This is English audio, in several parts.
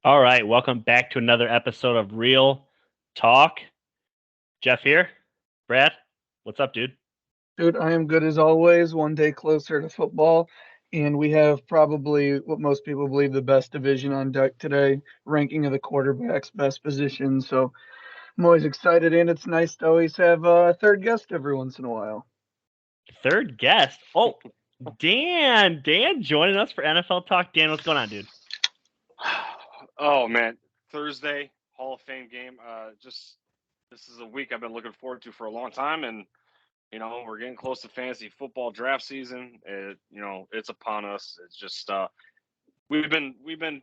All right, welcome back to another episode of Real Talk. Jeff here. Brad, what's up, dude? Dude, I am good as always, one day closer to football, and we have probably what most people believe the best division on deck today, ranking of the quarterbacks, best position. So I'm always excited, and it's nice to always have a third guest every once in a while. Third guest. Oh, Dan. Dan joining us for NFL Talk. Dan, what's going on, dude? Oh man, Thursday Hall of Fame game. Just this is a week I've been looking forward to for a long time, and we're getting close to fantasy football draft season. It's upon us. It's just we've been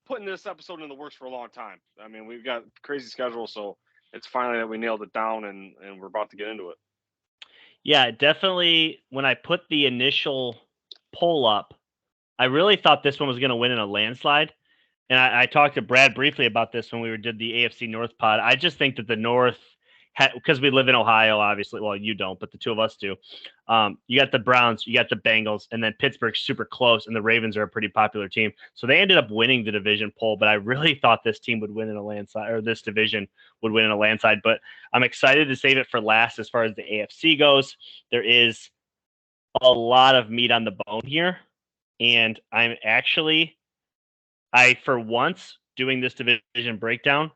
putting this episode in the works for a long time. I mean, we've got crazy schedule, so it's finally that we nailed it down, and we're about to get into it. Yeah, definitely. When I put the initial poll up, I really thought this one was going to win in a landslide. And I talked to Brad briefly about this when we did the AFC North pod. I just think that the North, because we live in Ohio, obviously. Well, you don't, but the two of us do. You got the Browns, you got the Bengals, and then Pittsburgh's super close, and the Ravens are a pretty popular team. So they ended up winning the division poll, but I really thought this team would win in a landslide, or this division would win in a landslide. But I'm excited to save it for last as far as the AFC goes. There is a lot of meat on the bone here, and for once, doing this division breakdown,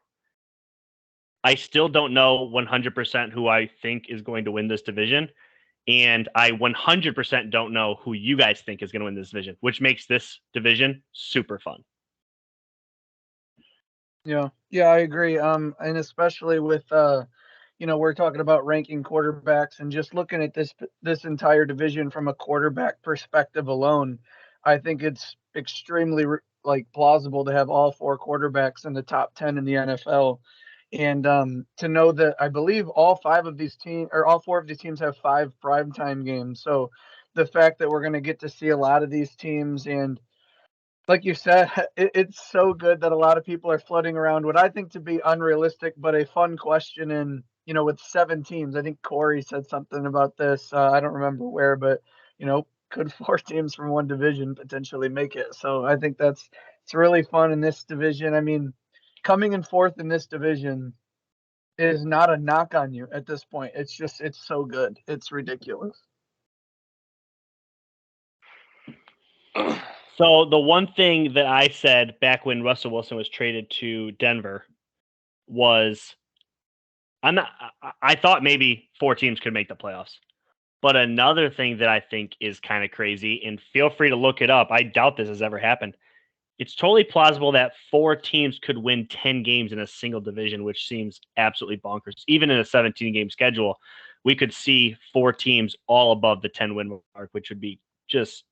I still don't know 100% who I think is going to win this division. And I 100% don't know who you guys think is going to win this division, which makes this division super fun. Yeah, I agree. And especially with we're talking about ranking quarterbacks and just looking at this entire division from a quarterback perspective alone, I think it's extremely plausible to have all four quarterbacks in the top 10 in the NFL. And to know that I believe all four of these teams have five primetime games. So the fact that we're going to get to see a lot of these teams, and like you said, it's so good that a lot of people are floating around what I think to be unrealistic, but a fun question. And, with seven teams, I think Corey said something about this. I don't remember where, but, could four teams from one division potentially make it? So I think it's really fun in this division. I mean, coming in fourth in this division is not a knock on you at this point. It's so good. It's ridiculous. So the one thing that I said back when Russell Wilson was traded to Denver was I thought maybe four teams could make the playoffs. But another thing that I think is kind of crazy, and feel free to look it up. I doubt this has ever happened. It's totally plausible that four teams could win 10 games in a single division, which seems absolutely bonkers. Even in a 17-game schedule, we could see four teams all above the 10-win mark, which would be just,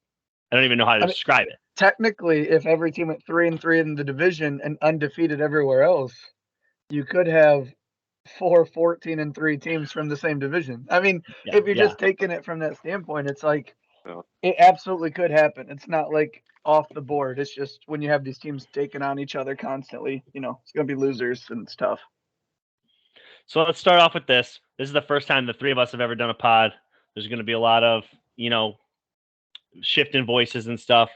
I don't even know how to describe it. Technically, if every team went 3-3 in the division and undefeated everywhere else, you could have 14-3 teams from the same division. I mean, if you're just taking it from that standpoint, it's like it absolutely could happen. It's not like off the board. It's just when you have these teams taking on each other constantly, it's going to be losers and it's tough. So let's start off with this. This is the first time the three of us have ever done a pod. There's going to be a lot of, shifting voices and stuff.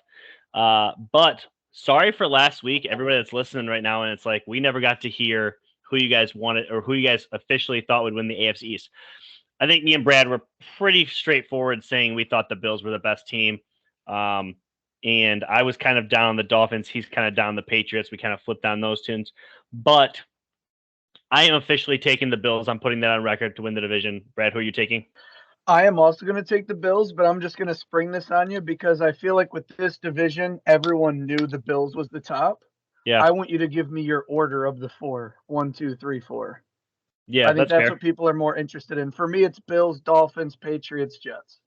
But sorry for last week, everybody that's listening right now. And it's like, we never got to hear who you guys wanted or who you guys officially thought would win the AFC East. I think me and Brad were pretty straightforward saying we thought the Bills were the best team. And I was kind of down the Dolphins. He's kind of down the Patriots. We kind of flipped down those tunes. But I am officially taking the Bills. I'm putting that on record to win the division. Brad, who are you taking? I am also going to take the Bills, but I'm just going to spring this on you because I feel like with this division, everyone knew the Bills was the top. Yeah. I want you to give me your order of the four. 1, 2, 3, 4. Yeah, I think that's fair. what people are more interested in. For me, it's Bills, Dolphins, Patriots, Jets.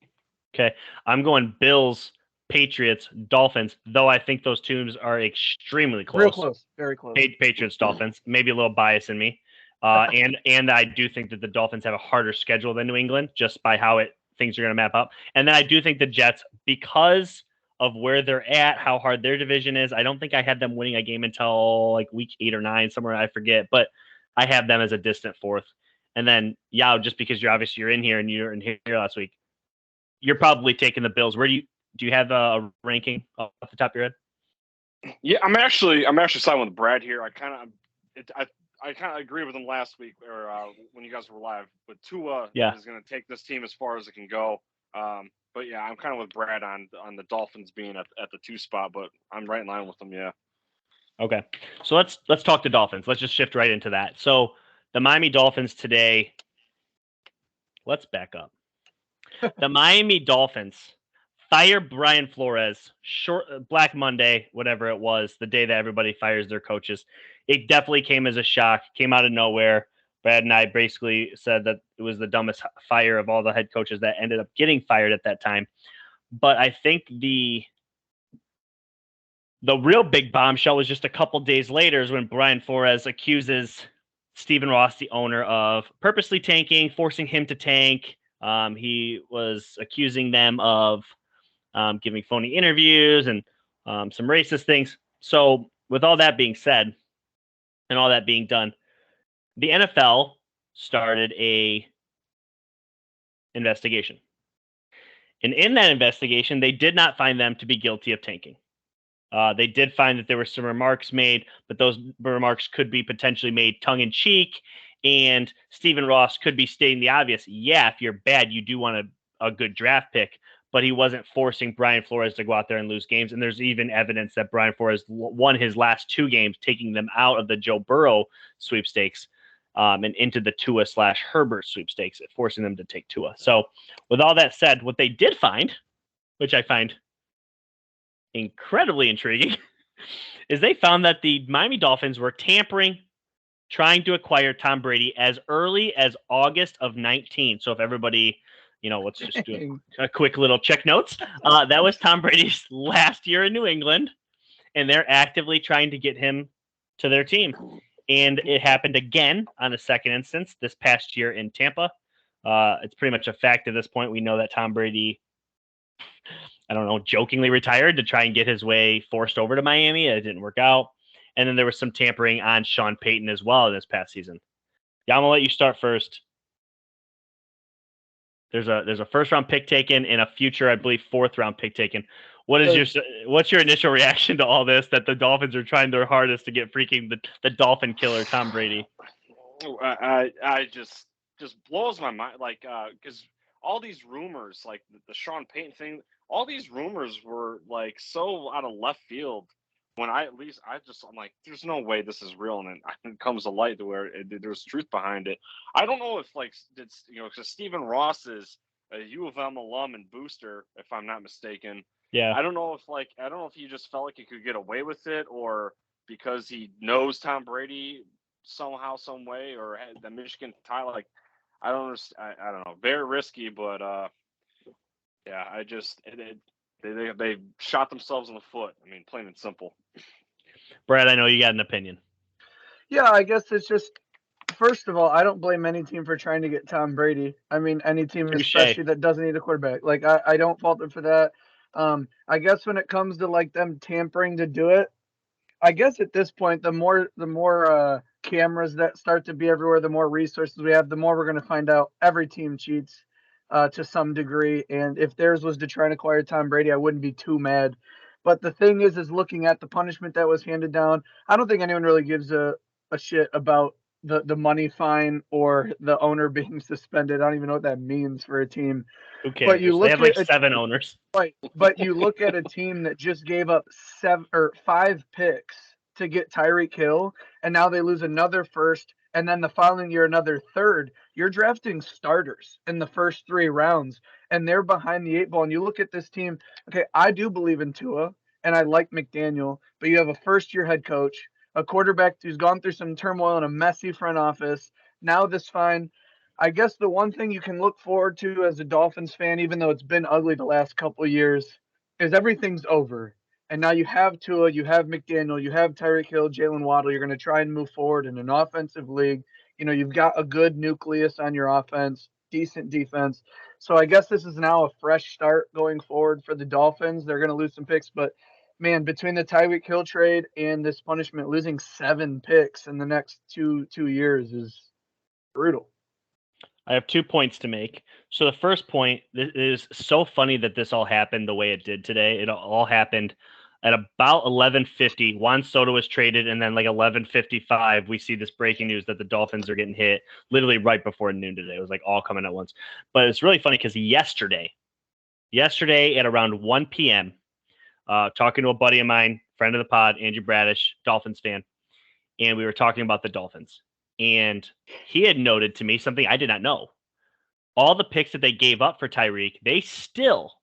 Okay. I'm going Bills, Patriots, Dolphins, though I think those teams are extremely close. Real close. Very close. Patriots, Dolphins. Maybe a little bias in me. And I do think that the Dolphins have a harder schedule than New England just by how things are going to map up. And then I do think the Jets, because of where they're at, how hard their division is, I don't think I had them winning a game until like week 8 or 9, somewhere I forget. But I have them as a distant fourth. And then, just because you're in here and you're in here last week, you're probably taking the Bills. Where do you have a ranking off the top of your head? Yeah, I'm actually siding with Brad here. I kind of agree with him last week or when you guys were live. But Tua is going to take this team as far as it can go. But yeah, I'm kind of with Brad on the Dolphins being at the 2 spot. But I'm right in line with them. Yeah. Okay, so let's talk the Dolphins. Let's just shift right into that. So the Miami Dolphins today. Let's back up. The Miami Dolphins fire Brian Flores, Black Monday, whatever it was, the day that everybody fires their coaches. It definitely came as a shock, came out of nowhere. Brad and I basically said that it was the dumbest fire of all the head coaches that ended up getting fired at that time. But I think the real big bombshell was just a couple days later is when Brian Flores accuses Stephen Ross, the owner, of purposely tanking, forcing him to tank. He was accusing them of giving phony interviews and some racist things. So with all that being said and all that being done, the NFL started a investigation. And in that investigation, they did not find them to be guilty of tanking. They did find that there were some remarks made, but those remarks could be potentially made tongue-in-cheek, and Stephen Ross could be stating the obvious. Yeah, if you're bad, you do want a good draft pick, but he wasn't forcing Brian Flores to go out there and lose games. And there's even evidence that Brian Flores won his last 2 games, taking them out of the Joe Burrow sweepstakes and into the Tua/Herbert sweepstakes, forcing them to take Tua. So with all that said, what they did find, which I find incredibly intriguing, is they found that the Miami Dolphins were tampering, trying to acquire Tom Brady as early as August of 19. So if everybody, let's just do a quick little check notes. That was Tom Brady's last year in New England, and they're actively trying to get him to their team. And it happened again on a second instance this past year in Tampa. It's pretty much a fact at this point. We know that Tom Brady, jokingly retired to try and get his way forced over to Miami. It didn't work out. And then there was some tampering on Sean Payton as well this past season. Yeah, I'm going to let you start first. There's a first round pick taken and a future, I believe, 4th round pick taken. What's your initial reaction to all this, that the Dolphins are trying their hardest to get freaking the Dolphin killer Tom Brady? I just blows my mind, because all these rumors, like the Sean Payton thing, all these rumors were like so out of left field. When I'm like, there's no way this is real, and it comes to light to where there's truth behind it. I don't know if because Stephen Ross is a U of M alum and booster, if I'm not mistaken. Yeah. I don't know if he just felt like he could get away with it, or because he knows Tom Brady somehow, some way, or had the Michigan tie. Like, I don't understand. I don't know. Very risky, but yeah, they shot themselves in the foot. I mean, plain and simple. Brad, I know you got an opinion. Yeah, I guess it's just, first of all, I don't blame any team for trying to get Tom Brady. I mean, any team, especially that doesn't need a quarterback. Like, I don't fault them for that. I guess when it comes to like them tampering to do it, I guess at this point, the more cameras that start to be everywhere, the more resources we have, the more we're going to find out every team cheats to some degree. And if theirs was to try and acquire Tom Brady, I wouldn't be too mad. But the thing is looking at the punishment that was handed down, I don't think anyone really gives a shit about the money fine or the owner being suspended. I don't even know what that means for a team. Who cares? But they have like 7 owners. Right. But you look at a team that just gave up 5 picks to get Tyreek Hill, and now they lose another first, and then the following year another third. You're drafting starters in the first 3 rounds, and they're behind the 8 ball. And you look at this team, okay, I do believe in Tua, and I like McDaniel, but you have a first-year head coach, a quarterback who's gone through some turmoil in a messy front office. Now this fine. I guess the one thing you can look forward to as a Dolphins fan, even though it's been ugly the last couple of years, is everything's over. And now you have Tua, you have McDaniel, you have Tyreek Hill, Jalen Waddle. You're going to try and move forward in an offensive league. You've got a good nucleus on your offense, decent defense. So I guess this is now a fresh start going forward for the Dolphins. They're going to lose some picks, but man, between the Tyreek Hill trade and this punishment, losing 7 picks in the next two years is brutal. I have 2 points to make. So the first point, it is so funny that this all happened the way it did today. It all happened At about 11:50, Juan Soto was traded, and then like 11:55, we see this breaking news that the Dolphins are getting hit literally right before noon today. It was like all coming at once. But it's really funny because yesterday at around 1 p.m., talking to a buddy of mine, friend of the pod, Andrew Bradish, Dolphins fan, and we were talking about the Dolphins. And he had noted to me something I did not know. All the picks that they gave up for Tyreek, they still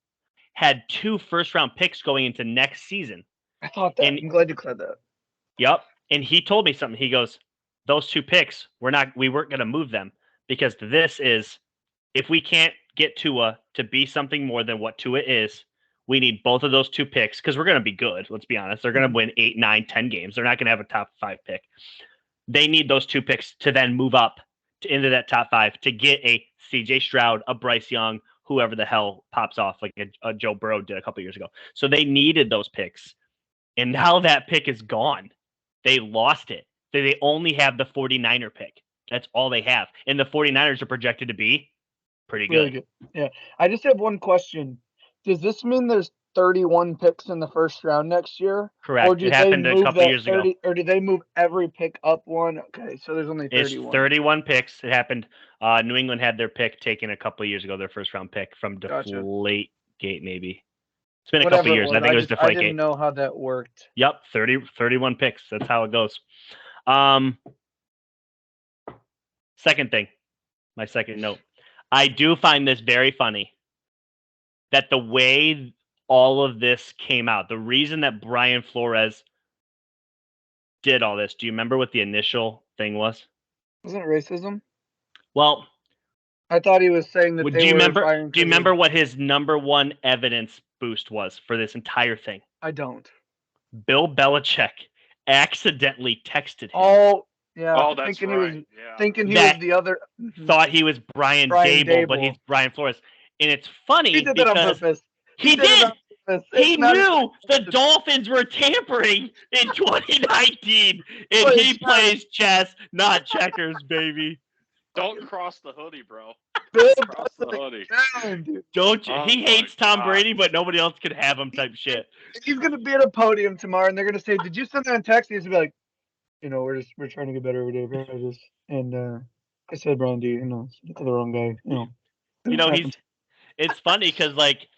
had 2 first-round picks going into next season. I thought that. I'm glad you said that. Yep. And he told me something. He goes, those 2 picks, we weren't going to move them because this is, if we can't get Tua to be something more than what Tua is, we need both of those 2 picks because we're going to be good. Let's be honest. They're going to win 8, 9, 10 games. They're not going to have a top 5 pick. They need those 2 picks to then move up into that top 5 to get a CJ Stroud, a Bryce Young, whoever the hell pops off like a Joe Burrow did a couple years ago. So they needed those picks. And now that pick is gone. They lost it. They only have the 49er pick. That's all they have. And the 49ers are projected to be pretty good. Really good. Yeah. I just have one question. Does this mean there's 31 picks in the first round next year? Correct. Or It happened a couple years ago. Or do they move every pick up one? Okay, so there's only 31. It's 31 picks. It happened. New England had their pick taken a couple of years ago, their first round pick from Deflategate, maybe. It's been a couple of years. I think it was Deflategate. I didn't know how that worked. Yep, 31 picks. That's how it goes. Second thing, my second note. I do find this very funny that the way all of this came out, the reason that Brian Flores did all this, do you remember what the initial thing was? Wasn't it racism? Well, I thought he was saying that do you remember what his number one evidence boost was for this entire thing? I don't. Bill Belichick accidentally texted him. Oh, yeah. Oh, that's right. Thinking he was the other. Thought he was Brian Dable, but he's Brian Flores. And it's funny he did that on purpose. He did. He knew the Dolphins were tampering in 2019, and he plays chess, not checkers, baby. Don't cross the hoodie, bro. Cross the hoodie. Don't you? He hates Tom Brady, but nobody else could have him type shit. He's going to be at a podium tomorrow, and they're going to say, did you send that in text? He's going to be like, we're trying to get better every day. And I said, Brian D, look at the wrong guy. It's funny because, like,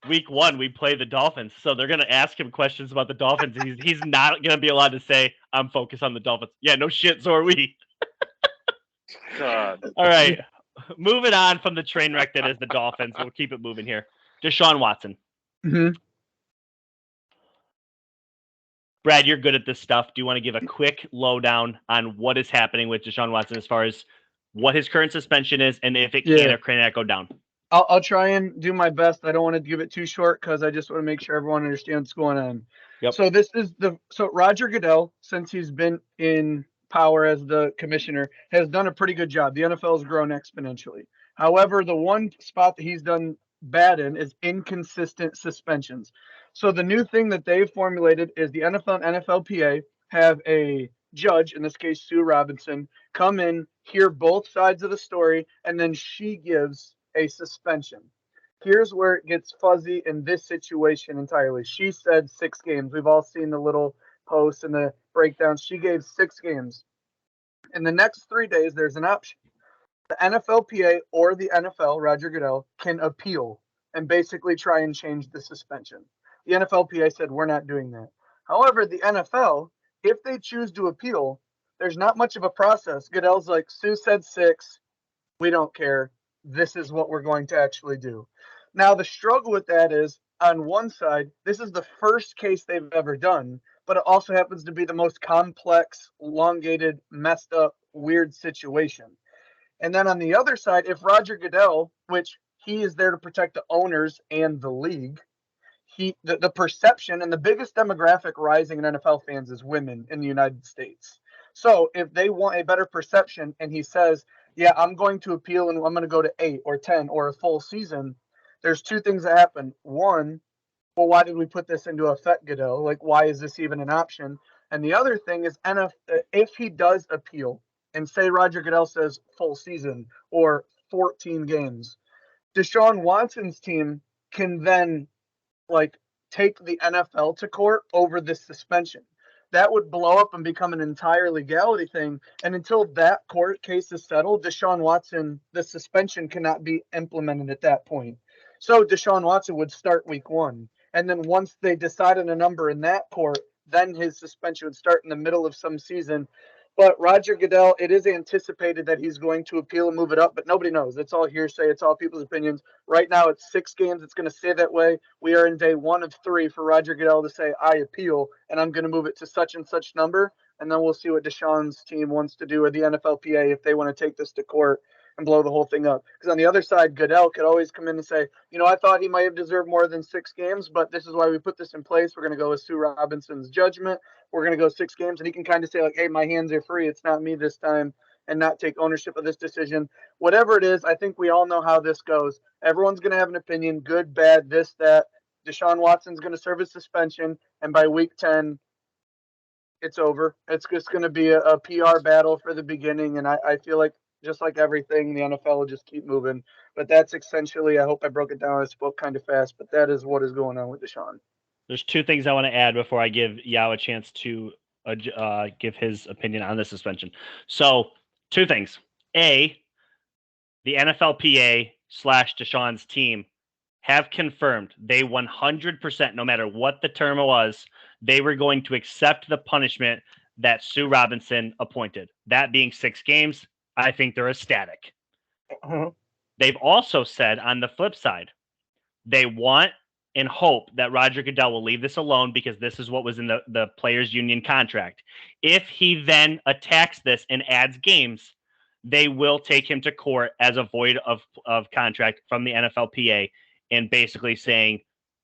week 1, we play the Dolphins, so they're going to ask him questions about the Dolphins, and he's not going to be allowed to say, I'm focused on the Dolphins. Yeah, no shit, so are we. God. All right, moving on from the train wreck that is the Dolphins. We'll keep it moving here. Desean Watson. Mm-hmm. Brad, you're good at this stuff. Do you want to give a quick lowdown on what is happening with Desean Watson as far as what his current suspension is and if it can or cannot go down? I'll try and do my best. I don't want to give it too short because I just want to make sure everyone understands what's going on. Yep. So Roger Goodell, since he's been in power as the commissioner, has done a pretty good job. The NFL has grown exponentially. However, the one spot that he's done bad in is inconsistent suspensions. So the new thing that they've formulated is the NFL and NFLPA have a judge, in this case Sue Robinson, come in, hear both sides of the story, and then she gives a suspension. Here's where it gets fuzzy in this situation entirely. She said 6 games. We've all seen the little posts and the breakdowns. She gave 6 games. In the next 3 days, there's an option. The NFLPA or the NFL, Roger Goodell, can appeal and basically try and change the suspension. The NFLPA said, we're not doing that. However, the NFL, if they choose to appeal, there's not much of a process. Goodell's like, Sue said 6. We don't care. This is what we're going to actually do. Now, the struggle with that is, on one side, this is the first case they've ever done, but it also happens to be the most complex, elongated, messed up, weird situation. And then on the other side, if Roger Goodell, which he is there to protect the owners and the league, the perception and the biggest demographic rising in NFL fans is women in the United States. So if they want a better perception and he says, yeah, I'm going to appeal and I'm going to go to 8 or 10 or a full season, there's 2 things that happen. One, well, why did we put this into effect, Goodell? Like, why is this even an option? And the other thing is, if he does appeal and say Roger Goodell says full season or 14 games, Desean Watson's team can then take the NFL to court over this suspension. That would blow up and become an entire legality thing. And until that court case is settled, Desean Watson, the suspension cannot be implemented at that point. So Desean Watson would start week 1. And then once they decide on a number in that court, then his suspension would start in the middle of some season. But Roger Goodell, it is anticipated that he's going to appeal and move it up, but nobody knows. It's all hearsay. It's all people's opinions. Right now, it's 6 games. It's going to stay that way. We are in day 1 of 3 for Roger Goodell to say, I appeal, and I'm going to move it to such and such number. And then we'll see what Deshaun's team wants to do, or the NFLPA, if they want to take this to court and blow the whole thing up. Because on the other side, Goodell could always come in and say, I thought he might have deserved more than 6 games, but this is why we put this in place. We're going to go with Sue Robinson's judgment. We're going to go 6 games. And he can kind of say, like, hey, my hands are free. It's not me this time, and not take ownership of this decision. Whatever it is, I think we all know how this goes. Everyone's going to have an opinion, good, bad, this, that. Deshaun Watson's going to serve his suspension, and by week 10, it's over. It's just going to be a PR battle for the beginning, and I feel like just like everything, the NFL will just keep moving. But that's essentially, I hope I broke it down. I spoke kind of fast, but that is what is going on with Desean. There's 2 things I want to add before I give Yao a chance to give his opinion on the suspension. So 2 things. A, the NFLPA / Deshaun's team have confirmed they 100%, no matter what the term was, they were going to accept the punishment that Sue Robinson appointed. That being 6 games, I think they're ecstatic. They've also said on the flip side, they want and hope that Roger Goodell will leave this alone because this is what was in the players' union contract. If he then attacks this and adds games, they will take him to court as a void of contract from the NFLPA and basically saying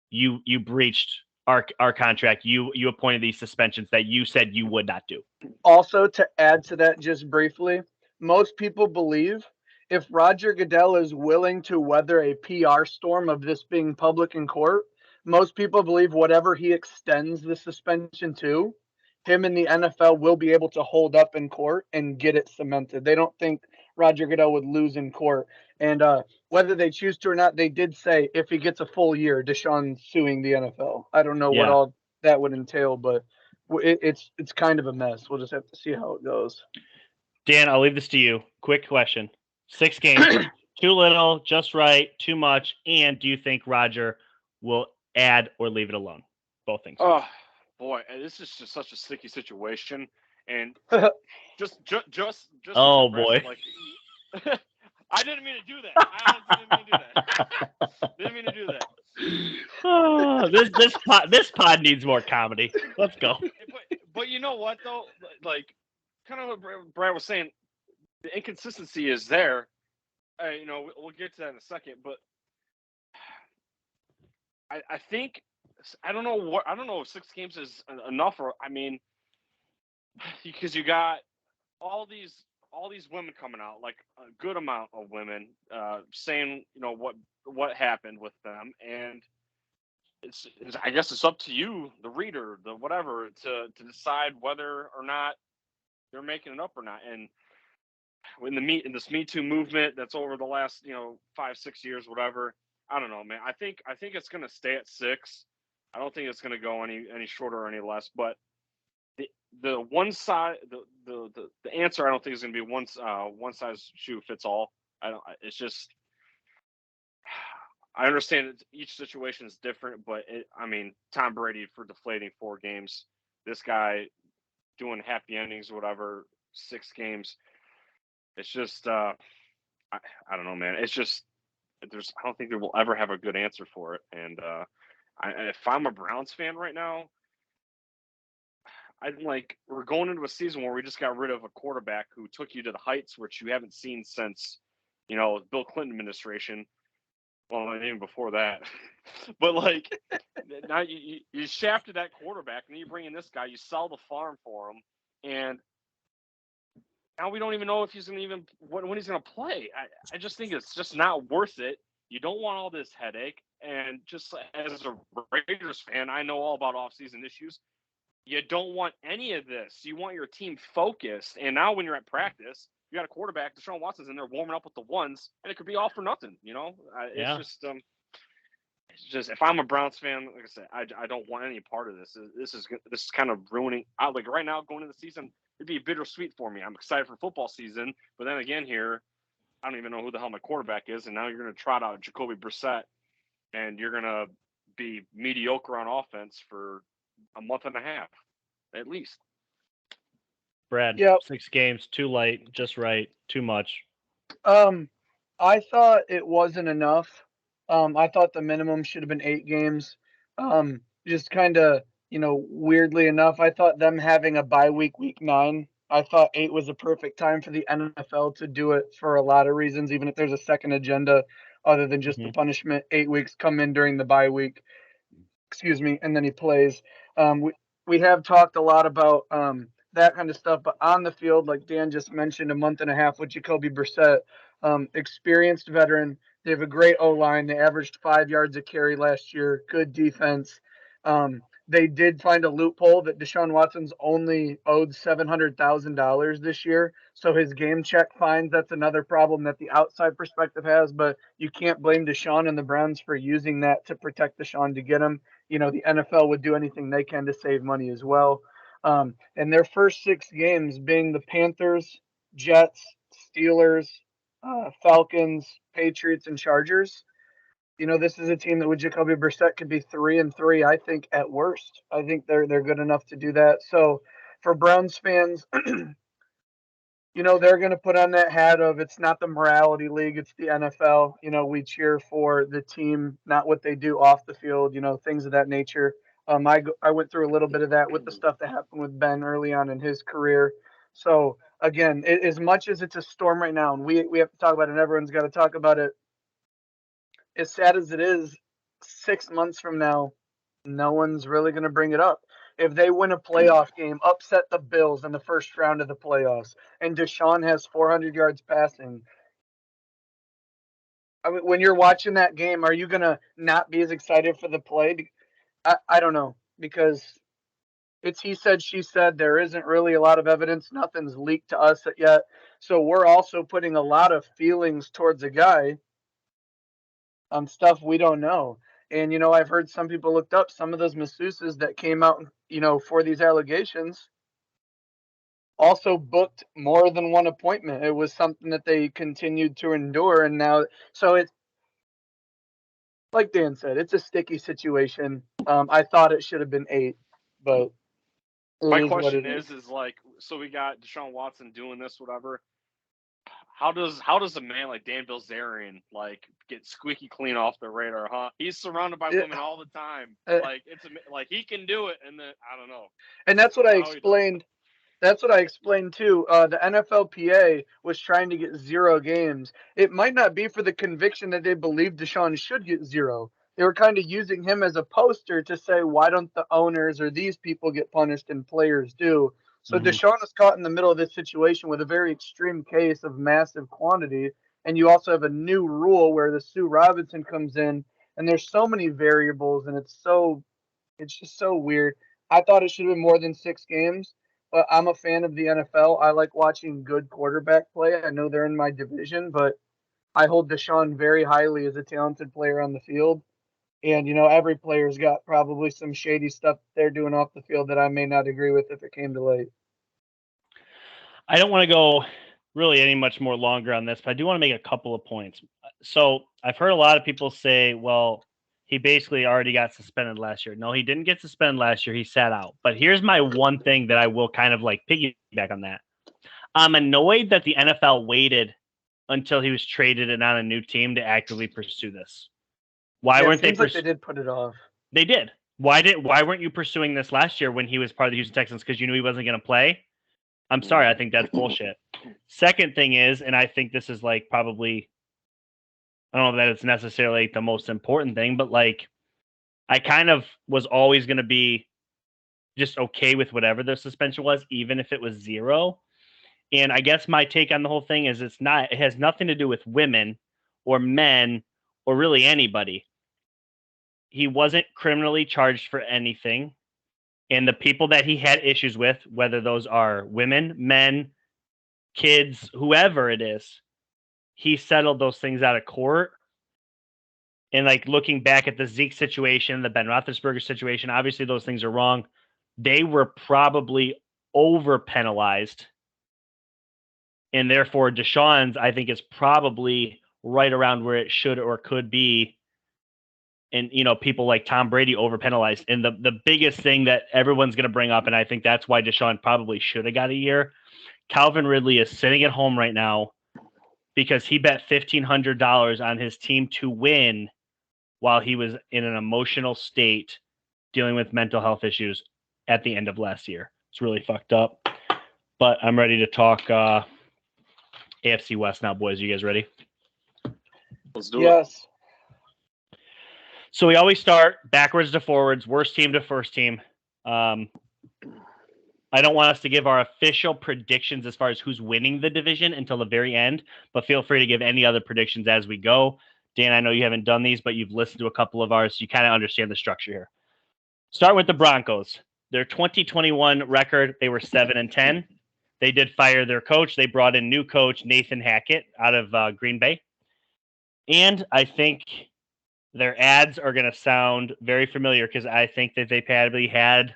you breached our contract. You appointed these suspensions that you said you would not do. Also, to add to that just briefly, most people believe if Roger Goodell is willing to weather a PR storm of this being public in court, most people believe whatever he extends the suspension to, him and the NFL will be able to hold up in court and get it cemented. They don't think Roger Goodell would lose in court. And whether they choose to or not, they did say if he gets a full year, Deshaun suing the NFL. I don't know what all that would entail, but it's kind of a mess. We'll just have to see how it goes. Dan, I'll leave this to you. Quick question. 6 games, too little, just right, too much, and do you think Roger will add or leave it alone? Both things. Oh, boy, this is just such a sticky situation. And just oh, boy. Like, I didn't mean to do that. Didn't mean to do that. Oh, this pod needs more comedy. Let's go. But you know what though? Like, kind of what Brad was saying, the inconsistency is there. We'll get to that in a second. But I think I don't know if 6 games is enough, or because you got all these women coming out, like a good amount of women saying what happened with them, and it's I guess it's up to you, the reader, the whatever, to decide whether or not they're making it up or not. And in this Me Too movement that's over the last 5-6 years, whatever, I don't know, man. I think it's gonna stay at 6. I don't think it's gonna go any shorter or any less. But the one side, the answer, I don't think is gonna be one size shoe fits all. It's just, I understand that each situation is different, but Tom Brady for deflating 4 games, this guy doing happy endings, whatever, 6 games. It's just, I don't know, man. It's just, I don't think they will ever have a good answer for it. And if I'm a Browns fan right now, we're going into a season where we just got rid of a quarterback who took you to the heights, which you haven't seen since, Bill Clinton administration. Well, even before that. But now you shafted that quarterback, and then you bring in this guy, you sell the farm for him, and now we don't even know if he's going to when he's going to play. I just think it's just not worth it. You don't want all this headache. And just as a Raiders fan, I know all about off-season issues. You don't want any of this. You want your team focused. And now when you're at practice, you got a quarterback, Desean Watson's in there warming up with the ones, and it could be all for nothing. It's just just if I'm a Browns fan, like I said, I don't want any part of this. This is kind of ruining. Like right now, going into the season, it'd be bittersweet for me. I'm excited for football season, but then again, here I don't even know who the hell my quarterback is, and now you're going to trot out Jacoby Brissett, and you're going to be mediocre on offense for a month and a half, at least. Brad, Yep. 6 games, too light, just right, too much. I thought it wasn't enough. I thought the minimum should have been 8 games. Just kind of, weirdly enough, I thought them having a bye week, week 9, I thought 8 was a perfect time for the NFL to do it for a lot of reasons, even if there's a second agenda other than just the punishment. 8 weeks come in during the bye week, and then he plays. We have talked a lot about that kind of stuff, but on the field, like Dan just mentioned, a month and a half with Jacoby Brissett, experienced veteran. They have a great O-line. They averaged 5 yards a carry last year. Good defense. They did find a loophole that Desean Watson's only owed $700,000 this year. So his game check fines, that's another problem that the outside perspective has, but you can't blame Desean and the Browns for using that to protect Desean to get him. The NFL would do anything they can to save money as well. And their first 6 games being the Panthers, Jets, Steelers, Falcons, Patriots, and Chargers. This is a team that with Jacoby Brissett could be 3-3, I think, at worst. I think they're good enough to do that. So for Browns fans, they're going to put on that hat of it's not the morality league, it's the NFL. We cheer for the team, not what they do off the field, things of that nature. I went through a little bit of that with the stuff that happened with Ben early on in his career. So again, as much as it's a storm right now, and we have to talk about it, and everyone's got to talk about it. As sad as it is, 6 months from now, no one's really going to bring it up. If they win a playoff game, upset the Bills in the first round of the playoffs, and Desean has 400 yards passing, I mean, when you're watching that game, are you going to not be as excited for the play? I don't know, because it's he said, she said. There isn't really a lot of evidence. Nothing's leaked to us yet. So we're also putting a lot of feelings towards a guy on stuff we don't know. And, I've heard some people looked up some of those masseuses that came out, for these allegations also booked more than one appointment. It was something that they continued to endure. And now, so it's like Dan said, it's a sticky situation. I thought it should have been 8, but my question is like, so we got Desean Watson doing this, whatever. How does a man like Dan Bilzerian get squeaky clean off the radar, huh? He's surrounded by women all the time. It's he can do it, and then I don't know. And that's what I explained. That's what I explained too. The NFLPA was trying to get 0 games. It might not be for the conviction that they believe Desean should get 0. They were kind of using him as a poster to say, why don't the owners or these people get punished and players do? So Desean is caught in the middle of this situation with a very extreme case of massive quantity. And you also have a new rule where the Sue Robinson comes in, and there's so many variables, and it's just so weird. I thought it should have been more than 6 games, but I'm a fan of the NFL. I like watching good quarterback play. I know they're in my division, but I hold Desean very highly as a talented player on the field. And, every player's got probably some shady stuff they're doing off the field that I may not agree with if it came to light. I don't want to go really any much more longer on this, but I do want to make a couple of points. So I've heard a lot of people say, well, he basically already got suspended last year. No, he didn't get suspended last year. He sat out. But here's my one thing that I will kind of piggyback on that. I'm annoyed that the NFL waited until he was traded and on a new team to actively pursue this. Why weren't they? They did put it off. They did. Why weren't you pursuing this last year when he was part of the Houston Texans? Because you knew he wasn't going to play. I'm sorry. I think that's bullshit. Second thing is, and I think this is probably, I don't know that it's necessarily the most important thing, but I kind of was always going to be just okay with whatever the suspension was, even if it was 0. And I guess my take on the whole thing is it has nothing to do with women or men or really anybody. He wasn't criminally charged for anything. And the people that he had issues with, whether those are women, men, kids, whoever it is, he settled those things out of court. And like looking back at the Zeke situation, the Ben Roethlisberger situation, obviously those things are wrong. They were probably over penalized. And therefore, Deshaun's, I think, is probably right around where it should or could be. And, people like Tom Brady over penalized. And the biggest thing that everyone's going to bring up, and I think that's why Deshaun probably should have got a year, Calvin Ridley is sitting at home right now because he bet $1,500 on his team to win while he was in an emotional state dealing with mental health issues at the end of last year. It's really fucked up. But I'm ready to talk AFC West now, boys. You guys ready? Let's do it. Yes. So we always start backwards to forwards, worst team to first team. I don't want us to give our official predictions as far as who's winning the division until the very end, but feel free to give any other predictions as we go. Dan, I know you haven't done these, but you've listened to a couple of ours, so you kind of understand the structure here. Start with the Broncos. Their 2021 record, they were 7-10. They did fire their coach. They brought in new coach Nathan Hackett out of Green Bay. And I think their ads are going to sound very familiar because I think that they probably had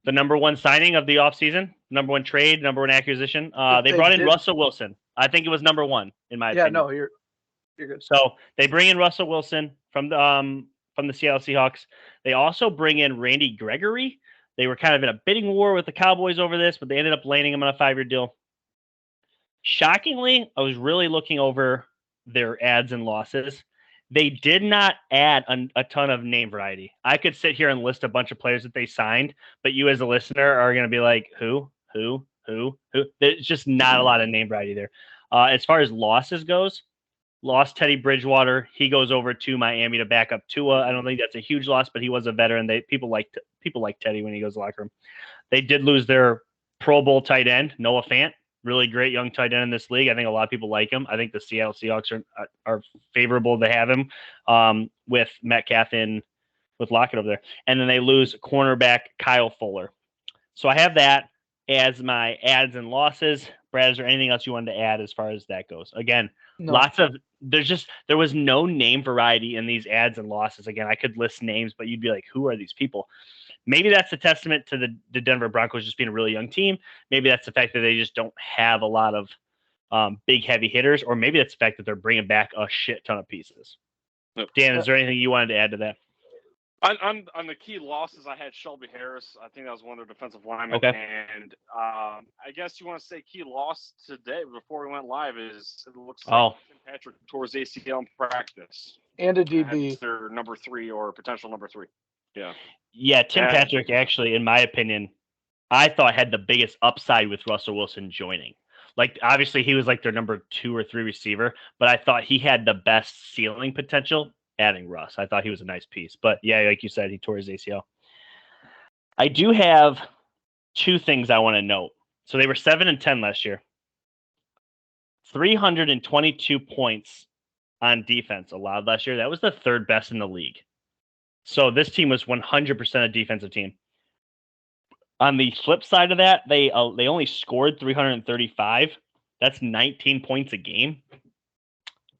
the number one signing of the offseason, number one trade, number one acquisition. They brought in Russell Wilson. I think it was number one, in my opinion. Yeah, no, you're good. So they bring in Russell Wilson from the Seattle Seahawks. They also bring in Randy Gregory. They were kind of in a bidding war with the Cowboys over this, but they ended up landing him on a 5-year deal. Shockingly, I was really looking over their ads and losses. They did not add a ton of name variety. I could sit here and list a bunch of players that they signed, but you as a listener are going to be like, who? There's just not a lot of name variety there. As far as losses goes, lost Teddy Bridgewater. He goes over to Miami to back up Tua. I don't think that's a huge loss, but he was a veteran. People like Teddy when he goes to the locker room. They did lose their Pro Bowl tight end, Noah Fant. Really great young tight end in this league. I think a lot of people like him. I think the Seattle Seahawks are favorable to have him with Metcalf with Lockett over there. And then they lose cornerback Kyle Fuller. So I have that as my ads and losses. Brad, is there anything else you wanted to add as far as that goes? Again, No. there was no name variety in these ads and losses. Again, I could list names, but you'd be like, who are these people? Maybe that's a testament to the Denver Broncos just being a really young team. Maybe that's the fact that they just don't have a lot of big, heavy hitters, or maybe that's the fact that they're bringing back a shit ton of pieces. Dan, is there anything you wanted to add to that? On the key losses, I had Shelby Harris. I think that was one of their defensive linemen. Okay. And I guess you want to say key loss today before we went live is it looks like Tim Patrick tore his ACL in practice. And a DB. That's their number 3 or potential number 3. Yeah. Yeah, Tim Patrick actually, in my opinion, I thought had the biggest upside with Russell Wilson joining. Like, obviously, he was like their number 2 or 3 receiver, but I thought he had the best ceiling potential adding Russ. I thought he was a nice piece. But, yeah, like you said, he tore his ACL. I do have 2 things I want to note. So they were 7-10 last year. 322 points on defense allowed last year. That was the 3rd best in the league. So this team was 100% a defensive team. On the flip side of that, they only scored 335. That's 19 points a game.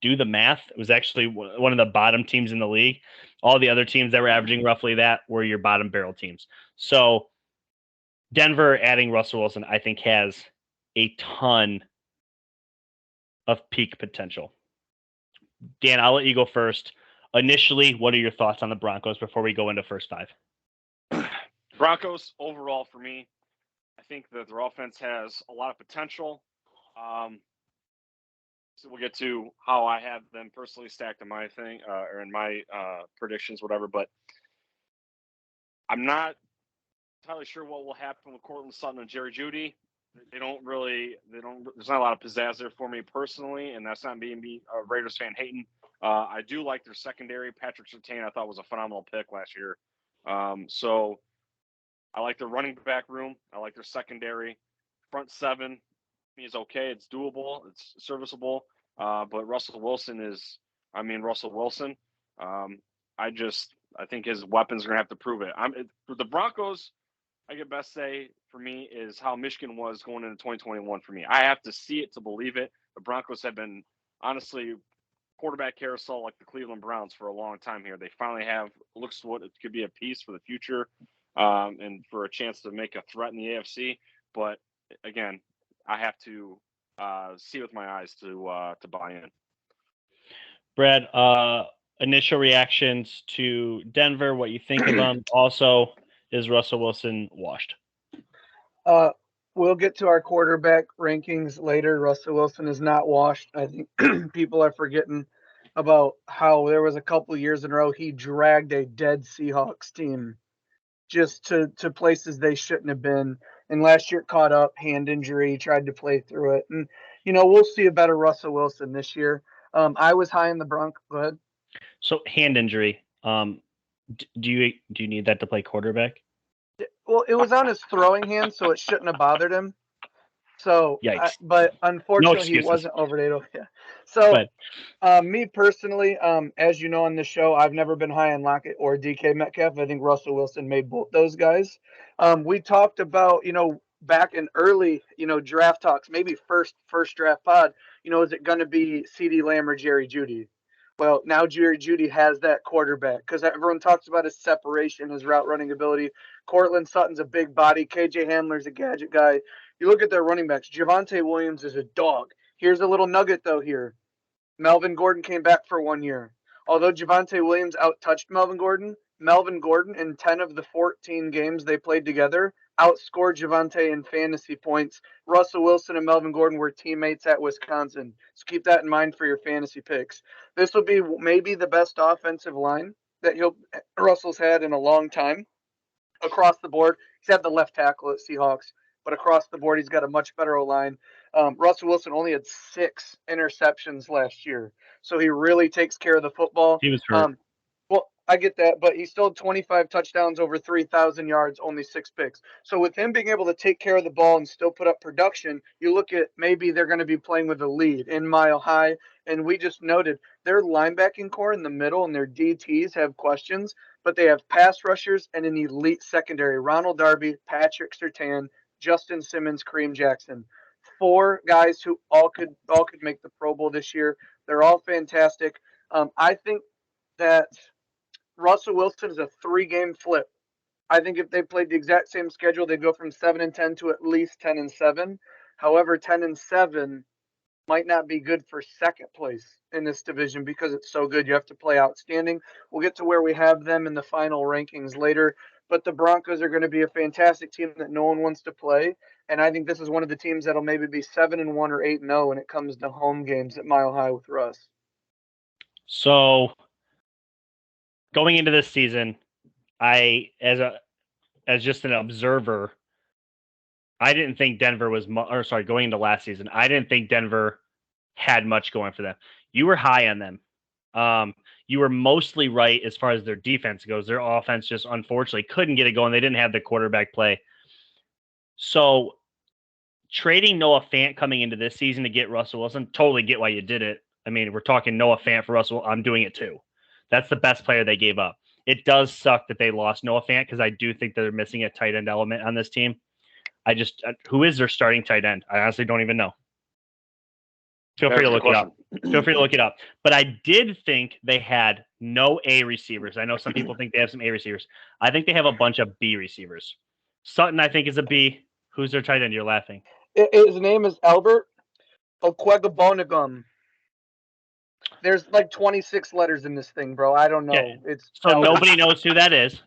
Do the math. It was actually one of the bottom teams in the league. All the other teams that were averaging roughly that were your bottom barrel teams. So Denver adding Russell Wilson, I think, has a ton of peak potential. Dan, I'll let you go first. Initially, what are your thoughts on the Broncos before we go into first 5? Broncos, overall, for me, I think that their offense has a lot of potential. So we'll get to how I have them personally stacked in my thing or in my predictions, whatever. But I'm not entirely sure what will happen with Courtland Sutton and Jerry Judy. There's not a lot of pizzazz there for me personally, and that's not being a Raiders fan hating. I do like their secondary. Patrick Surtain, I thought, was a phenomenal pick last year. So I like their running back room. I like their secondary. Front 7 is okay. It's doable. It's serviceable. But Russell Wilson is, Russell Wilson. I think his weapons are going to have to prove it. For the Broncos, I could best say for me is how Michigan was going into 2021 for me. I have to see it to believe it. The Broncos have been honestly quarterback carousel like the Cleveland Browns for a long time here. They finally have looks to what it could be a piece for the future, and for a chance to make a threat in the AFC. But again, I have to see with my eyes to buy in. Brad, initial reactions to Denver, what you think of them. Also, is Russell Wilson washed? We'll get to our quarterback rankings later. Russell Wilson is not washed. I think people are forgetting about how there was a couple years in a row he dragged a dead Seahawks team just to places they shouldn't have been. And last year caught up, hand injury, tried to play through it. And, we'll see a better Russell Wilson this year. I was high in the Broncos. Go ahead. So hand injury. Do you need that to play quarterback? Well, it was on his throwing hand, so it shouldn't have bothered him. So, but unfortunately, he wasn't overdate. Yeah. So, me personally, as you know on the show, I've never been high on Lockett or DK Metcalf. I think Russell Wilson made both those guys. We talked about, back in early, draft talks, maybe first draft pod, is it going to be CeeDee Lamb or Jerry Judy? Well, now Jerry Judy has that quarterback because everyone talks about his separation, his route running ability. Cortland Sutton's a big body. KJ Hamler's a gadget guy. You look at their running backs. Javonte Williams is a dog. Here's a little nugget, though, here. Melvin Gordon came back for 1 year. Although Javonte Williams out-touched Melvin Gordon in 10 of the 14 games they played together outscored Javonte in fantasy points. Russell Wilson and Melvin Gordon were teammates at Wisconsin. So keep that in mind for your fantasy picks. This will be maybe the best offensive line that Russell's had in a long time. Across the board, he's had the left tackle at Seahawks, but across the board, he's got a much better O-line. Russell Wilson only had 6 interceptions last year, so he really takes care of the football. He was hurt. Well, I get that, but he still had 25 touchdowns, over 3,000 yards, only 6 picks. So with him being able to take care of the ball and still put up production, you look at maybe they're going to be playing with a lead in Mile High, and we just noted their linebacking core in the middle and their DTs have questions, but they have pass rushers and an elite secondary. Ronald Darby, Patrick Surtain, Justin Simmons, Kareem Jackson. 4 guys who all could make the Pro Bowl this year. They're all fantastic. I think that Russell Wilson is a 3-game flip. I think if they played the exact same schedule, they'd go from 7-10 to at least 10-7. However, 10-7 might not be good for second place in this division because it's so good. You have to play outstanding. We'll get to where we have them in the final rankings later. But the Broncos are going to be a fantastic team that no one wants to play. And I think this is one of the teams that'll maybe be 7-1 or 8-0 when it comes to home games at Mile High with Russ. So going into this season, as just an observer, I didn't think Denver was going into last season, I didn't think Denver had much going for them. You were high on them. You were mostly right as far as their defense goes. Their offense just unfortunately couldn't get it going. They didn't have the quarterback play. So trading Noah Fant coming into this season to get Russell Wilson, totally get why you did it. I mean, we're talking Noah Fant for Russell. I'm doing it too. That's the best player they gave up. It does suck that they lost Noah Fant because I do think they're missing a tight end element on this team. Who is their starting tight end? I honestly don't even know. Feel free to look it up. But I did think they had no A receivers. I know some people think they have some A receivers. I think they have a bunch of B receivers. Sutton, I think, is a B. Who's their tight end? You're laughing. His name is Herbert Okwegabonagum. There's like 26 letters in this thing, bro. I don't know. Yeah. Nobody knows who that is.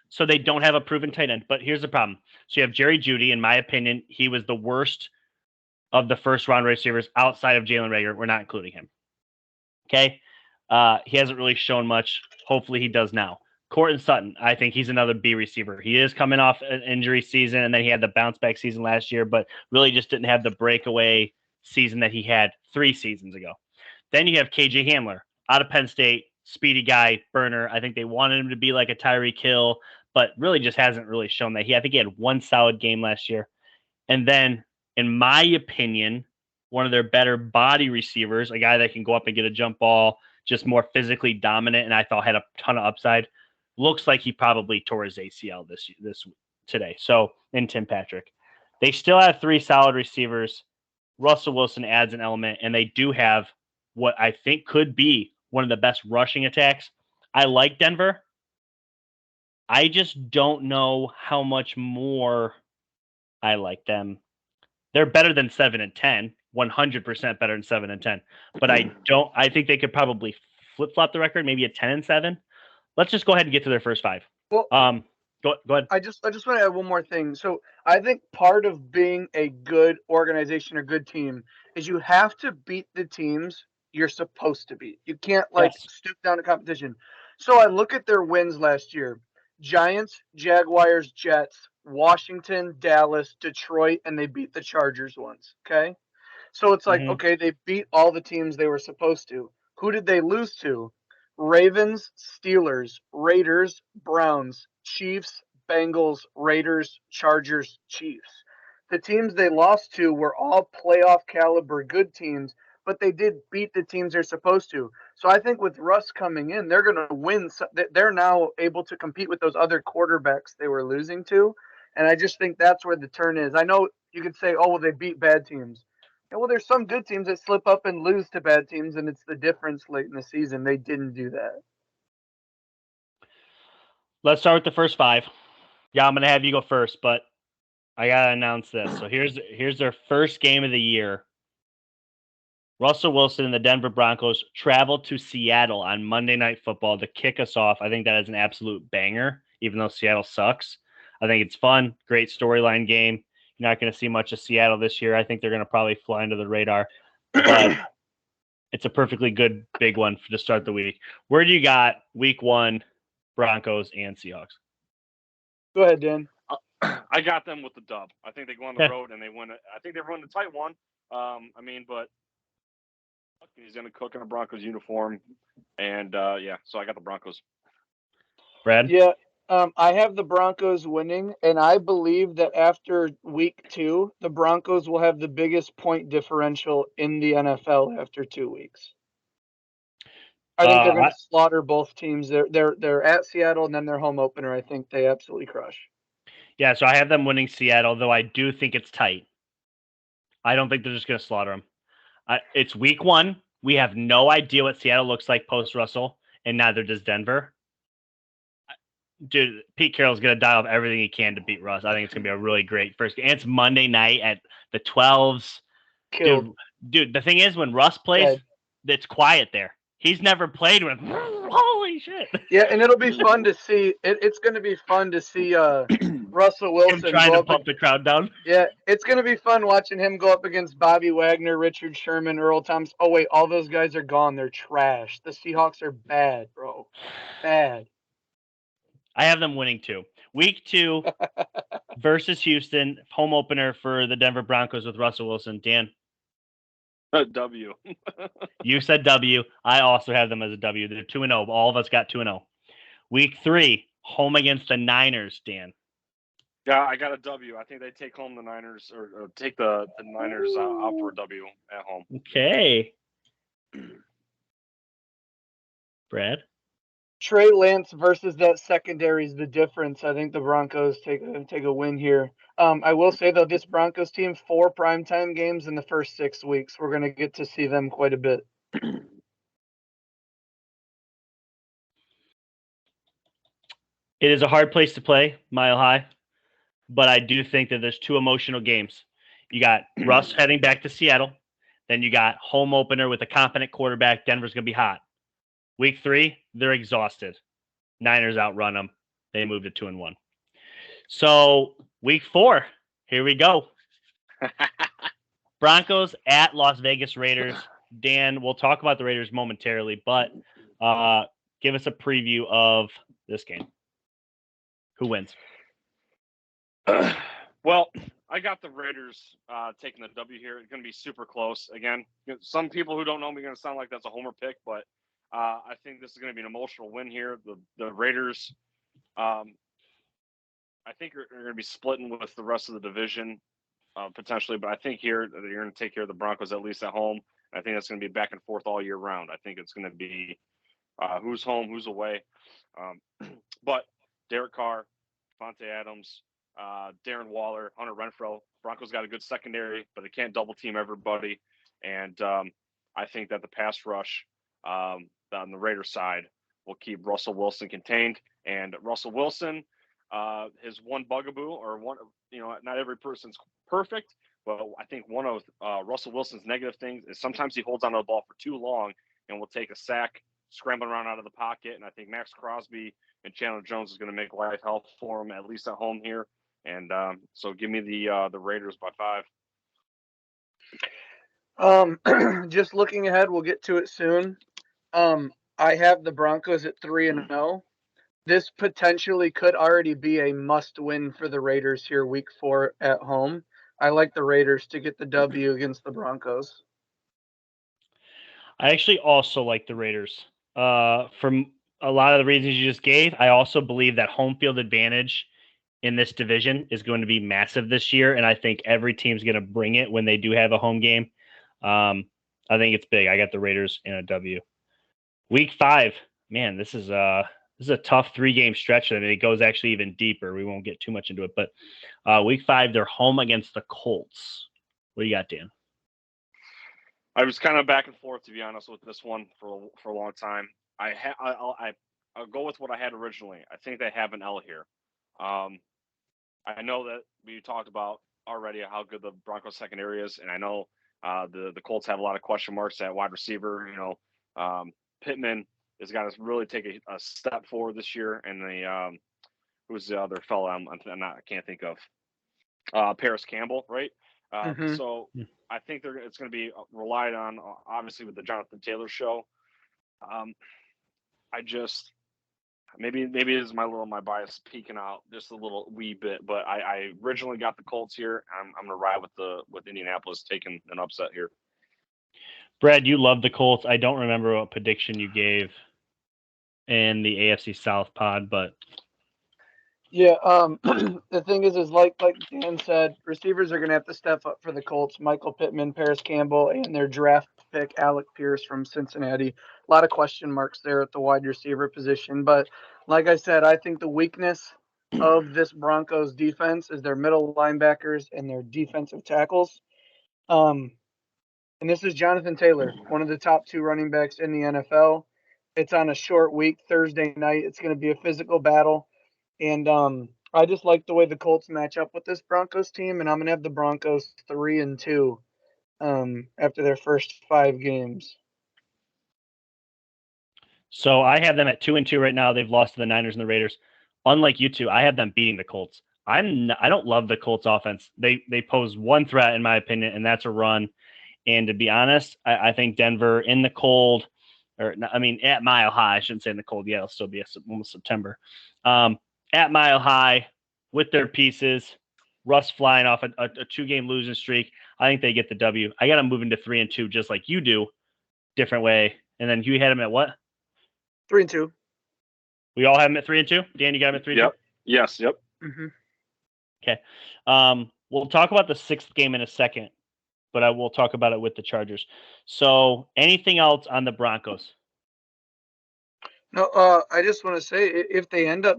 So they don't have a proven tight end. But here's the problem. So you have Jerry Judy. In my opinion, he was the worst of the first round receivers outside of Jalen Reagor. We're not including him. Okay. He hasn't really shown much. Hopefully he does now. Cortland Sutton, I think he's another B receiver. He is coming off an injury season, and then he had the bounce back season last year, but really just didn't have the breakaway season that he had 3 seasons ago. Then you have KJ Hamler out of Penn State, speedy guy, burner. I think they wanted him to be like a Tyreek Hill, but really just hasn't really shown that. I think he had 1 solid game last year. And then, in my opinion, one of their better body receivers, a guy that can go up and get a jump ball, just more physically dominant, and I thought had a ton of upside. Looks like he probably tore his ACL today. So, in Tim Patrick. They still have 3 solid receivers. Russell Wilson adds an element, and they do have what I think could be one of the best rushing attacks. I like Denver. I just don't know how much more I like them. They're better than 7-10, 100% better than 7-10. But I think they could probably flip-flop the record, maybe a 10-7. Let's just go ahead and get to their first 5. Well, go ahead. I just want to add one more thing. So I think part of being a good organization or good team is you have to beat the teams you're supposed to beat. You can't stoop down to competition. So I look at their wins last year. Giants, Jaguars, Jets, Washington, Dallas, Detroit, and they beat the Chargers once. Okay. So it's like, okay, they beat all the teams they were supposed to. Who did they lose to? Ravens, Steelers, Raiders, Browns, Chiefs, Bengals, Raiders, Chargers, Chiefs. The teams they lost to were all playoff caliber good teams, but they did beat the teams they're supposed to. So I think with Russ coming in, they're going to win. They're now able to compete with those other quarterbacks they were losing to. And I just think that's where the turn is. I know you could say, oh, well, they beat bad teams. Yeah, well, there's some good teams that slip up and lose to bad teams, and it's the difference late in the season. They didn't do that. Let's start with the first 5. Yeah, I'm going to have you go first, but I got to announce this. So here's their first game of the year. Russell Wilson and the Denver Broncos traveled to Seattle on Monday Night Football to kick us off. I think that is an absolute banger, even though Seattle sucks. I think it's fun, great storyline game. You're not going to see much of Seattle this year. I think they're going to probably fly under the radar, but it's a perfectly good big one to start the week. Where do you got week 1, Broncos and Seahawks? Go ahead, Dan. I got them with the dub. I think they go on the road and they win it. I think they run the tight one. But he's going to cook in a Broncos uniform. And, so I got the Broncos. Brad? Yeah, I have the Broncos winning, and I believe that after week 2, the Broncos will have the biggest point differential in the NFL after 2 weeks. I think they're going to slaughter both teams. They're at Seattle, and then their home opener. I think they absolutely crush. Yeah, so I have them winning Seattle, though I do think it's tight. I don't think they're just going to slaughter them. It's week 1. We have no idea what Seattle looks like post-Russell, and neither does Denver. Dude, Pete Carroll's going to dial up everything he can to beat Russ. I think it's going to be a really great first game. And it's Monday night at the 12s. Dude, the thing is, when Russ plays, it's quiet there. He's never played with. Holy shit! Yeah, and it'll be fun to see. It's going to be fun to see Russell Wilson trying to pump the crowd down. Yeah, it's going to be fun watching him go up against Bobby Wagner, Richard Sherman, Earl Thomas. Oh wait, all those guys are gone. They're trash. The Seahawks are bad, bro. Bad. I have them winning too. Week 2 versus Houston, home opener for the Denver Broncos with Russell Wilson. Dan? W. You said W. I also have them as a W. They're 2-0. All of us got 2-0. Week 3, home against the Niners, Dan. Yeah, I got a W. I think they take home the Niners or take the Niners out for a W at home. Okay. Brad? Trey Lance versus that secondary is the difference. I think the Broncos take a win here. I will say, though, this Broncos team, 4 primetime games in the first 6 weeks. We're going to get to see them quite a bit. It is a hard place to play, Mile High, but I do think that there's 2 emotional games. You got Russ heading back to Seattle. Then you got home opener with a competent quarterback. Denver's going to be hot. Week 3, they're exhausted. Niners outrun them. They move to 2-1. So week 4, here we go. Broncos at Las Vegas Raiders. Dan, we'll talk about the Raiders momentarily, but give us a preview of this game. Who wins? Well, I got the Raiders taking the W here. It's going to be super close. Again, some people who don't know me are going to sound like that's a homer pick, but I think this is going to be an emotional win here. The Raiders, I think, are going to be splitting with the rest of the division potentially, but I think here you're going to take care of the Broncos at least at home. I think that's going to be back and forth all year round. I think it's going to be who's home, who's away. But Derek Carr, Devontae Adams, Darren Waller, Hunter Renfrow. Broncos got a good secondary, but they can't double team everybody. And I think that the pass rush on the Raiders side will keep Russell Wilson contained. And Russell Wilson, his one bugaboo, or one, not every person's perfect, but I think one of Russell Wilson's negative things is sometimes he holds onto the ball for too long and will take a sack scrambling around out of the pocket. And I think Max Crosby and Chandler Jones is going to make life hell for him, at least at home here. And so give me the Raiders by 5. Just looking ahead, we'll get to it soon. I have the Broncos at 3-0. This potentially could already be a must-win for the Raiders here, Week 4 at home. I like the Raiders to get the W against the Broncos. I actually also like the Raiders. From a lot of the reasons you just gave, I also believe that home field advantage in this division is going to be massive this year, and I think every team's going to bring it when they do have a home game. I think it's big. I got the Raiders in a W. Week 5, man, this is a tough 3-game stretch. I mean, it goes actually even deeper. We won't get too much into it, but Week 5, they're home against the Colts. What do you got, Dan? I was kind of back and forth, to be honest, with this one for a long time. I'll go with what I had originally. I think they have an L here. I know that we talked about already how good the Broncos secondary is, and I know the Colts have a lot of question marks at wide receiver. Pittman has got to really take a step forward this year, and who's the other fellow? I can't think of. Paris Campbell, right? So I think it's going to be relied on, obviously, with the Jonathan Taylor show. Maybe it is my bias peeking out just a little wee bit, but I originally got the Colts here. I'm going to ride with Indianapolis taking an upset here. Brad, you love the Colts. I don't remember what prediction you gave in the AFC South pod, but yeah, the thing is like Dan said, receivers are going to have to step up for the Colts. Michael Pittman, Paris Campbell, and their draft pick Alec Pierce from Cincinnati. A lot of question marks there at the wide receiver position, but like I said, I think the weakness of this Broncos defense is their middle linebackers and their defensive tackles. And this is Jonathan Taylor, one of the top 2 running backs in the NFL. It's on a short week, Thursday night. It's going to be a physical battle. And I just like the way the Colts match up with this Broncos team, and I'm going to have the Broncos 3-2 after their first 5 games. So I have them at 2-2 right now. They've lost to the Niners and the Raiders. Unlike you two, I have them beating the Colts. I don't love the Colts offense. They pose one threat, in my opinion, and that's a run. And to be honest, I think Denver in the cold, at Mile High, I shouldn't say in the cold. Yeah, it'll still be almost September. At Mile High with their pieces, Russ flying off a 2-game losing streak. I think they get the W. I got them moving to 3-2, just like you do, different way. And then you had them at what? 3-2. We all have them at 3-2. Dan, you got them at 3-2. Yep. Yes. Yep. Mm-hmm. Okay. We'll talk about the 6th game in a second, but I will talk about it with the Chargers. So anything else on the Broncos? No, I just want to say, if they end up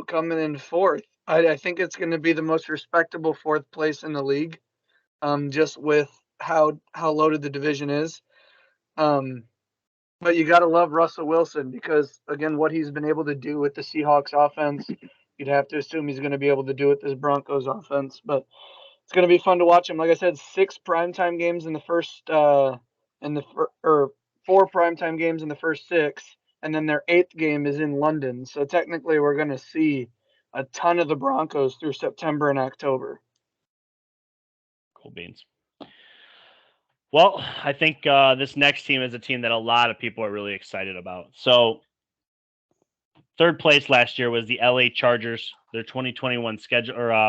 coming in 4th, I think it's going to be the most respectable 4th place in the league, just with how loaded the division is. But you got to love Russell Wilson because, again, what he's been able to do with the Seahawks offense, you'd have to assume he's going to be able to do with this Broncos offense. But it's going to be fun to watch him. Like I said, 6 primetime games in the first, 4 primetime games in the first 6. And then their 8th game is in London. So technically we're going to see a ton of the Broncos through September and October. Cool beans. Well, I think this next team is a team that a lot of people are really excited about. So 3rd place last year was the LA Chargers. Their 2021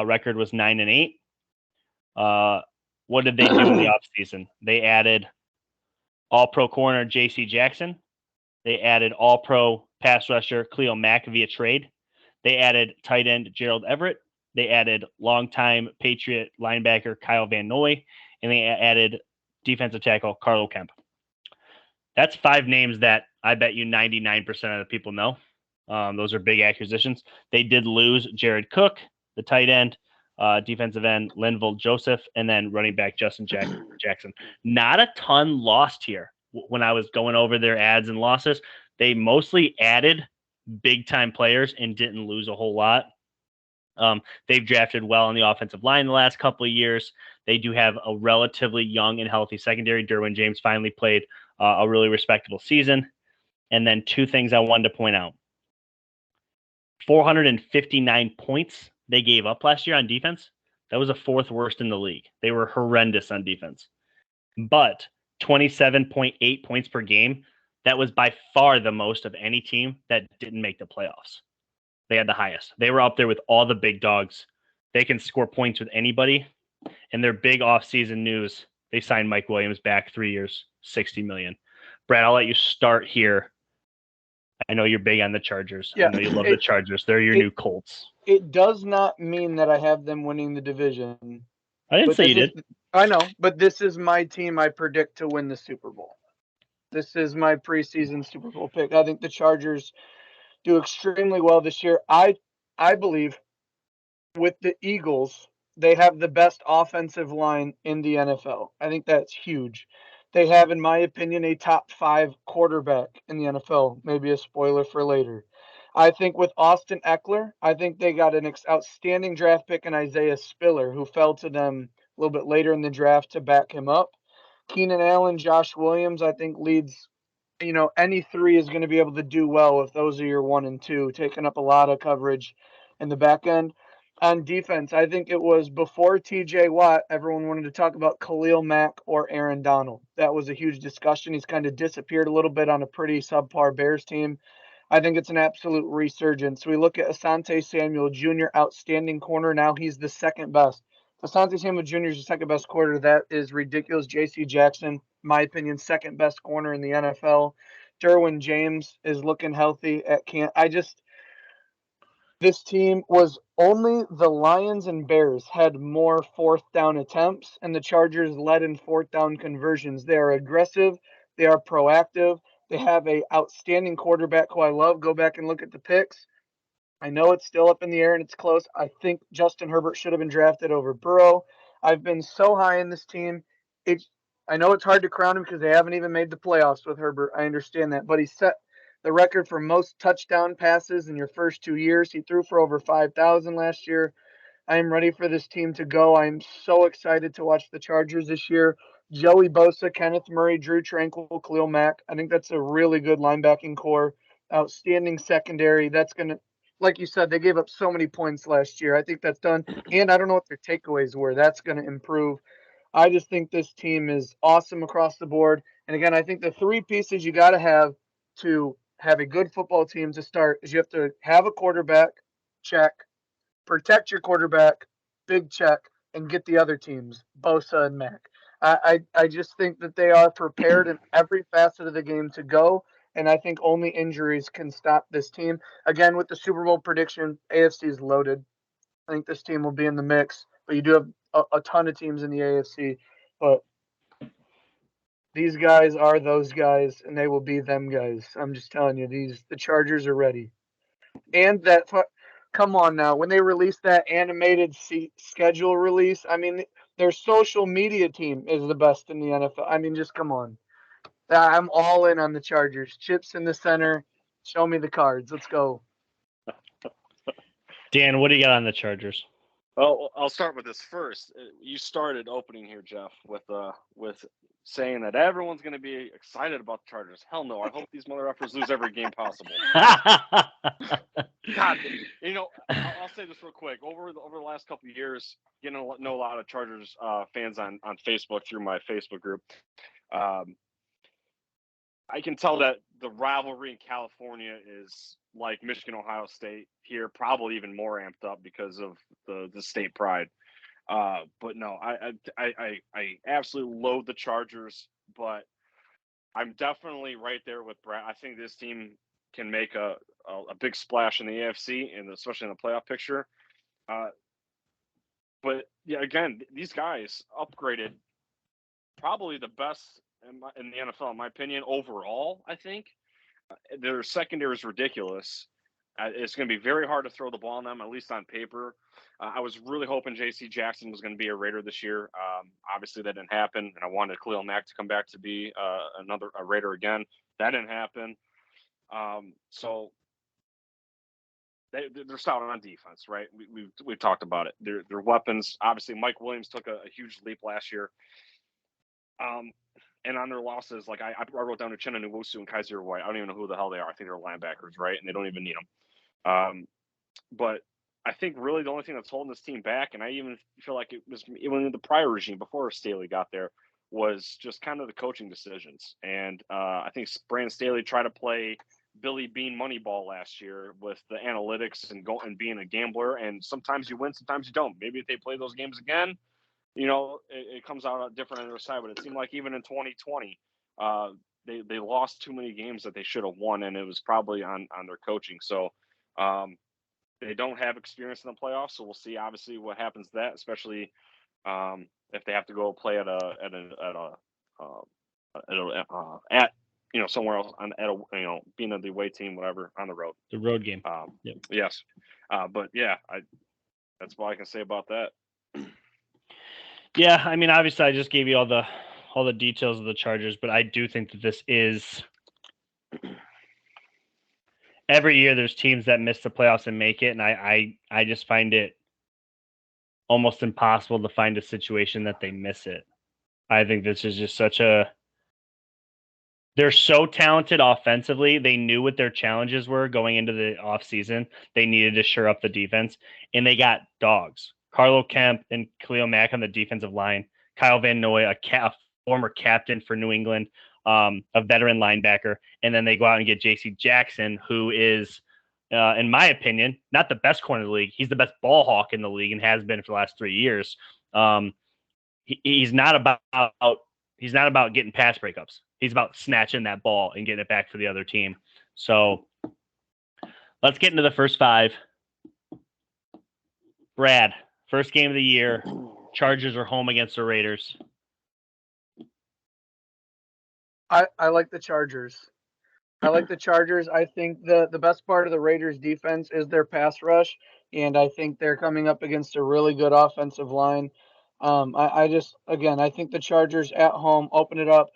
record was 9-8. What did they do in the offseason? They added all-pro corner J.C. Jackson. They added all-pro pass rusher Khalil Mack via trade. They added tight end Gerald Everett. They added longtime Patriot linebacker Kyle Van Noy. And they added defensive tackle Carlo Kemp. That's 5 names that I bet you 99% of the people know. Those are big acquisitions. They did lose Jared Cook, the tight end, defensive end Linval Joseph, and then running back Justin Jackson. Not a ton lost here. when I was going over their adds and losses, they mostly added big-time players and didn't lose a whole lot. They've drafted well on the offensive line the last couple of years. They do have a relatively young and healthy secondary. Derwin James finally played a really respectable season. And then two things I wanted to point out. 459 points they gave up last year on defense. That was the fourth worst in the league. They were horrendous on defense. But 27.8 points per game, that was by far the most of any team that didn't make the playoffs. They had the highest. They were up there with all the big dogs. They can score points with anybody. And their big offseason news, they signed Mike Williams back 3 years, $60 million. Brad, I'll let you start here. I know you're big on the Chargers. Yeah, I know you love the Chargers. They're your new Colts. It does not mean that I have them winning the division. I didn't say you did. I know, but this is my team I predict to win the Super Bowl. This is my preseason Super Bowl pick. I think the Chargers do extremely well this year. I believe with the Eagles, they have the best offensive line in the NFL. I think that's huge. They have, in my opinion, a top 5 quarterback in the NFL. Maybe a spoiler for later. I think with Austin Eckler, I think they got an outstanding draft pick in Isaiah Spiller, who fell to them a little bit later in the draft to back him up. Keenan Allen, Josh Williams, I think leads, any three is going to be able to do well if those are your 1 and 2, taking up a lot of coverage in the back end. On defense, I think it was before TJ Watt, everyone wanted to talk about Khalil Mack or Aaron Donald. That was a huge discussion. He's kind of disappeared a little bit on a pretty subpar Bears team. I think it's an absolute resurgence. We look at Asante Samuel Jr., outstanding corner. Now he's the second best. Asante Samuel Jr. is the second best corner. That is ridiculous. J.C. Jackson, my opinion, second best corner in the NFL. Derwin James is looking healthy at camp. This team was only the Lions and Bears had more fourth down attempts, and the Chargers led in fourth down conversions. They are aggressive. They are proactive. They have a outstanding quarterback who I love. Go back and look at the picks. I know it's still up in the air and it's close. I think Justin Herbert should have been drafted over Burrow. I've been so high in this team. I know it's hard to crown him because they haven't even made the playoffs with Herbert. I understand that. But he set the record for most touchdown passes in your first 2 years. He threw for over 5,000 last year. I am ready for this team to go. I am so excited to watch the Chargers this year. Joey Bosa, Kenneth Murray, Drew Tranquil, Khalil Mack. I think that's a really good linebacking core. Outstanding secondary. That's going to, like you said, they gave up so many points last year. I think that's done. And I don't know what their takeaways were. That's going to improve. I just think this team is awesome across the board. And again, I think the 3 pieces you got to have a good football team to start is you have to have a quarterback, check, protect your quarterback, big check, and get the other teams, Bosa and Mack. I just think that they are prepared in every facet of the game to go, and I think only injuries can stop this team. Again, with the Super Bowl prediction, AFC is loaded. I think this team will be in the mix, but you do have a ton of teams in the AFC, but these guys are those guys, and they will be them guys. I'm just telling you, the Chargers are ready. And come on now, when they released that animated schedule release, I mean, their social media team is the best in the NFL. I mean, just come on. I'm all in on the Chargers. Chips in the center. Show me the cards. Let's go. Dan, what do you got on the Chargers? Well, I'll start with this first. You started opening here, Jeff, with saying that everyone's going to be excited about the Chargers. Hell no. I hope these mother effers lose every game possible. God, I'll say this real quick. Over the last couple of years, getting to know a lot of Chargers fans on Facebook through my Facebook group. I can tell that the rivalry in California is like Michigan, Ohio State here, probably even more amped up because of the state pride. But no, I absolutely loathe the Chargers, but I'm definitely right there with Brad. I think this team can make a big splash in the AFC and especially in the playoff picture. But yeah, again, these guys upgraded probably the best in the NFL, in my opinion, overall. I think their secondary is ridiculous. It's going to be very hard to throw the ball on them, at least on paper. I was really hoping J.C. Jackson was going to be a Raider this year. Obviously, that didn't happen, and I wanted Khalil Mack to come back to be a Raider again. That didn't happen. So they're stout on defense, right? We've talked about it. Their weapons. Obviously, Mike Williams took a huge leap last year. And on their losses, like I wrote down Uchenna Nwosu and Kaiser White. I don't even know who the hell they are. I think they're linebackers, right? And they don't even need them. But I think really the only thing that's holding this team back, and I even feel like it was even in the prior regime before Staley got there, was just kind of the coaching decisions. And I think Brandon Staley tried to play Billy Bean Moneyball last year with the analytics and being a gambler. And sometimes you win, sometimes you don't. Maybe if they play those games again, it comes out different on the other side. But it seemed like even in 2020, they lost too many games that they should have won, and it was probably on their coaching. So they don't have experience in the playoffs, so we'll see obviously what happens to that, especially if they have to go play at somewhere else being the away team, whatever, on the road. The road game. Yep. Yes. But yeah, that's all I can say about that. Yeah, I mean, obviously, I just gave you all the details of the Chargers, but I do think that this is every year. There's teams that miss the playoffs and make it, and I just find it almost impossible to find a situation that they miss it. I think this is just they're so talented offensively. They knew what their challenges were going into the offseason. They needed to shore up the defense, and they got dogs. Carlo Kemp and Khalil Mack on the defensive line. Kyle Van Noy, a former captain for New England, a veteran linebacker. And then they go out and get J.C. Jackson, who is, in my opinion, not the best corner in the league. He's the best ball hawk in the league and has been for the last 3 years. He's not about getting pass breakups. He's about snatching that ball and getting it back for the other team. So let's get into the first 5. Brad, first game of the year, Chargers are home against the Raiders. I like the Chargers. I think the best part of the Raiders defense is their pass rush, and I think they're coming up against a really good offensive line. I think the Chargers at home open it up.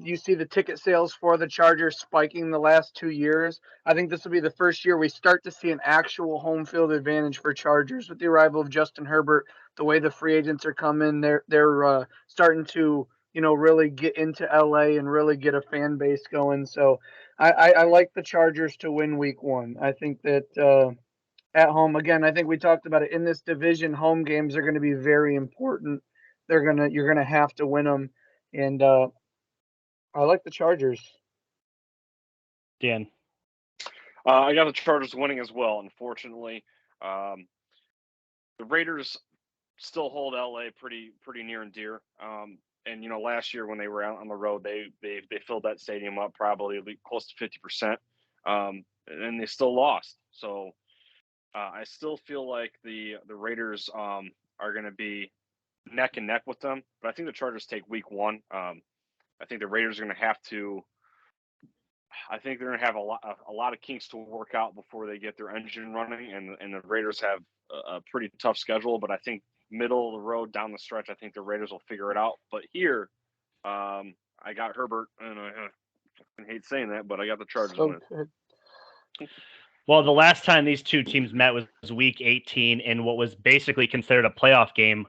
You see the ticket sales for the Chargers spiking the last 2 years. I think this will be the first year we start to see an actual home field advantage for Chargers with the arrival of Justin Herbert. The way the free agents are coming, they're starting to really get into LA and really get a fan base going. So I like the Chargers to win Week 1. I think that at home again, I think we talked about it in this division. Home games are going to be very important. You're gonna have to win them, and I like the Chargers. Dan. I got the Chargers winning as well, unfortunately. The Raiders still hold LA pretty near and dear. And last year when they were out on the road, they filled that stadium up probably close to 50%. And they still lost. So I still feel like the Raiders are going to be neck and neck with them. But I think the Chargers take Week 1. I think the Raiders are going to have to. I think they're going to have a lot of kinks to work out before they get their engine running, and the Raiders have a pretty tough schedule. But I think middle of the road down the stretch, I think the Raiders will figure it out. But here, I got Herbert, and I hate saying that, but I got the Chargers winning. Well, the last time these two teams met was Week 18 in what was basically considered a playoff game.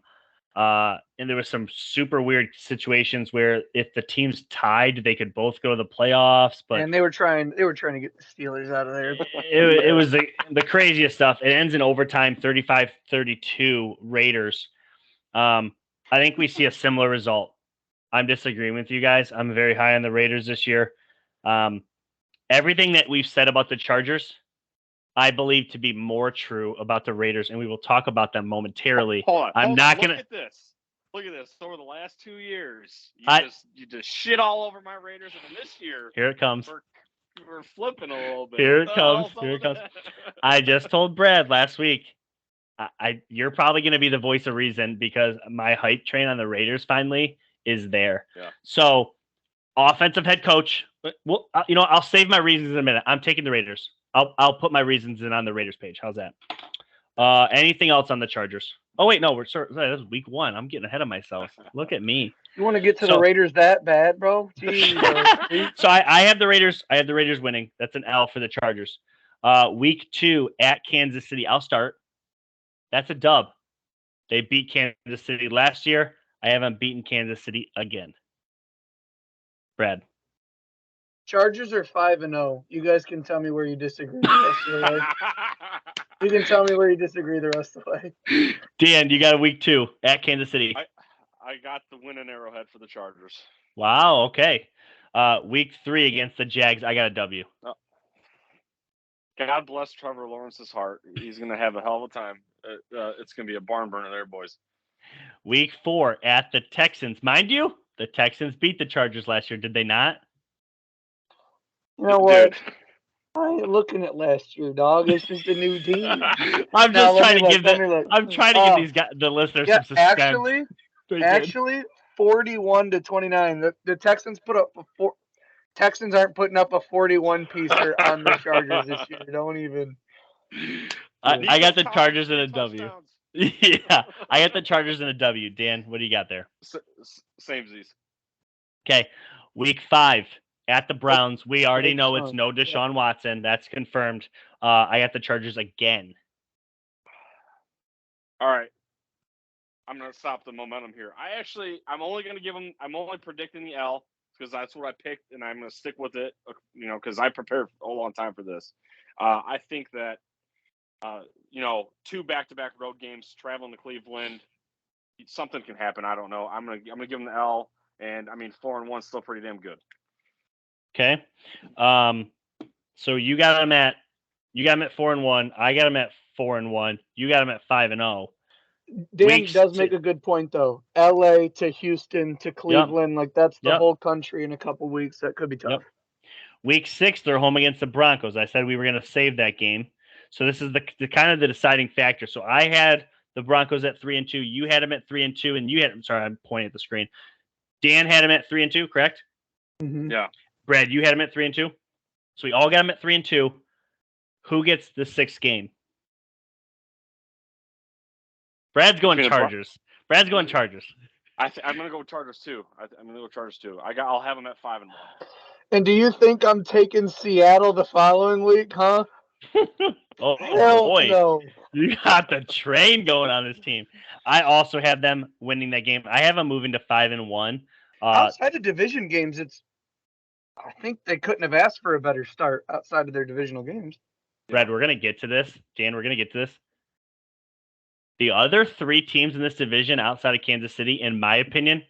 And there was some super weird situations where if the teams tied, they could both go to the playoffs. But they were trying to get the Steelers out of there. It was the craziest stuff. It ends in overtime, 35-32 Raiders. I think we see a similar result. I'm disagreeing with you guys. I'm very high on the Raiders this year. Everything that we've said about the Chargers, I believe to be more true about the Raiders, and we will talk about them momentarily. Hold on. Look at this. Look at this. Over the last 2 years, you just shit all over my Raiders, and then this year, here it comes. We're flipping a little bit. Here it comes. I just told Brad last week. You're probably going to be the voice of reason because my hype train on the Raiders finally is there. Yeah. So, offensive head coach. Well, I'll save my reasons in a minute. I'm taking the Raiders. I'll put my reasons in on the Raiders page. How's that? Anything else on the Chargers? Oh wait, no, sorry, this is week 1. I'm getting ahead of myself. Look at me. You want to get to the Raiders that bad, bro? Jeez, so I have the Raiders. I have the Raiders winning. That's an L for the Chargers. Week 2 at Kansas City. I'll start. That's a dub. They beat Kansas City last year. I haven't beaten Kansas City again. Brad. Chargers are 5-0. You guys can tell me where you disagree the rest of the way. You can tell me where you disagree the rest of the way. Dan, you got a week 2 at Kansas City. I got the win in Arrowhead for the Chargers. Wow, okay. Week 3 against the Jags, I got a W. Oh. God bless Trevor Lawrence's heart. He's going to have a hell of a time. It's going to be a barn burner there, boys. Week 4 at the Texans. Mind you, the Texans beat the Chargers last year, did they not? You know what? I ain't looking at last year, dog. It's just a new team. I'm just trying to give the listeners some suspense. Actually, 41-29. The Texans put up Texans aren't putting up a 41-piecer on the Chargers this year. Don't even. I got the Chargers in a W. Yeah, I got the Chargers in a W. Dan, what do you got there? Samesies. Okay, week 5 at the Browns. We already know it's no Desean Watson. That's confirmed. I got the Chargers again. All right. I'm going to stop the momentum here. I'm only predicting the L because that's what I picked, and I'm going to stick with it, because I prepared a long time for this. I think that, 2 back-to-back road games, traveling to Cleveland, something can happen. I don't know. I'm going to give them the L, and 4-1 is still pretty damn good. Okay. So you got them at 4-1. I got them at 4-1. You got them at 5-0. Dan does make a good point, though. LA to Houston to Cleveland, that's the whole country in a couple weeks. That could be tough. Yep. Week 6, they're home against the Broncos. I said we were going to save that game. So this is the kind of the deciding factor. So I had the Broncos at 3-2. You had them at 3-2, and I'm pointing at the screen. Dan had them at 3-2, correct? Mm-hmm. Yeah. Brad, you had them at 3-2. So we all got them at 3-2. Who gets the 6th game? Brad's going Chargers. I'm going to go Chargers too. I'm going to go Chargers too. I'll have them at 5-1. And do you think I'm taking Seattle the following week, huh? Oh hell boy, no. You got the train going on this team. I also have them winning that game. I have them moving to 5-1. Outside of division games, I think they couldn't have asked for a better start outside of their divisional games. Brad, we're going to get to this. Dan, we're going to get to this. The other 3 teams in this division outside of Kansas City, in my opinion,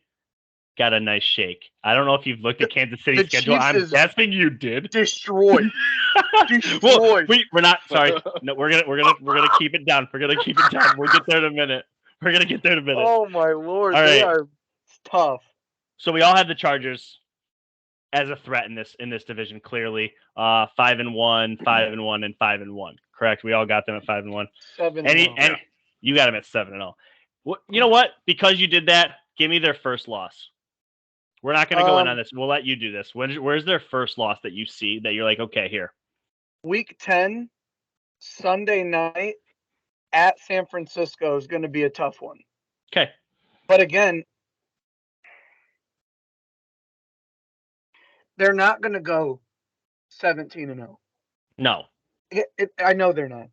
got a nice shake. I don't know if you've looked at Kansas City's schedule. I'm guessing you did. Destroyed. Well, we're not. Sorry. No, we're gonna keep it down. We're gonna keep it down. We'll get there in a minute. Oh my Lord, all they right. are tough. So we all have the Chargers as a threat in this division. Clearly, 5-1, 5-1, and 5-1. Correct. We all got them at 5-1. 7-0. You got them at 7-0. You know what? Because you did that, give me their first loss. We're not going to go in on this. We'll let you do this. Where's their first loss that you see that you're like, okay, here? Week 10, Sunday night at San Francisco is going to be a tough one. Okay. But again, they're not going to go 17-0. No. I know they're not.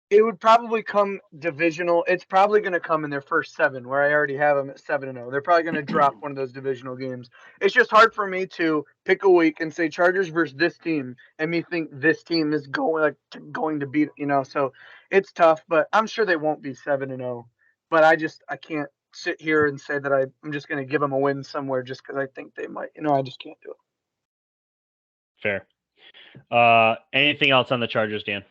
It would probably come divisional. It's probably going to come in their first 7, where I already have them at 7-0. They're probably going to drop one of those divisional games. It's just hard for me to pick a week and say Chargers versus this team, and me think this team is going to beat. So it's tough. But I'm sure they won't be 7-0. But I can't sit here and say that I'm just going to give them a win somewhere just because I think they might. I just can't do it. Fair. Anything else on the Chargers, Dan?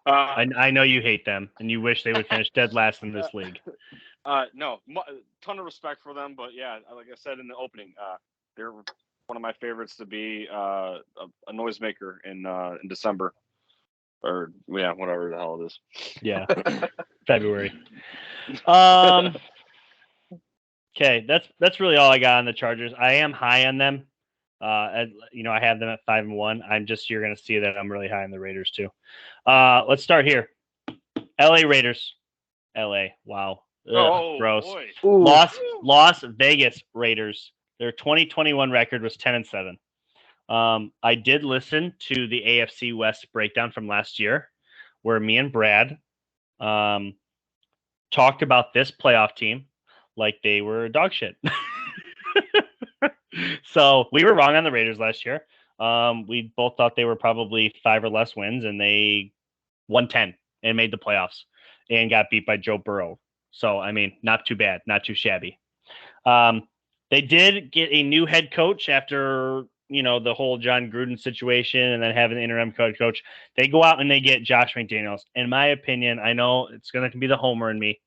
I know you hate them, and you wish they would finish dead last in this league. No, ton of respect for them, but yeah, like I said in the opening, they're one of my favorites to be a noisemaker in December, or whatever the hell it is. Yeah, February. Okay, that's really all I got on the Chargers. I am high on them. I have them at 5-1. You're going to see that I'm really high on the Raiders too. Let's start here. LA Raiders. LA. Wow. Ugh, gross. Boy. Las Vegas Raiders. Their 2021 record was 10-7. I did listen to the AFC West breakdown from last year, where me and Brad talked about this playoff team like they were dog shit. So we were wrong on the Raiders last year. We both thought they were probably 5 or less wins, and they won 10 and made the playoffs and got beat by Joe Burrow. So, I mean, not too bad, not too shabby. They did get a new head coach after, the whole John Gruden situation and then have an interim coach. They go out and they get Josh McDaniels. In my opinion, I know it's going to be the homer in me,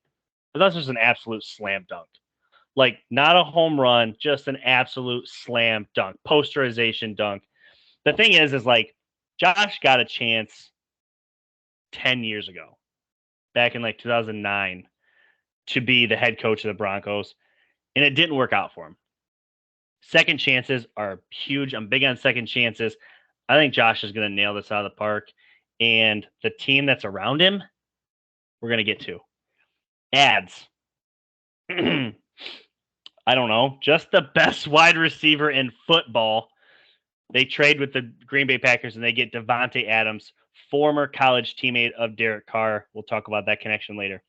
but that's just an absolute slam dunk. Like, not a home run, just an absolute slam dunk, posterization dunk. The thing is like, Josh got a chance 10 years ago, back in like 2009, to be the head coach of the Broncos, and it didn't work out for him. Second chances are huge. I'm big on second chances. I think Josh is going to nail this out of the park, and the team that's around him, we're going to get to. Ads. I don't know, just the best wide receiver in football. They trade with the Green Bay Packers, and they get Devontae Adams, former college teammate of Derek Carr. We'll talk about that connection later.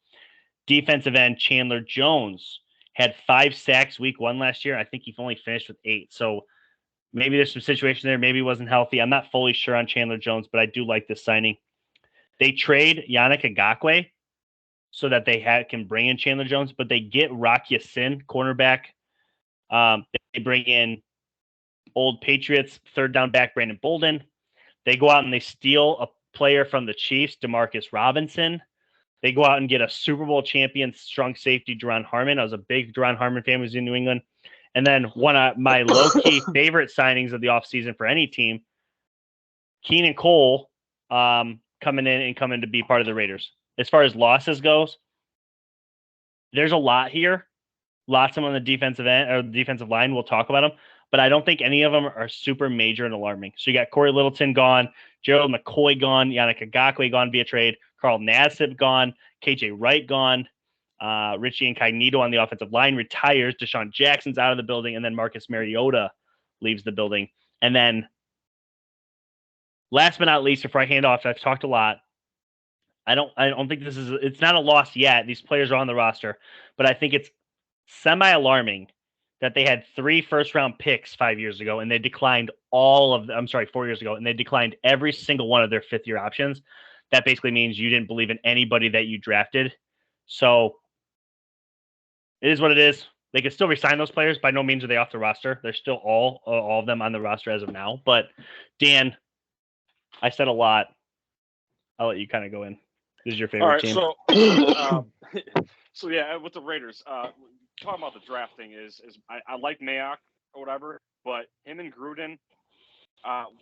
Defensive end Chandler Jones had 5 sacks week 1 last year. I think he only finished with 8. So maybe there's some situation there. Maybe he wasn't healthy. I'm not fully sure on Chandler Jones, but I do like this signing. They trade Yannick Ngakoue so that they can bring in Chandler Jones, but they get Rock Ya-Sin, cornerback. They bring in old Patriots third down back Brandon Bolden. They go out and they steal a player from the Chiefs, Demarcus Robinson. They go out and get a Super Bowl champion strong safety, Duron Harmon. I was a big Duron Harmon fan, was in New England. And then one of my low-key favorite signings of the offseason for any team, Keenan Cole, coming in to be part of the Raiders. As far as losses goes, there's a lot here. Lots of them on the defensive end or the defensive line. We'll talk about them, but I don't think any of them are super major and alarming. So you got Corey Littleton gone, Gerald McCoy gone, Yannick Ngakoue gone via trade, Carl Nassib gone, KJ Wright gone, Richie Incognito on the offensive line retires, Deshaun Jackson's out of the building, and then Marcus Mariota leaves the building. And then last but not least, before I hand off, I've talked a lot. I don't think it's not a loss yet. These players are on the roster, but I think it's semi-alarming that they had 3 first-round picks 5 years ago, and they declined 4 years ago, and they declined every single one of their fifth-year options. That basically means you didn't believe in anybody that you drafted. So it is what it is. They can still resign those players. By no means are they off the roster. They're still all of them on the roster as of now. But Dan, I said a lot. I'll let you kind of go in. This is your favorite team. So yeah, with the Raiders, talking about the drafting is I like Mayock or whatever, but him and Gruden,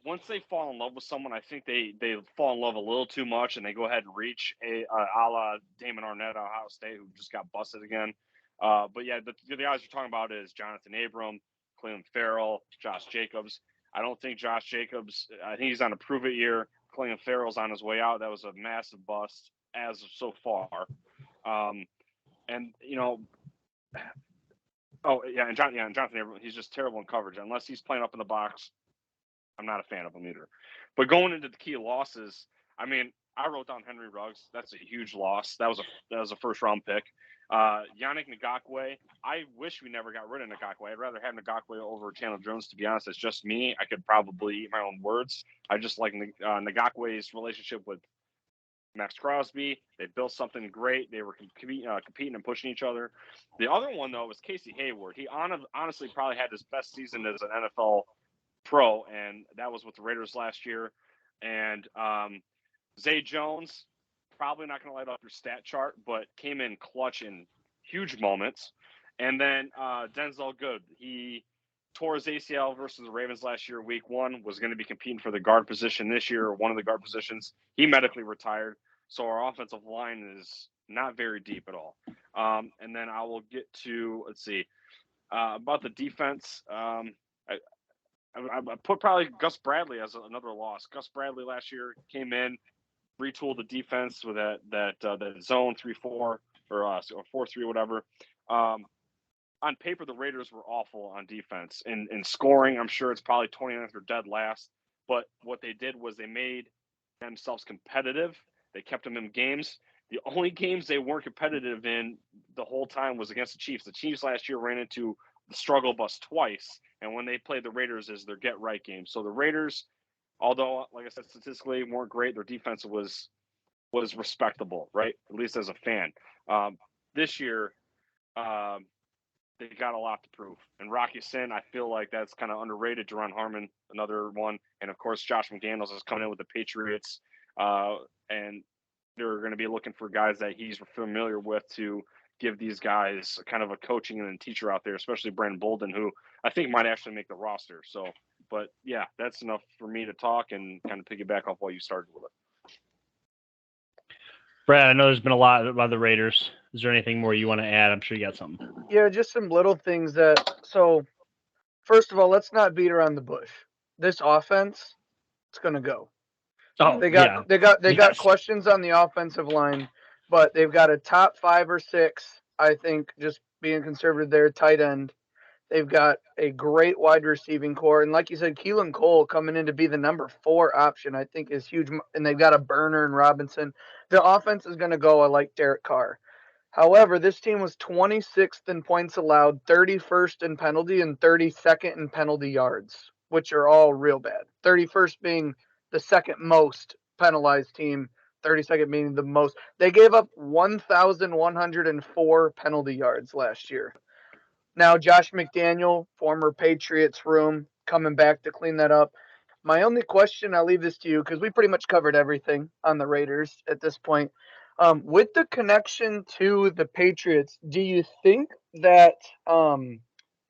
once they fall in love with someone, I think they fall in love a little too much, and they go ahead and reach a la Damon Arnett at Ohio State, who just got busted again. But yeah, the guys you're talking about is Jonathan Abram, Clelin Ferrell, Josh Jacobs. I don't think Josh Jacobs, I think he's on a prove-it year. Clelin Ferrell's on his way out. That was a massive bust as of so far. And Jonathan Abram, he's just terrible in coverage. Unless he's playing up in the box, I'm not a fan of him either. But going into the key losses, I mean, I wrote down Henry Ruggs. That's a huge loss. That was a first round pick. Yannick Ngakoue. I wish we never got rid of Ngakoue. I'd rather have Ngakoue over Chandler Jones, to be honest. It's just me. I could probably eat my own words. I just like Ngakoue's relationship with Max Crosby. They built something great. They were competing and pushing each other. The other one, though, was Casey Hayward. He honestly probably had his best season as an NFL pro, and that was with the Raiders last year. And Zay Jones, probably not going to light up your stat chart, but came in clutch in huge moments. And then Denzel Good, he tore his ACL versus the Ravens last year, week 1, was going to be competing for the guard position this year, or one of the guard positions. He medically retired. So our offensive line is not very deep at all. And then I will get to, about the defense. I put probably Gus Bradley as another loss. Gus Bradley last year came in, retooled the defense with that zone 3-4 or 4-3, whatever. On paper, the Raiders were awful on defense. In scoring, I'm sure it's probably 29th or dead last. But what they did was they made themselves competitive. They kept them in games. The only games they weren't competitive in the whole time was against the Chiefs. The Chiefs last year ran into the struggle bus twice, and when they played the Raiders is their get-right game. So the Raiders, although, like I said, statistically weren't great, their defense was respectable, right? At least as a fan. This year, they got a lot to prove. And Rocky Sin, I feel like that's kind of underrated. Deron Harmon, another one. And, of course, Josh McDaniels is coming in with the Patriots. And they're going to be looking for guys that he's familiar with to give these guys kind of a coaching and a teacher out there, especially Brandon Bolden, who I think might actually make the roster. So, but, yeah, that's enough for me to talk and kind of piggyback off what you started with it. Brad, I know there's been a lot about the Raiders. Is there anything more you want to add? I'm sure you got something. Yeah, just some little things that. So, first of all, let's not beat around the bush. This offense, it's gonna go. Oh, they got questions on the offensive line, but they've got a top 5 or 6. I think just being conservative there, tight end. They've got a great wide receiving core, and like you said, Keelan Cole coming in to be the number 4 option, I think is huge. And they've got a burner and Robinson. The offense is going to go. I like Derek Carr. However, this team was 26th in points allowed, 31st in penalty, and 32nd in penalty yards, which are all real bad. 31st being the second most penalized team, 32nd being the most. They gave up 1,104 penalty yards last year. Now, Josh McDaniel, former Patriots room, coming back to clean that up. My only question, I'll leave this to you because we pretty much covered everything on the Raiders at this point. With the connection to the Patriots, do you think that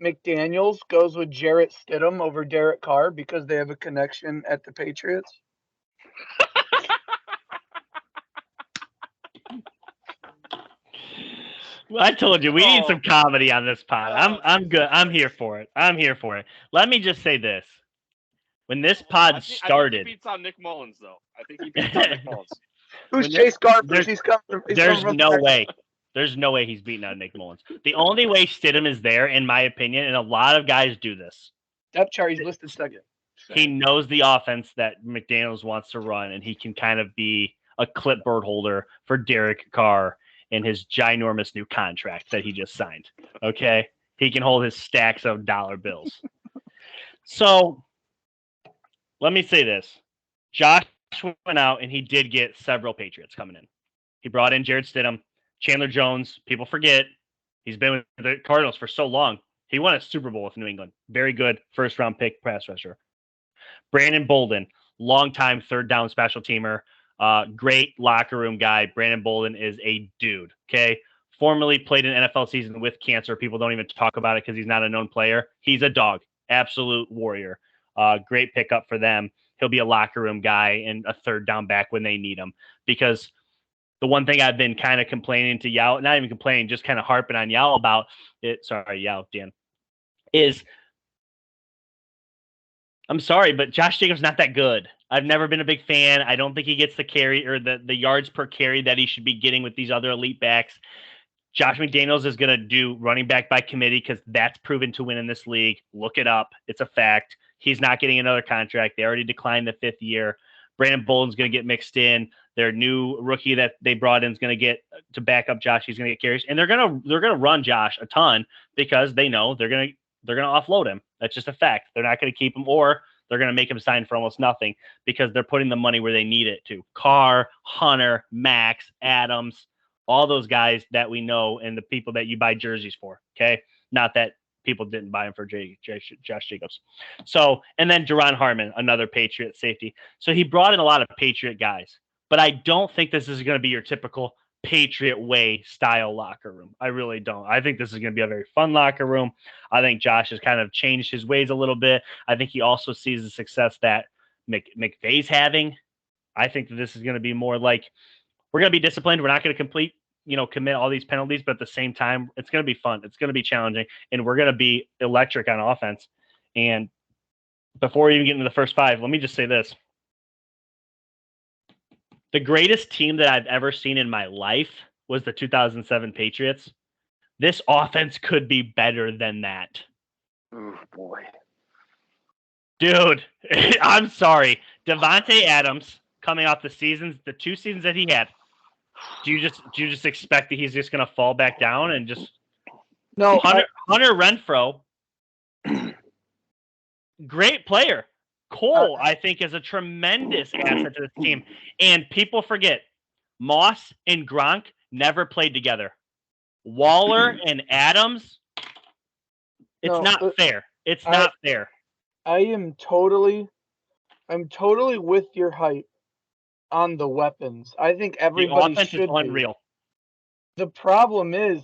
McDaniels goes with Jarrett Stidham over Derek Carr because they have a connection at the Patriots? I told you we need some comedy on this pod. I'm good. I'm here for it. Let me just say this: when this pod started, I think he beats out Nick Mullins, though. I think he beats out Nick Mullins. Who's Chase Garbers? There's no way. There's no way he's beating out Nick Mullins. The only way Stidham is there, in my opinion, and a lot of guys do this. Depth chart, he's listed second. He knows the offense that McDaniels wants to run, and he can kind of be a clipboard holder for Derek Carr in his ginormous new contract that he just signed. Okay? He can hold his stacks of dollar bills. So, let me say this. Josh went out, and he did get several Patriots coming in. He brought in Jarrett Stidham, Chandler Jones. People forget he's been with the Cardinals for so long. He won a Super Bowl with New England. Very good first-round pick pass rusher. Brandon Bolden, longtime third-down special teamer. Great locker room guy. Brandon Bolden is a dude, okay? Formerly played an NFL season with cancer. People don't even talk about it because he's not a known player. He's a dog. Absolute warrior. Great pickup for them. He'll be a locker room guy and a third down back when they need him. Because the one thing I've been kind of complaining to Yao, not even complaining, just kind of harping on Yao about it. Sorry, Yao, Dan. Is I'm sorry, but Josh Jacobs not that good. I've never been a big fan. I don't think he gets the carry or the yards per carry that he should be getting with these other elite backs. Josh McDaniels is going to do running back by committee because that's proven to win in this league. Look it up. It's a fact. He's not getting another contract. They already declined the 5th year. Brandon Bolden's going to get mixed in. Their new rookie that they brought in is going to get to back up Josh. He's going to get carries, and they're going to run Josh a ton because they know they're going to offload him. That's just a fact. They're not going to keep him, or they're going to make him sign for almost nothing because they're putting the money where they need it to. Carr, Hunter, Max, Adams, all those guys that we know and the people that you buy jerseys for. Okay, not that people didn't buy him for Josh Jacobs. So, and then Deron Harmon, another Patriot safety. So he brought in a lot of Patriot guys, but I don't think this is going to be your typical Patriot way style locker room. I really don't. I think this is going to be a very fun locker room. I think Josh has kind of changed his ways a little bit. I think he also sees the success that McVay's having. I think that this is going to be more like, we're going to be disciplined. We're not going to commit all these penalties, but at the same time, it's going to be fun. It's going to be challenging, and we're going to be electric on offense. And before we even get into the first five, let me just say this. The greatest team that I've ever seen in my life was the 2007 Patriots. This offense could be better than that. Oh, boy. Dude, I'm sorry. Devontae Adams coming off the two seasons that he had. Do you just expect that he's just going to fall back down and just No, Hunter Renfrow, great player. Cole, I think, is a tremendous asset to this team. And people forget, Moss and Gronk never played together. Waller and Adams, it's not fair. It's not fair. I'm totally with your hype on the weapons. I think everybody the offense should is unreal. Be. The problem is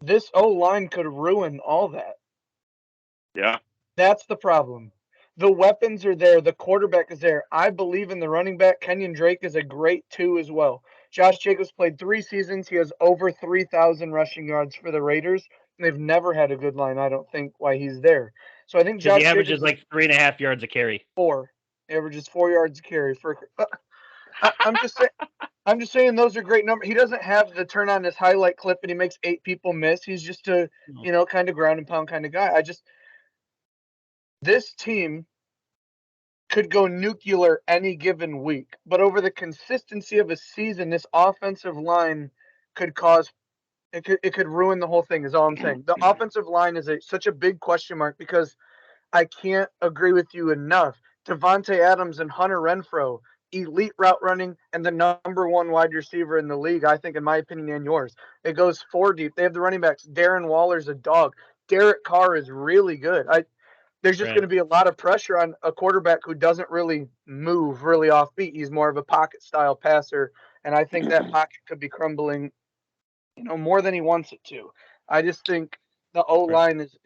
this O-line could ruin all that. Yeah. That's the problem. The weapons are there. The quarterback is there. I believe in the running back. Kenyon Drake is a great 2 as well. Josh Jacobs played 3 seasons. He has over 3,000 rushing yards for the Raiders. They've never had a good line, I don't think, why he's there. So I think Josh Jacobs averages like 3.5 yards a carry. 4. Averages 4 yards a carry. I'm just saying those are great numbers. He doesn't have the turn on his highlight clip and he makes 8 people miss. He's just a kind of ground and pound kind of guy. This team could go nuclear any given week, but over the consistency of a season, this offensive line could ruin the whole thing. Is all I'm saying. The offensive line is such a big question mark because I can't agree with you enough. Devontae Adams and Hunter Renfrow, elite route running and the number 1 wide receiver in the league, I think, in my opinion, and yours. It goes 4 deep. They have the running backs. Darren Waller's a dog. Derek Carr is really good. There's just going to be a lot of pressure on a quarterback who doesn't really move really offbeat. He's more of a pocket style passer, and I think that pocket could be crumbling, more than he wants it to. I just think the O line is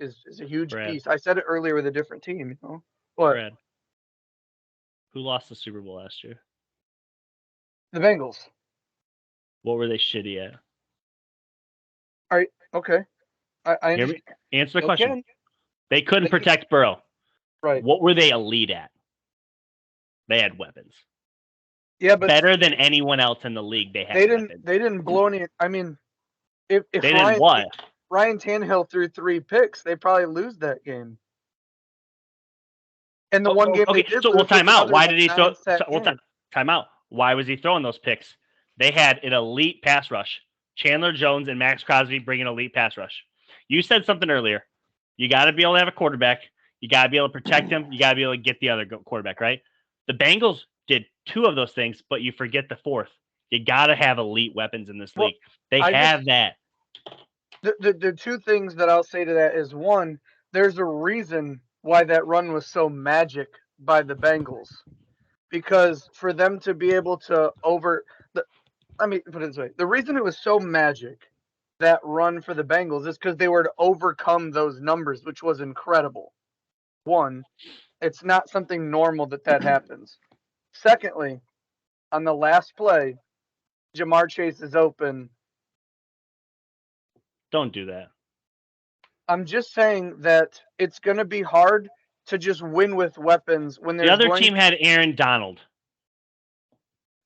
a huge piece. I said it earlier with a different team. What? Brad, who lost the Super Bowl last year? The Bengals. What were they shitty at? All right. Okay. I understand. Answer the question. They couldn't protect Burrow. Right. What were they elite at? They had weapons. Yeah, but better than anyone else in the league. They didn't blow any. I mean, if they didn't what? Ryan Tannehill threw 3 picks, they probably lose that game. And the one game they did lose, time out. Why did he throw? Time out. Why was he throwing those picks? They had an elite pass rush. Chandler Jones and Max Crosby bring an elite pass rush. You said something earlier. You got to be able to have a quarterback. You got to be able to protect him. You got to be able to get the other quarterback, right? The Bengals did 2 of those things, but you forget the 4th. You got to have elite weapons in this league. They have that. The 2 things that I'll say to that is, one, there's a reason why that run was so magic by the Bengals. Because for them to be able to let me put it this way. The reason it was so magic, that run for the Bengals, is because they were to overcome those numbers, which was incredible. One, it's not something normal that happens. Secondly, on the last play, Jamar Chase is open. Don't do that. I'm just saying that it's going to be hard to just win with weapons when the other team had Aaron Donald.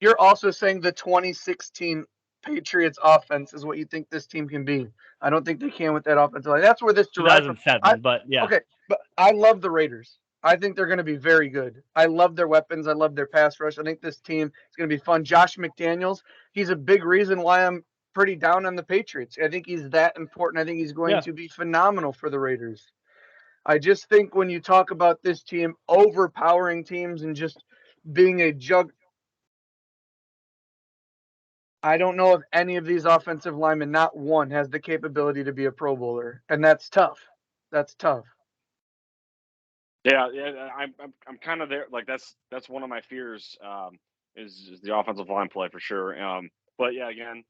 You're also saying the 2016 Patriots offense is what you think this team can be. I don't think they can with that offensive line. That's where this derives from. 2007, but yeah. Okay, but I love the Raiders. I think they're going to be very good. I love their weapons. I love their pass rush. I think this team is going to be fun. Josh McDaniels, he's a big reason why I'm pretty down on the Patriots. I think he's that important. I think he's going to be phenomenal for the Raiders. I just think when you talk about this team overpowering teams and just being a jug, I don't know if any of these offensive linemen, not one, has the capability to be a Pro Bowler, and that's tough. That's tough. Yeah, I'm kind of there. Like that's one of my fears is the offensive line play for sure. But yeah, again,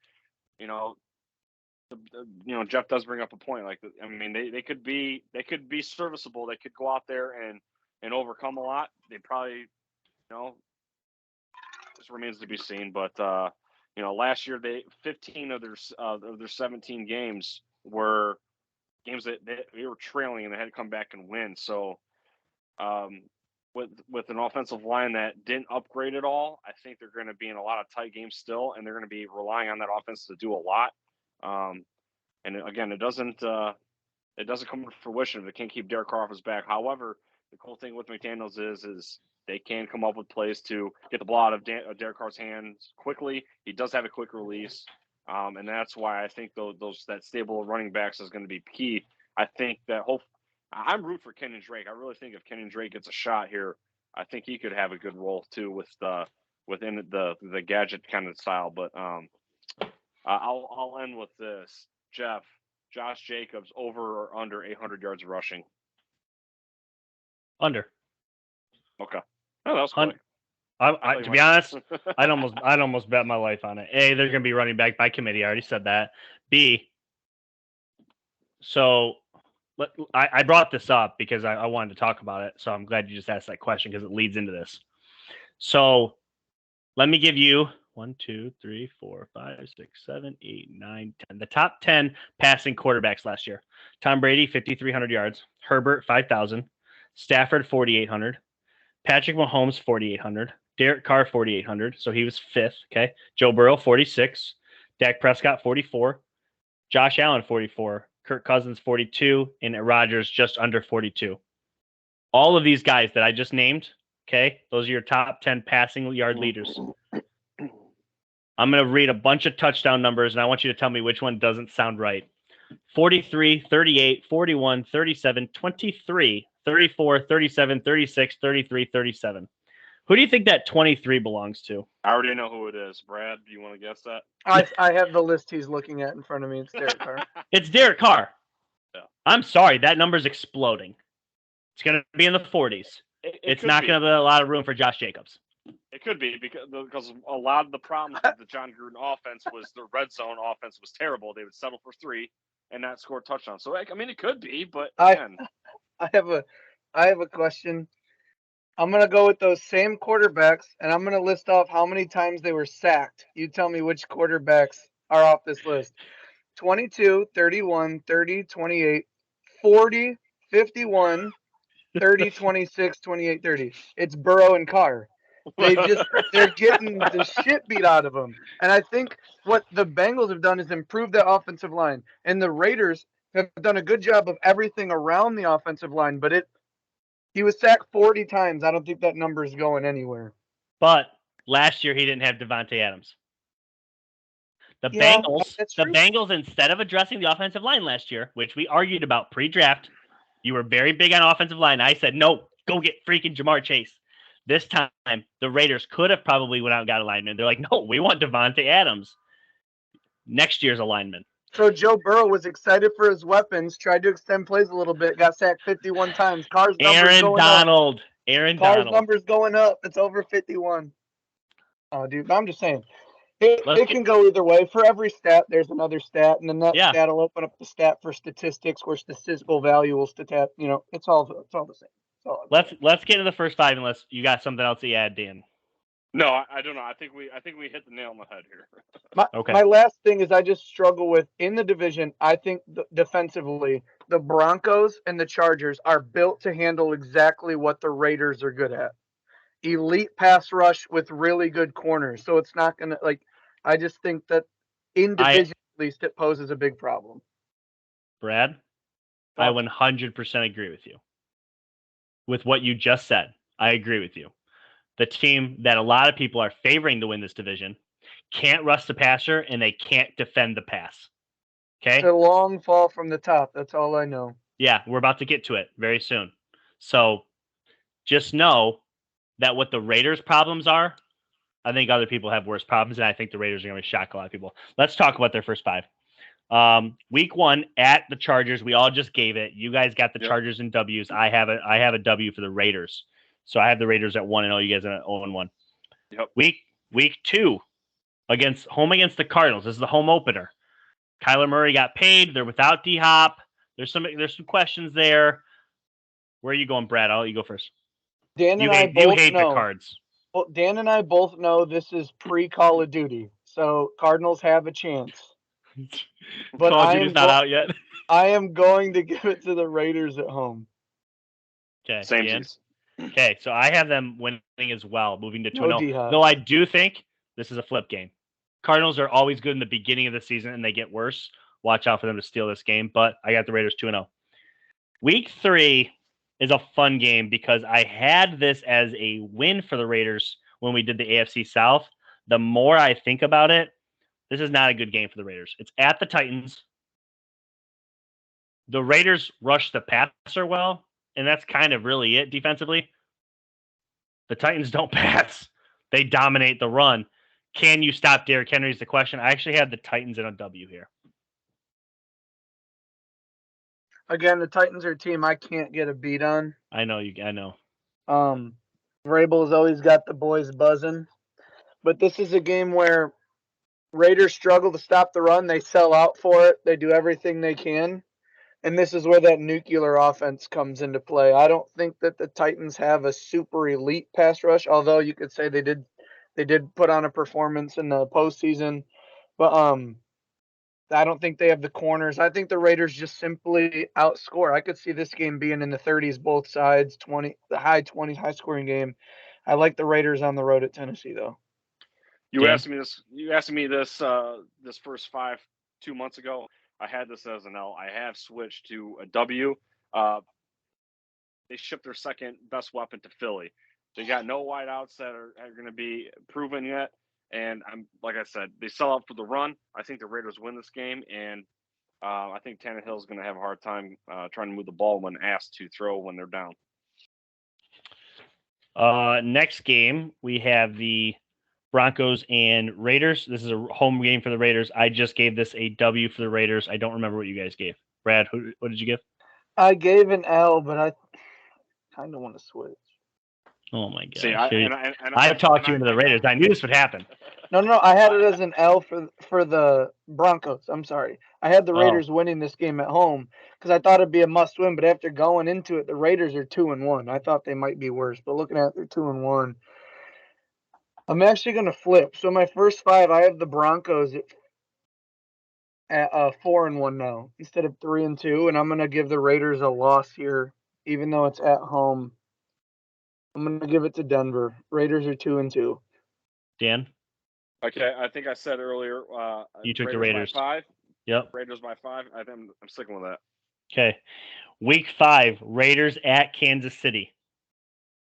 Jeff does bring up a point. Like, I mean, they could be serviceable. They could go out there and overcome a lot. They probably, this remains to be seen. But last year 15 of their 17 games were games that they were trailing and they had to come back and win. So with an offensive line that didn't upgrade at all, I think they're going to be in a lot of tight games still, and they're going to be relying on that offense to do a lot. And again, it doesn't come to fruition if they can't keep Derek Carr off his back. However, the cool thing with McDaniels is they can come up with plays to get the ball out of Derek Carr's hands quickly. He does have a quick release, and that's why I think that stable running backs is going to be key. I think that I'm rooting for Kenyon Drake. I really think if Kenyon Drake gets a shot here, I think he could have a good role too within the gadget kind of style. But I'll end with this, Jeff. Josh Jacobs over or under 800 yards rushing? Under. Okay. Oh, that was quick. To be honest, I'd almost bet my life on it. A, they're going to be running back by committee. I already said that. B, so I brought this up because I wanted to talk about it. So I'm glad you just asked that question because it leads into this. So let me give you 1, 2, 3, 4, 5, 6, 7, 8, 9, 10. The top 10 passing quarterbacks last year. Tom Brady, 5,300 yards. Herbert, 5,000. Stafford, 4,800. Patrick Mahomes, 4,800. Derek Carr, 4,800. So he was fifth. Okay. Joe Burrow, 46. Dak Prescott, 44. Josh Allen, 44. Kirk Cousins, 42. And Rodgers, just under 42. All of these guys that I just named, okay, those are your top 10 passing yard leaders. I'm going to read a bunch of touchdown numbers, and I want you to tell me which one doesn't sound right. 43, 38, 41, 37, 23, 34, 37, 36, 33, 37. Who do you think that 23 belongs to? I already know who it is. Brad, do you want to guess that? I have the list he's looking at in front of me. It's Derek Carr. It's Derek Carr. Yeah. I'm sorry. That number's exploding. It's going to be in the 40s. It's not going to be a lot of room for Josh Jacobs. It could be because a lot of the problems with the John Gruden offense was the red zone offense was terrible. They would settle for 3 and not score touchdowns. So, I mean, it could be, but again. I have a question. I'm going to go with those same quarterbacks, and I'm going to list off how many times they were sacked. You tell me which quarterbacks are off this list. 22, 31, 30, 28, 40, 51, 30, 26, 28, 30. It's Burrow and Carr. They're getting the shit beat out of them. And I think what the Bengals have done is improve that offensive line. And the Raiders have done a good job of everything around the offensive line, but he was sacked 40 times. I don't think that number is going anywhere. But last year he didn't have Devontae Adams. The Bengals, instead of addressing the offensive line last year, which we argued about pre-draft, you were very big on offensive line. I said, no, go get freaking Jamar Chase. This time, the Raiders could have probably went out and got a lineman. They're like, no, we want Devontae Adams. Next year's a lineman. So Joe Burrow was excited for his weapons, tried to extend plays a little bit, got sacked 51 times. Carr's numbers going up. Carr's numbers going up. It's over 51. Oh, dude, I'm just saying. It can go either way. For every stat, there's another stat, and then that stat will open up the stat for statistics, where statistical value will it's all the same. Let's get to the first 5 unless you got something else to add, Dan. No, I don't know. I think we hit the nail on the head here. My last thing is I just struggle with in the division. I think defensively, the Broncos and the Chargers are built to handle exactly what the Raiders are good at. Elite pass rush with really good corners. So it's not going to I just think that in division, at least, it poses a big problem. Brad, I 100% agree with you. With what you just said, I agree with you. The team that a lot of people are favoring to win this division can't rush the passer, and they can't defend the pass. Okay? It's a long fall from the top. That's all I know. Yeah, we're about to get to it very soon. So just know that what the Raiders' problems are, I think other people have worse problems, and I think the Raiders are going to shock a lot of people. Let's talk about their first 5. Week 1 at the Chargers, we all just gave it. You guys got the Chargers and W's. I have a W for the Raiders. So I have the Raiders at 1-0. You guys are at 0-1. Yep. Week 2 against the Cardinals. This is the home opener. Kyler Murray got paid. They're without D-Hop. There's some questions there. Where are you going, Brad? I'll let you go first. Dan and I both hate know. The Cards. Well, Dan and I both know this is pre-Call of Duty, so Cardinals have a chance. But Call of Duty's not out yet. I am going to give it to the Raiders at home. Okay. Same. Okay, so I have them winning as well, moving to 2-0. No D-Hop. Though I do think this is a flip game. Cardinals are always good in the beginning of the season, and they get worse. Watch out for them to steal this game, but I got the Raiders 2-0. Week 3 is a fun game because I had this as a win for the Raiders when we did the AFC South. The more I think about it, this is not a good game for the Raiders. It's at the Titans. The Raiders rush the passer well, and that's kind of really it defensively. The Titans don't pass. They dominate the run. Can you stop Derrick Henry is the question. I actually have the Titans in a W here. Again, the Titans are a team I can't get a beat on. I know. Vrabel's always got the boys buzzing. But this is a game where Raiders struggle to stop the run. They sell out for it. They do everything they can. And this is where that nuclear offense comes into play. I don't think that the Titans have a super elite pass rush, although you could say they did put on a performance in the postseason. But I don't think they have the corners. I think the Raiders just simply outscore. I could see this game being in the 30s, both sides, the high 20s, high scoring game. I like the Raiders on the road at Tennessee, though. You asked me this this first 2 months ago. I had this as an L. I have switched to a W. They shipped their second best weapon to Philly. They got no wideouts that are going to be proven yet. And like I said, they sell out for the run. I think the Raiders win this game, and I think Tannehill is going to have a hard time trying to move the ball when asked to throw when they're down. Next game, we have the Broncos and Raiders. This is a home game for the Raiders. I just gave this a W for the Raiders. I don't remember what you guys gave. Brad, what did you give? I gave an L, but I kind of want to switch. Oh my God! See, I talked you into the Raiders. I knew this would happen. No. I had it as an L for the Broncos. I'm sorry. I had the Raiders winning this game at home because I thought it'd be a must-win. But after going into it, the Raiders are 2-1. I thought they might be worse, but looking at it, they're 2-1. I'm actually going to flip. So my first 5, I have the Broncos at 4-1 now instead of 3-2, and I'm going to give the Raiders a loss here, even though it's at home. I'm going to give it to Denver. Raiders are 2-2. Dan? Okay, I think I said earlier. You took the Raiders. By 5. Yep. Raiders by 5. I think I'm sticking with that. Okay. Week 5, Raiders at Kansas City.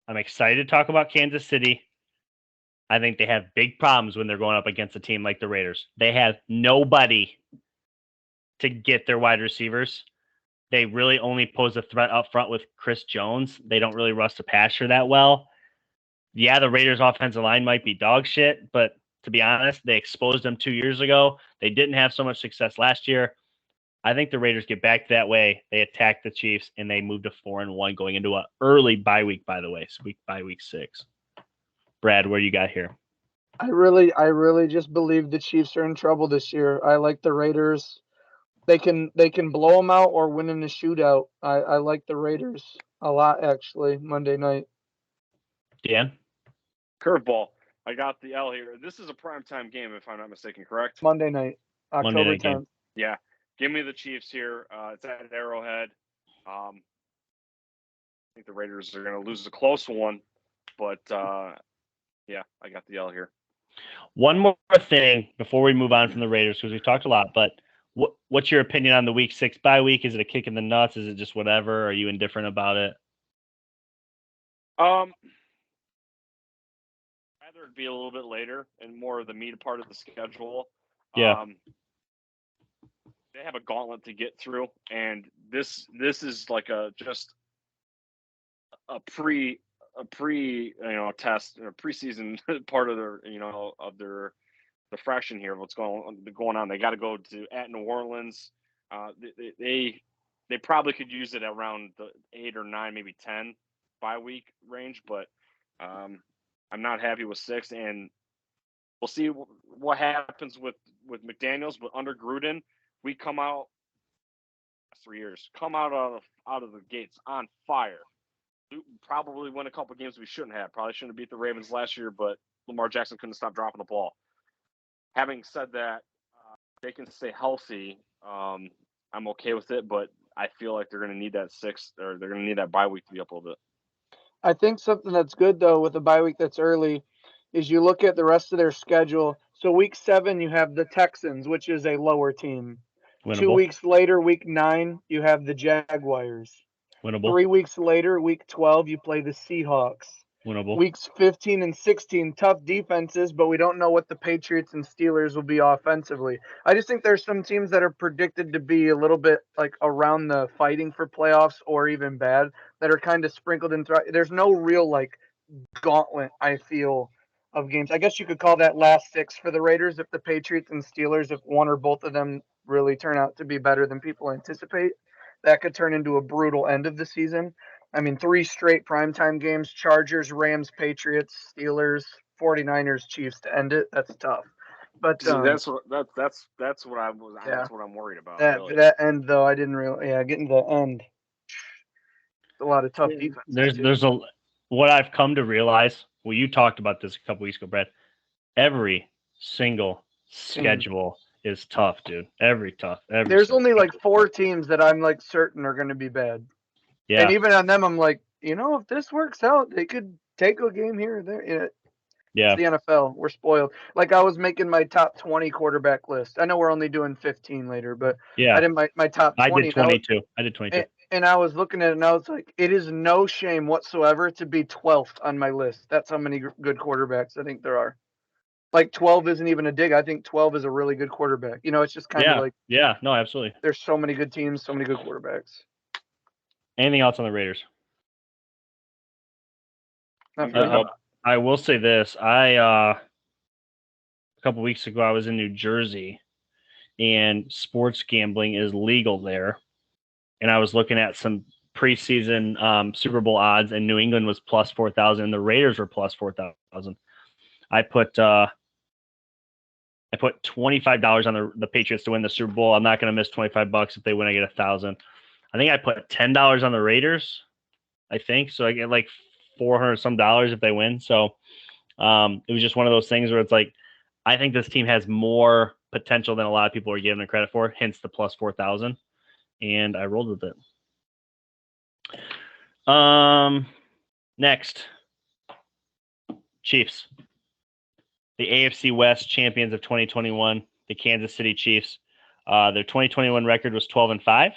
I'm excited to talk about Kansas City. I think they have big problems when they're going up against a team like the Raiders. They have nobody to get their wide receivers. They really only pose a threat up front with Chris Jones. They don't really rush the passer that well. Yeah, the Raiders' offensive line might be dog shit, but to be honest, they exposed them 2 years ago. They didn't have so much success last year. I think the Raiders get back to that way. They attack the Chiefs, and they move to 4-1 going into an early bye week, by the way. So week 6. Brad, what do you got here? I really just believe the Chiefs are in trouble this year. I like the Raiders. They can blow them out or win in a shootout. I like the Raiders a lot, actually, Monday night. Dan? Curveball. I got the L here. This is a primetime game, if I'm not mistaken, correct? Monday night, October Monday night 10th. game. Yeah. Give me the Chiefs here. It's at Arrowhead. I think the Raiders are going to lose a close one, but yeah, I got the L here. One more thing before we move on from the Raiders, because we've talked a lot, but what's your opinion on the week 6 bye week? Is it a kick in the nuts? Is it just whatever? Are you indifferent about it? Rather it be a little bit later and more of the meat part of the schedule. Yeah. They have a gauntlet to get through, and this is like just a pre test, a preseason part of their the fraction here of what's going on. They got to go at New Orleans. They probably could use it around the 8 or 9, maybe 10 bye week range, but I'm not happy with 6, and we'll see what happens with McDaniels. But under Gruden, we come out 3 years, out of the gates on fire. We probably win a couple games we shouldn't have. Probably shouldn't have beat the Ravens last year, but Lamar Jackson couldn't stop dropping the ball. Having said that, they can stay healthy, I'm okay with it. But I feel like they're going to need that they're going to need that bye week to be up a little bit. I think something that's good though with the bye week that's early is you look at the rest of their schedule. So week 7 you have the Texans, which is a lower team. Winnable. 2 weeks later, week 9, you have the Jaguars. Winnable. 3 weeks later, week 12, you play the Seahawks. Winnable. Weeks 15 and 16, tough defenses, but we don't know what the Patriots and Steelers will be offensively. I just think there's some teams that are predicted to be a little bit like around the fighting for playoffs or even bad that are kind of sprinkled in. There's no real like gauntlet, I feel, of games. I guess you could call that last 6 for the Raiders if the Patriots and Steelers, if one or both of them really turn out to be better than people anticipate. That could turn into a brutal end of the season. I mean, 3 straight primetime games: Chargers, Rams, Patriots, Steelers, 49ers, Chiefs to end it. That's tough. But See, that's what that's what that's what I'm worried about. Really. That end though, I didn't really getting to the end. It's a lot of tough defense. There's what I've come to realize. Well, you talked about this a couple weeks ago, Brad. Every single schedule is tough, dude. There's only like 4 teams that I'm like certain are going to be bad. Yeah. And even on them, I'm like, if this works out, they could take a game here or there. Yeah. It's the NFL. We're spoiled. Like I was making my top 20 quarterback list. I know we're only doing 15 later, but yeah, I did my top 20. I did 22. And I was looking at it and I was like, it is no shame whatsoever to be 12th on my list. That's how many good quarterbacks I think there are. Like 12 isn't even a dig. I think 12 is a really good quarterback. It's just kind of like. Yeah, no, absolutely. There's so many good teams, so many good quarterbacks. Anything else on the Raiders? I will say this. A couple weeks ago, I was in New Jersey, and sports gambling is legal there. And I was looking at some preseason Super Bowl odds, and New England was plus 4,000, and the Raiders were plus 4,000. I put $25 on the Patriots to win the Super Bowl. I'm not going to miss $25 if they win. I get 1,000. I think I put $10 on the Raiders. I think so. I get like $400 some if they win. So it was just one of those things where it's like, I think this team has more potential than a lot of people are giving it credit for. Hence the plus 4,000, and I rolled with it. Next, Chiefs. The AFC West champions of 2021, the Kansas City Chiefs. Their 2021 record was 12-5.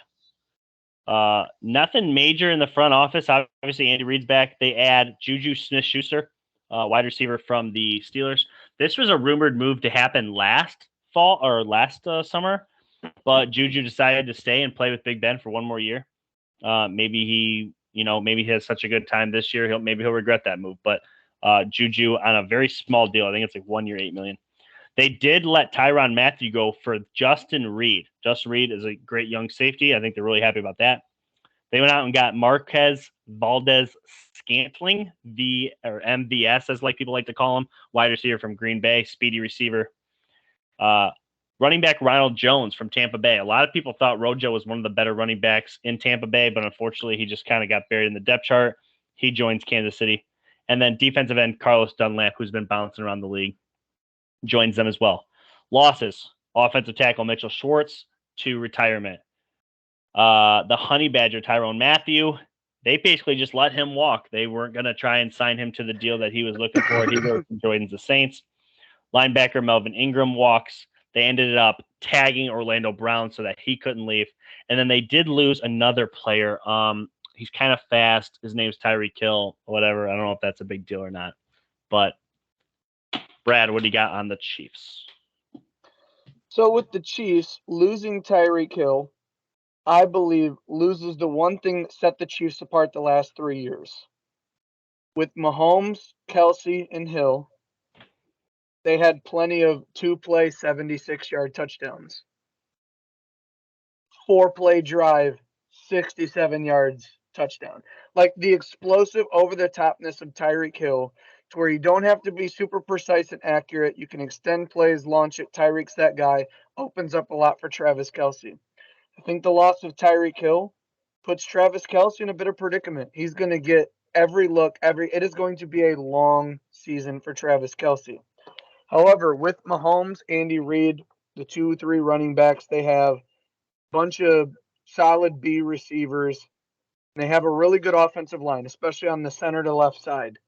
Nothing major in the front office. Obviously, Andy Reid's back. They add Juju Smith-Schuster, wide receiver from the Steelers. This was a rumored move to happen last summer, but Juju decided to stay and play with Big Ben for one more year. Maybe he has such a good time this year. He'll regret that move. But Juju on a very small deal. I think it's like 1 year, $8 million. They did let Tyrann Mathieu go for Justin Reed. Justin Reed is a great young safety. I think they're really happy about that. They went out and got Marquez Valdez-Scantling, or MVS, as like people like to call him, wide receiver from Green Bay, speedy receiver. Running back Ronald Jones from Tampa Bay. A lot of people thought Rojo was one of the better running backs in Tampa Bay, but unfortunately he just kind of got buried in the depth chart. He joins Kansas City. And then defensive end Carlos Dunlap, who's been bouncing around the league, joins them as well. Losses: offensive tackle Mitchell Schwartz to retirement. The Honey Badger Tyrann Mathieu, they basically just let him walk. They weren't going to try and sign him to the deal that he was looking for. He really enjoyed the Saints. Linebacker Melvin Ingram walks. They ended up tagging Orlando Brown so that he couldn't leave. And then they did lose another player. He's kind of fast. His name's Tyreek Hill, whatever. I don't know if that's a big deal or not. But Brad, what do you got on the Chiefs? So with the Chiefs, losing Tyreek Hill, I believe, loses the one thing that set the Chiefs apart the last 3 years. With Mahomes, Kelsey, and Hill, they had plenty of 2-play 76-yard touchdowns. 4-play drive, 67 yards touchdown. Like the explosive over-the-topness of Tyreek Hill, to where you don't have to be super precise and accurate. You can extend plays, launch it. Tyreek's that guy. Opens up a lot for Travis Kelce. I think the loss of Tyreek Hill puts Travis Kelce in a bit of predicament. He's going to get every look. It is going to be a long season for Travis Kelce. However, with Mahomes, Andy Reid, the 2-3 running backs they have, bunch of solid B receivers. And they have a really good offensive line, especially on the center to left side.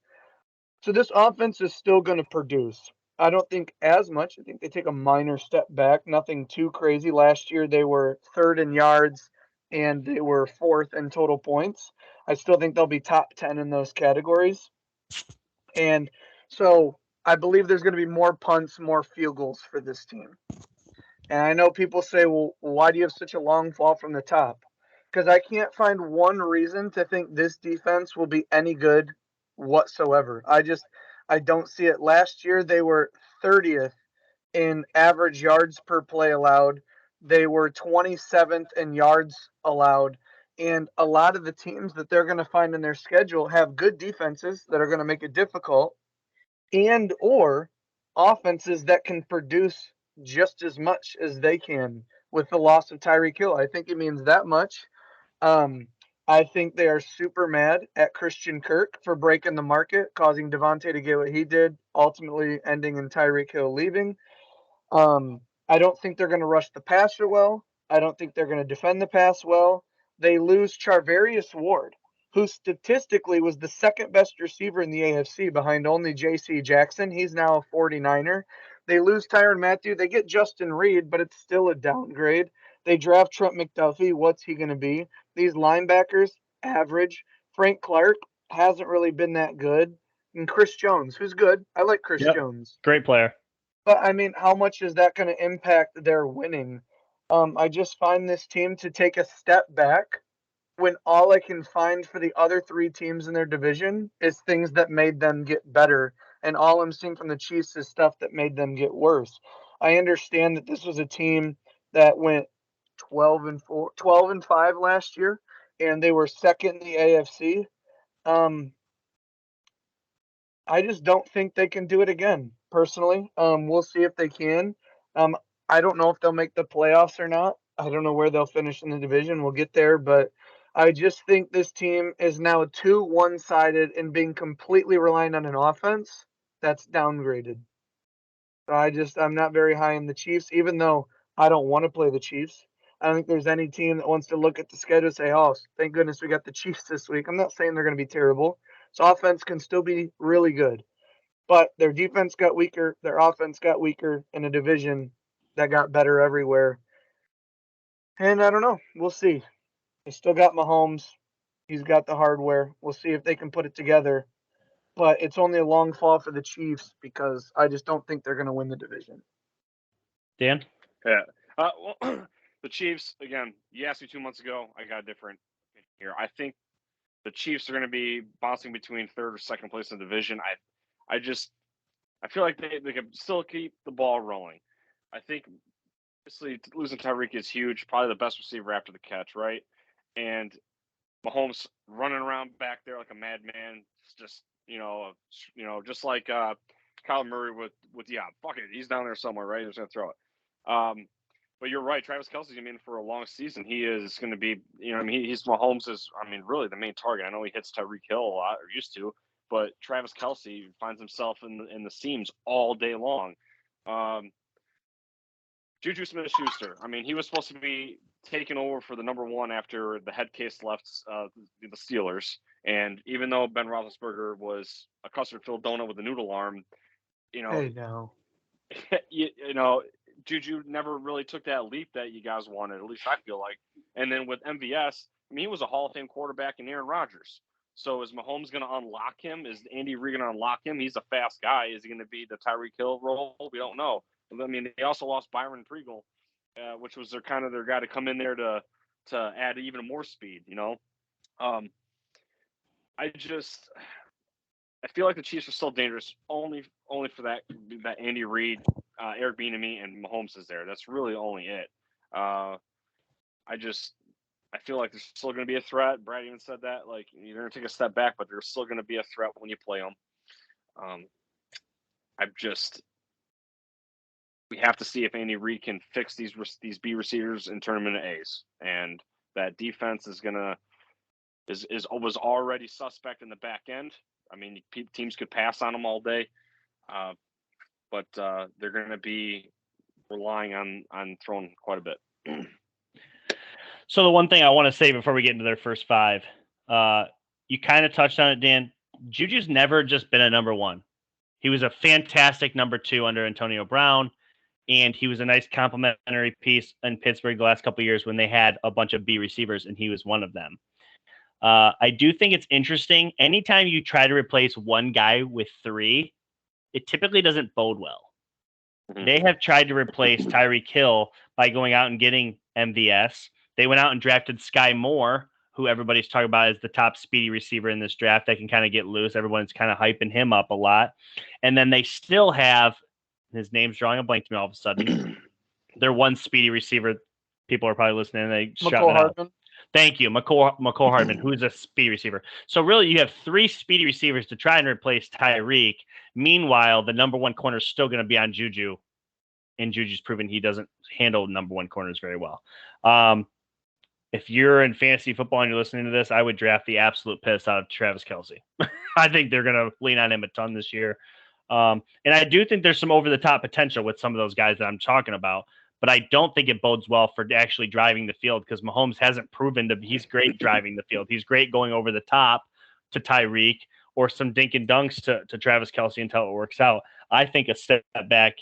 So this offense is still going to produce. I don't think as much. I think they take a minor step back, nothing too crazy. Last year they were third in yards and they were fourth in total points. I still think they'll be top 10 in those categories. And so I believe there's going to be more punts, more field goals for this team. And I know people say, well, why do you have such a long fall from the top? Because I can't find one reason to think this defense will be any good whatsoever. I don't see it. Last year, they were 30th in average yards per play allowed. They were 27th in yards allowed. And a lot of the teams that they're going to find in their schedule have good defenses that are going to make it difficult and or offenses that can produce just as much as they can with the loss of Tyreek Hill. I think it means that much. I think they are super mad at Christian Kirk for breaking the market, causing Devontae to get what he did, ultimately ending in Tyreek Hill leaving. I don't think they're going to rush the passer well. I don't think they're going to defend the pass well. They lose Charvarius Ward, who statistically was the second best receiver in the AFC behind only J.C. Jackson. He's now a 49er. They lose Tyrann Mathieu. They get Justin Reed, but it's still a downgrade. They draft Trent McDuffie. What's he going to be? These linebackers, average. Frank Clark hasn't really been that good. And Chris Jones, who's good. I like Chris Jones. Great player. But, I mean, how much is that going to impact their winning? I just find this team to take a step back when all I can find for the other three teams in their division is things that made them get better. And all I'm seeing from the Chiefs is stuff that made them get worse. I understand that this was a team that went 12-5 last year, and they were second in the AFC. I just don't think they can do it again, personally. We'll see if they can. I don't know if they'll make the playoffs or not. I don't know where they'll finish in the division. We'll get there, but I just think this team is now too one-sided and being completely reliant on an offense that's downgraded. I'm not very high in the Chiefs, even though I don't want to play the Chiefs. I don't think there's any team that wants to look at the schedule and say, oh, thank goodness we got the Chiefs this week. I'm not saying they're going to be terrible. So offense can still be really good. But their defense got weaker. Their offense got weaker in a division that got better everywhere. And I don't know. We'll see. They still got Mahomes. He's got the hardware. We'll see if they can put it together. But it's only a long fall for the Chiefs because I just don't think they're going to win the division. Dan? Yeah. Well, the Chiefs, again, you asked me 2 months ago. I got a different opinion here. I think the Chiefs are going to be bouncing between third or second place in the division. I feel like they can still keep the ball rolling. I think obviously losing Tyreek is huge, probably the best receiver after the catch, right? And Mahomes running around back there like a madman, just just like Kyler Murray with fuck it, he's down there somewhere, right? He's gonna throw it. But you're right, Travis Kelce's in for a long season. He is going to be, he's Mahomes' really the main target. I know he hits Tyreek Hill a lot, or used to, but Travis Kelce finds himself in the seams all day long. Juju Smith-Schuster, he was supposed to be taken over for the number one after the head case left the Steelers. And even though Ben Roethlisberger was a custard-filled donut with a noodle arm, Hey, no. Juju never really took that leap that you guys wanted, at least I feel like. And then with MVS, he was a Hall of Fame quarterback in Aaron Rodgers. So is Mahomes going to unlock him? Is Andy Reid going to unlock him? He's a fast guy. Is he going to be the Tyreek Hill role? We don't know. They also lost Byron Pringle, which was their guy to come in there to add even more speed. I feel like the Chiefs are still dangerous only for that Andy Reid, Eric Bieniemy, and Mahomes is there. That's really only it. I feel like there's still going to be a threat. Brad even said that. Like, you're going to take a step back, but there's still going to be a threat when you play them. We have to see if Andy Reid can fix these B receivers and turn them into A's. And that defense was already suspect in the back end. Teams could pass on them all day, but they're going to be relying on throwing quite a bit. So the one thing I want to say before we get into their first five, you kind of touched on it, Dan. Juju's never just been a number one. He was a fantastic number two under Antonio Brown, and he was a nice complementary piece in Pittsburgh the last couple of years when they had a bunch of B receivers, and he was one of them. I do think it's interesting. Anytime you try to replace one guy with three, it typically doesn't bode well. They have tried to replace Tyreek Hill by going out and getting MVS. They went out and drafted Sky Moore, who everybody's talking about as the top speedy receiver in this draft that can kind of get loose. Everyone's kind of hyping him up a lot. And then they still have, his name's drawing a blank to me all of a sudden. Their one speedy receiver, people are probably listening and they shout it out. Thank you, McCole Hardman, who's a speedy receiver. So really, you have three speedy receivers to try and replace Tyreek. Meanwhile, the number one corner is still going to be on Juju, and Juju's proven he doesn't handle number one corners very well. If you're in fantasy football and you're listening to this, I would draft the absolute piss out of Travis Kelce. I think they're going to lean on him a ton this year. And I do think there's some over-the-top potential with some of those guys that I'm talking about. But I don't think it bodes well for actually driving the field because Mahomes hasn't proven that he's great driving the field. He's great going over the top to Tyreek or some dink and dunks to Travis Kelce until it works out. I think a step back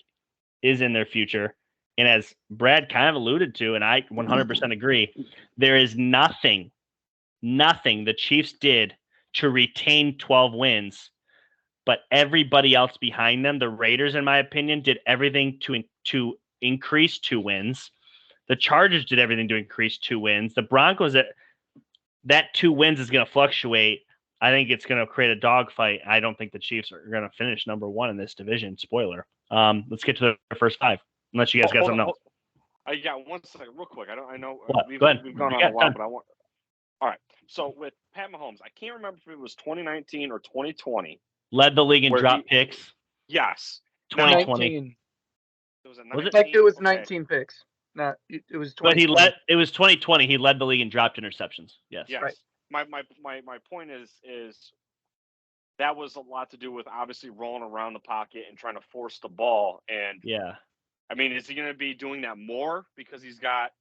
is in their future. And as Brad kind of alluded to, and I 100% agree, there is nothing the Chiefs did to retain 12 wins, but everybody else behind them, the Raiders, in my opinion, did everything to increase 2 wins. The Chargers did everything to increase 2 wins. The Broncos, that 2 wins is going to fluctuate. I think it's going to create a dogfight. I don't think the Chiefs are going to finish number one in this division. Spoiler. Let's get to the first 5. Unless you guys got something else. I got one second, real quick. I know we've gone on a lot, but I want. All right. So with Pat Mahomes, I can't remember if it was 2019 or 2020. Led the league in drop picks. Yes. 2020. It was 19 picks. No, it was 20. But it was 2020. He led the league in dropped interceptions. Yes. Yes. Right. My point is that was a lot to do with obviously rolling around the pocket and trying to force the ball. And yeah. I mean, is he going to be doing that more because he's got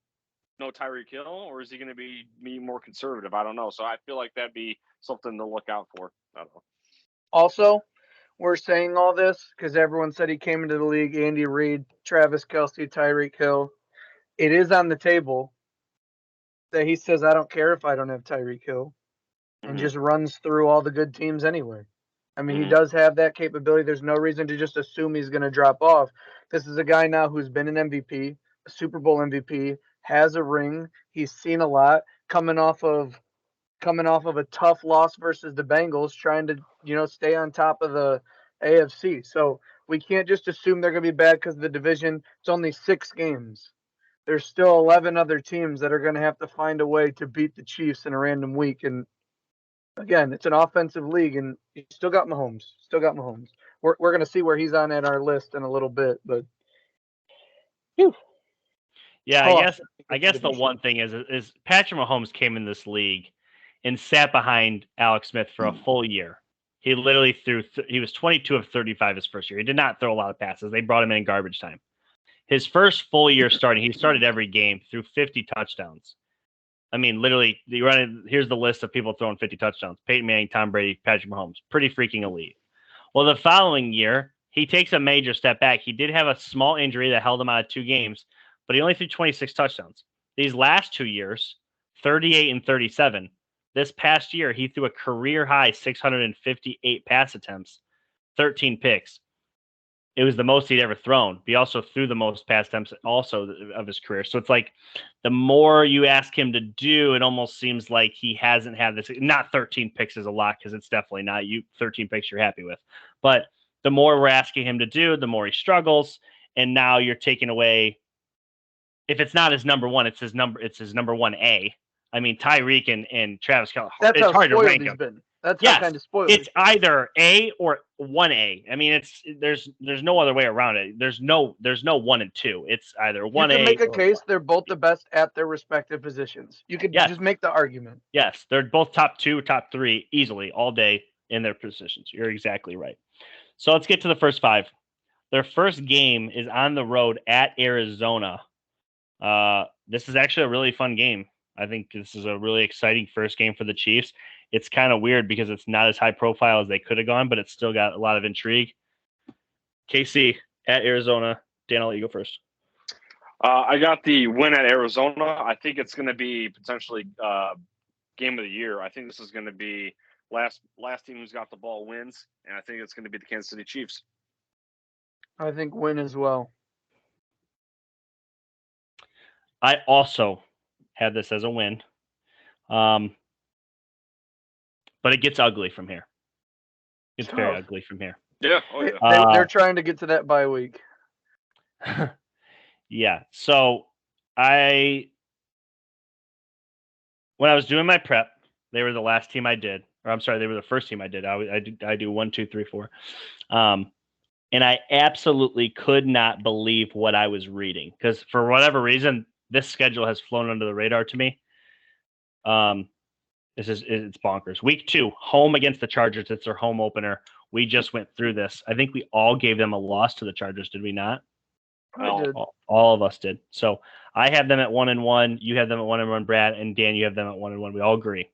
no Tyreek Hill, or is he going to be more conservative? I don't know. So I feel like that'd be something to look out for. I don't know. Also, we're saying all this because everyone said he came into the league, Andy Reid, Travis Kelce, Tyreek Hill. It is on the table that he says, I don't care if I don't have Tyreek Hill, and just runs through all the good teams anyway. I mean, he does have that capability. There's no reason to just assume he's going to drop off. This is a guy now who's been an MVP, a Super Bowl MVP, has a ring. He's seen a lot coming off of a tough loss versus the Bengals, trying to, stay on top of the AFC. So we can't just assume they're going to be bad because of the division. It's only 6 games. There's still 11 other teams that are going to have to find a way to beat the Chiefs in a random week. And again, it's an offensive league, and you still got Mahomes. We're going to see where he's on at our list in a little bit, but. Whew. Yeah, I guess the one thing is Patrick Mahomes came in this league and sat behind Alex Smith for a full year. He literally he was 22 of 35 his first year. He did not throw a lot of passes. They brought him in garbage time. His first full year starting, he started every game, threw 50 touchdowns. I mean, literally, here's the list of people throwing 50 touchdowns. Peyton Manning, Tom Brady, Patrick Mahomes. Pretty freaking elite. Well, the following year, he takes a major step back. He did have a small injury that held him out of 2 games, but he only threw 26 touchdowns. These last 2 years, 38 and 37. This past year, he threw a career-high 658 pass attempts, 13 picks. It was the most he'd ever thrown. He also threw the most pass attempts also of his career. So it's like the more you ask him to do, it almost seems like he hasn't had this. Not 13 picks is a lot because it's definitely not 13 picks you're happy with. But the more we're asking him to do, the more he struggles. And now you're taking away. If it's not his number one, it's his number 1A. I mean, Tyreek and Travis Kelce. That's it's how hard to spoiled rank he's them. been. That's Yes, how kind of spoiled. It's either A or 1A. I mean, there's no other way around it. There's no 1 and 2. It's either 1A. You can make a or case 1. they're both the best at their respective positions. You could just make the argument. Yes, they're both top 2, top 3 easily all day in their positions. You're exactly right. So let's get to the first 5. Their first game is on the road at Arizona. This is actually a really fun game. I think this is a really exciting first game for the Chiefs. It's kind of weird because it's not as high profile as they could have gone, but it's still got a lot of intrigue. KC at Arizona. Dan, I'll let you go first. I got the win at Arizona. I think it's going to be potentially game of the year. I think this is going to be last team who's got the ball wins, and I think it's going to be the Kansas City Chiefs. I think win as well. I also have this as a win. But it gets ugly from here. It's very ugly from here. Yeah. Oh, yeah. They're trying to get to that bye week. Yeah. So when I was doing my prep, they were the last team I did. Or I'm sorry, they were the first team I did. I do 1, 2, 3, 4. And I absolutely could not believe what I was reading because for whatever reason, this schedule has flown under the radar to me. It's bonkers. Week 2, home against the Chargers. It's their home opener. We just went through this. I think we all gave them a loss to the Chargers, did we not? I did. All of us did. So I have them at 1-1. You have them at 1-1, Brad, and Dan, you have them at 1-1. We all agree.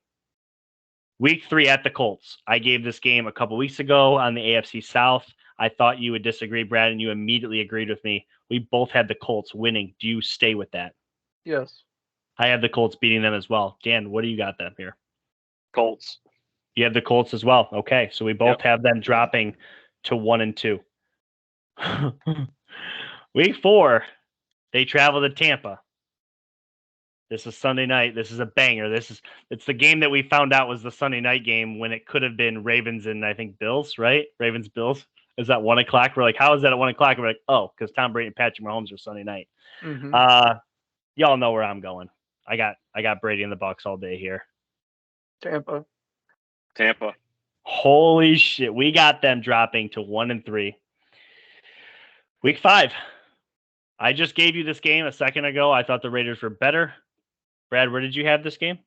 Week 3 at the Colts. I gave this game a couple weeks ago on the AFC South. I thought you would disagree, Brad, and you immediately agreed with me. We both had the Colts winning. Do you stay with that? Yes. I have the Colts beating them as well. Dan, what do you got them here? Colts. You have the Colts as well. Okay, so we both have them dropping to 1-2. Week 4, they travel to Tampa. This is Sunday night. This is a banger. It's the game that we found out was the Sunday night game when it could have been Ravens and I think Bills, right? Ravens Bills. Is that 1 o'clock? We're like, how is that at 1 o'clock? We're like, oh, because Tom Brady and Patrick Mahomes are Sunday night. Mm-hmm. Y'all know where I'm going. I got Brady and the Bucs all day here. Tampa. Holy shit. We got them dropping to 1-3. Week 5. I just gave you this game a second ago. I thought the Raiders were better. Brad, where did you have this game?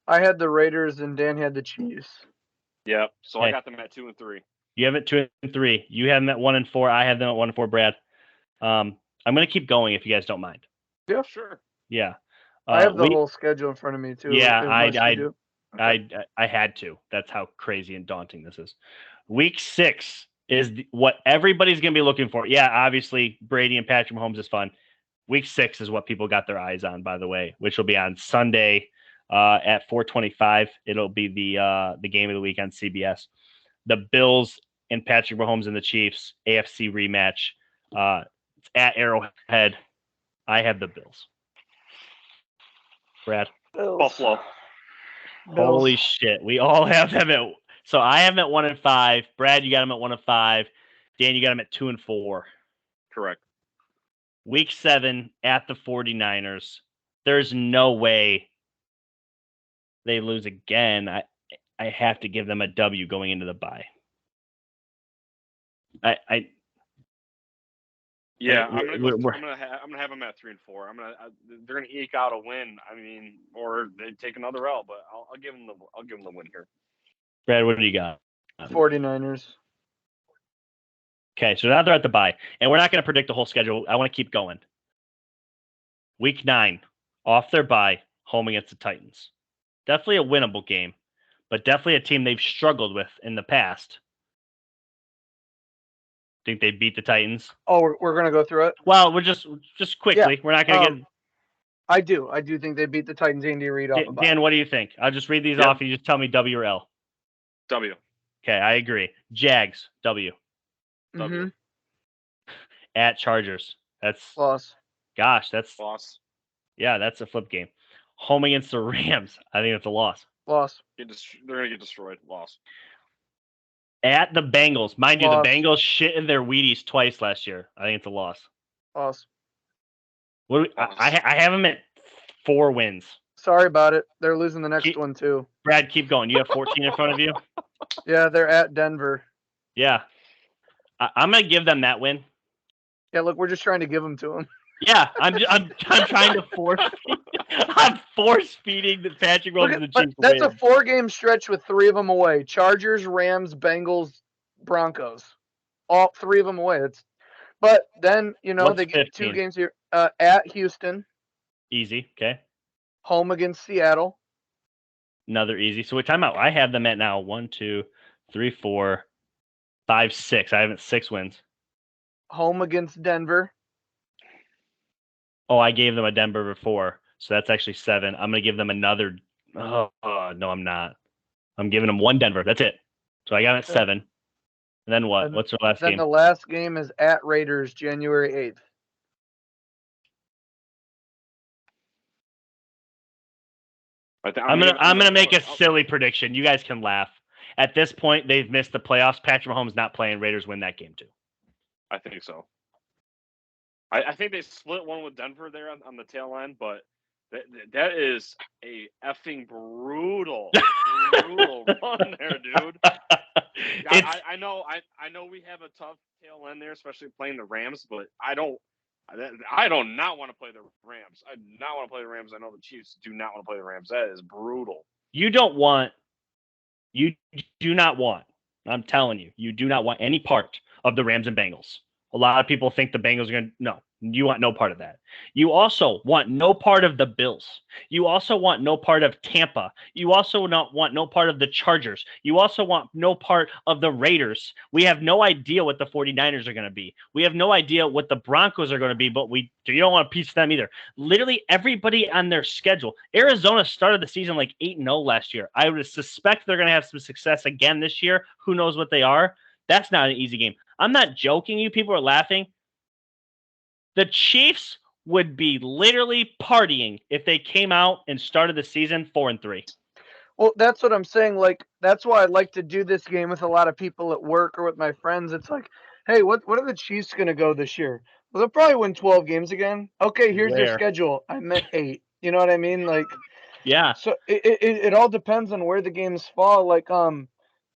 I had the Raiders and Dan had the Chiefs. Yep. So I got them at 2-3. You have it 2-3. You have them at 1-4. I have them at 1-4, Brad. I'm going to keep going if you guys don't mind. Yeah, sure. Yeah. I have the whole schedule in front of me too. Yeah, I had to. That's how crazy and daunting this is. Week 6 is what everybody's going to be looking for. Yeah, obviously Brady and Patrick Mahomes is fun. Week 6 is what people got their eyes on, by the way, which will be on Sunday at 4:25. It'll be the game of the week on CBS. The Bills and Patrick Mahomes and the Chiefs AFC rematch. It's at Arrowhead. I have the Bills. Brad. Bills. Buffalo. Holy shit. We all have them at. So I have them at 1-5. Brad, you got them at 1-5. Dan, you got them at 2-4. Correct. Week 7 at the 49ers. There's no way they lose again. I have to give them a W going into the bye. I'm gonna have them at 3-4. They're gonna eke out a win. I mean, or they take another L, but I'll give them the win here. Brad, what do you got? 49ers. Okay, so now they're at the bye, and we're not going to predict the whole schedule. I want to keep going. Week 9, off their bye, home against the Titans. Definitely a winnable game, but definitely a team they've struggled with in the past. Think they beat the Titans? Oh, we're going to go through it? Well, we're just quickly. Yeah. We're not going to get... I do think they beat the Titans. Andy Reid off the bye. Dan, what do you think? I'll just read these off and you just tell me W or L. W. Okay, I agree. Jags, W. Mm-hmm. At Chargers. That's loss. Gosh, that's loss. Yeah, that's a flip game. Home against the Rams. I think that's a loss. Loss. They're going to get destroyed. Loss. At the Bengals. Mind loss. You, the Bengals shit in their Wheaties twice last year. I think it's a loss. Loss. I have them at 4 wins. Sorry about it. They're losing the next one, too. Brad, keep going. You have 14 in front of you? Yeah, they're at Denver. Yeah. I'm going to give them that win. Yeah, look, we're just trying to give them to them. Yeah, I'm trying to force I'm force feeding the Patrick Mahomes and the Chiefs. That's a 4-game stretch with 3 of them away. Chargers, Rams, Bengals, Broncos. All 3 of them away. But then, What's they get 2 15? games here at Houston, Easy. Okay. home against Seattle, Another easy. So what timeout? I have them at now 1, 2, 3, 4, 5, 6. I have 6 wins. home against Denver. Oh, I gave them a Denver before, so that's actually 7. I'm gonna give them another. Oh, no, I'm not. I'm giving them 1 Denver. That's it. So I got them at 7. And then what? And What's their last then game? the last game is at Raiders, January 8th. I'm gonna make a silly prediction. You guys can laugh. At this point, they've missed the playoffs. Patrick Mahomes not playing. Raiders win that game too. I think so. I think they split one with Denver there on the tail end, but that is a effing brutal run there, dude. I know we have a tough tail end there, especially playing the Rams, but I do not want to play the Rams. I do not want to play the Rams. I know the Chiefs do not want to play the Rams. That is brutal. You do not want, I'm telling you, you do not want any part of the Rams and Bengals. A lot of people think the Bengals are going to, no, you want no part of that. You also want no part of the Bills. You also want no part of Tampa. You also want no part of the Chargers. You also want no part of the Raiders. We have no idea what the 49ers are going to be. We have no idea what the Broncos are going to be, but you don't want a piece of them either. Literally everybody on their schedule. Arizona started the season like 8-0 last year. I would suspect they're going to have some success again this year. Who knows what they are? That's not an easy game. I'm not joking. You people are laughing. The Chiefs would be literally partying if they came out and started the season 4-3. Well, that's what I'm saying. Like, that's why I like to do this game with a lot of people at work or with my friends. It's like, hey, what are the Chiefs going to go this year? Well, they'll probably win 12 games again. Okay, here's their schedule. I meant 8. You know what I mean? Like, yeah. So it all depends on where the games fall. Like,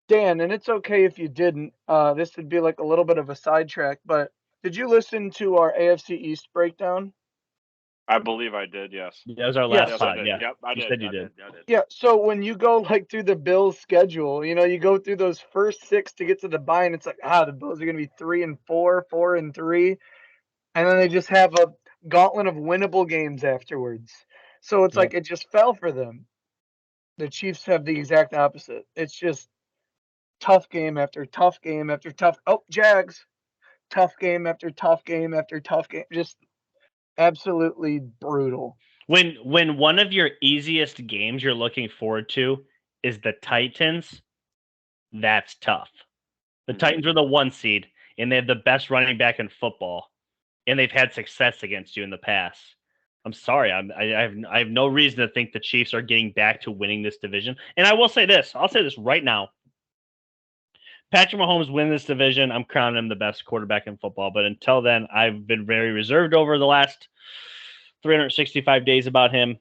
Dan, and it's okay if you didn't. This would be like a little bit of a sidetrack, but did you listen to our AFC East breakdown? I believe I did, yes. That was our last pod, I did. Yeah. Yep, I You did. said you did. I did. Yeah, so when you go like through the Bills' schedule, you go through those first 6 to get to the bye, and it's like, the Bills are going to be 3-4, 4-3, and then they just have a gauntlet of winnable games afterwards. So it's like it just fell for them. The Chiefs have the exact opposite. It's just tough game after tough game after tough. Oh, Jags. Tough game after tough game after tough game. Just absolutely brutal. When one of your easiest games you're looking forward to is the Titans, that's tough. The Titans are the 1 seed, and they have the best running back in football, and they've had success against you in the past. I'm sorry. I have no reason to think the Chiefs are getting back to winning this division. And I will say this. I'll say this right now. Patrick Mahomes win this division. I'm crowning him the best quarterback in football. But until then, I've been very reserved over the last 365 days about him.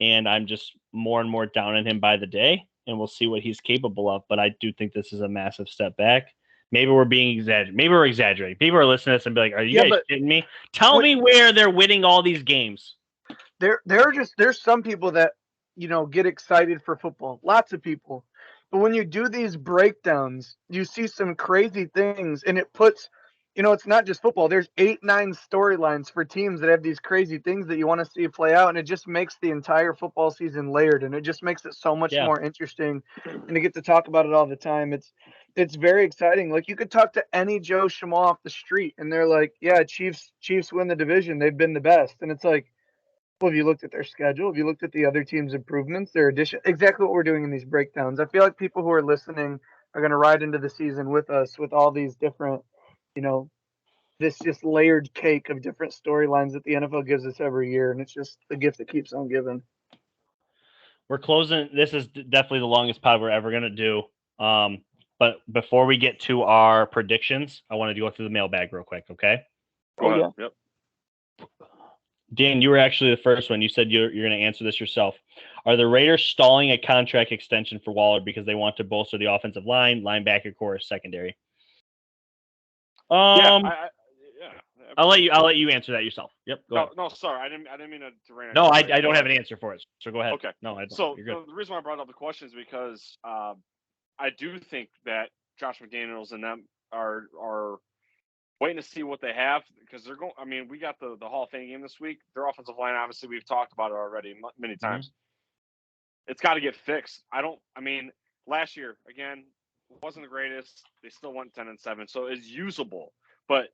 And I'm just more and more down on him by the day. And we'll see what he's capable of. But I do think this is a massive step back. Maybe we're being exaggerated. Maybe we're exaggerating. People are listening to this and be like, are you guys kidding me? Tell me where they're winning all these games. There's some people that, get excited for football. Lots of people. But when you do these breakdowns, you see some crazy things, and it puts, it's not just football. There's 8, 9 storylines for teams that have these crazy things that you want to see play out, and it just makes the entire football season layered, and it just makes it so much more interesting. And to get to talk about it all the time, it's very exciting. Like, you could talk to any Joe Schmo off the street, and they're like, "Yeah, Chiefs win the division. They've been the best." And it's like, well, have you looked at their schedule? Have you looked at the other teams' improvements, their addition? Exactly what we're doing in these breakdowns. I feel like people who are listening are going to ride into the season with us with all these different, this just layered cake of different storylines that the NFL gives us every year. And it's just the gift that keeps on giving. We're closing. This is definitely the longest pod we're ever going to do. But before we get to our predictions, I wanted to go through the mailbag real quick, okay? Go ahead. Yep. Dan, you were actually the first one. You said you're going to answer this yourself. Are the Raiders stalling a contract extension for Waller because they want to bolster the offensive line, linebacker core, secondary? I'll let you answer that yourself. Yep. Go ahead. No, sorry, I didn't mean to rant. No, I don't have an answer for it. So go ahead. Okay. No, I don't. So You're good. the reason why I brought up the question is because I do think that Josh McDaniels and them are waiting to see what they have because they're going. I mean, we got the Hall of Fame game this week. Their offensive line, obviously, we've talked about it already many times. It's got to get fixed. I mean, last year again wasn't the greatest. They still went 10-7, so it's usable. But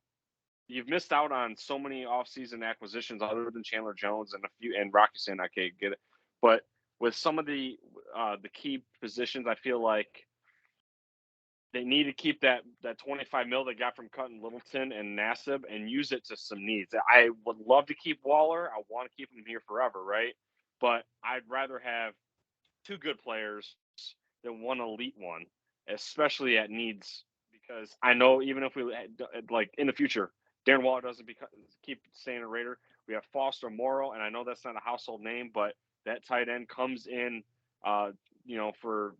you've missed out on so many offseason acquisitions other than Chandler Jones and Rocky saying I can't get it. But with some of the key positions, I feel like they need to keep that $25 million they got from cutting Littleton and Nassib and use it to some needs. I would love to keep Waller. I want to keep him here forever, right? But I'd rather have two good players than one elite one, especially at needs, because I know even if we like in the future, Darren Waller doesn't keep staying a Raider. We have Foster Morrow, and I know that's not a household name, but that tight end comes in, for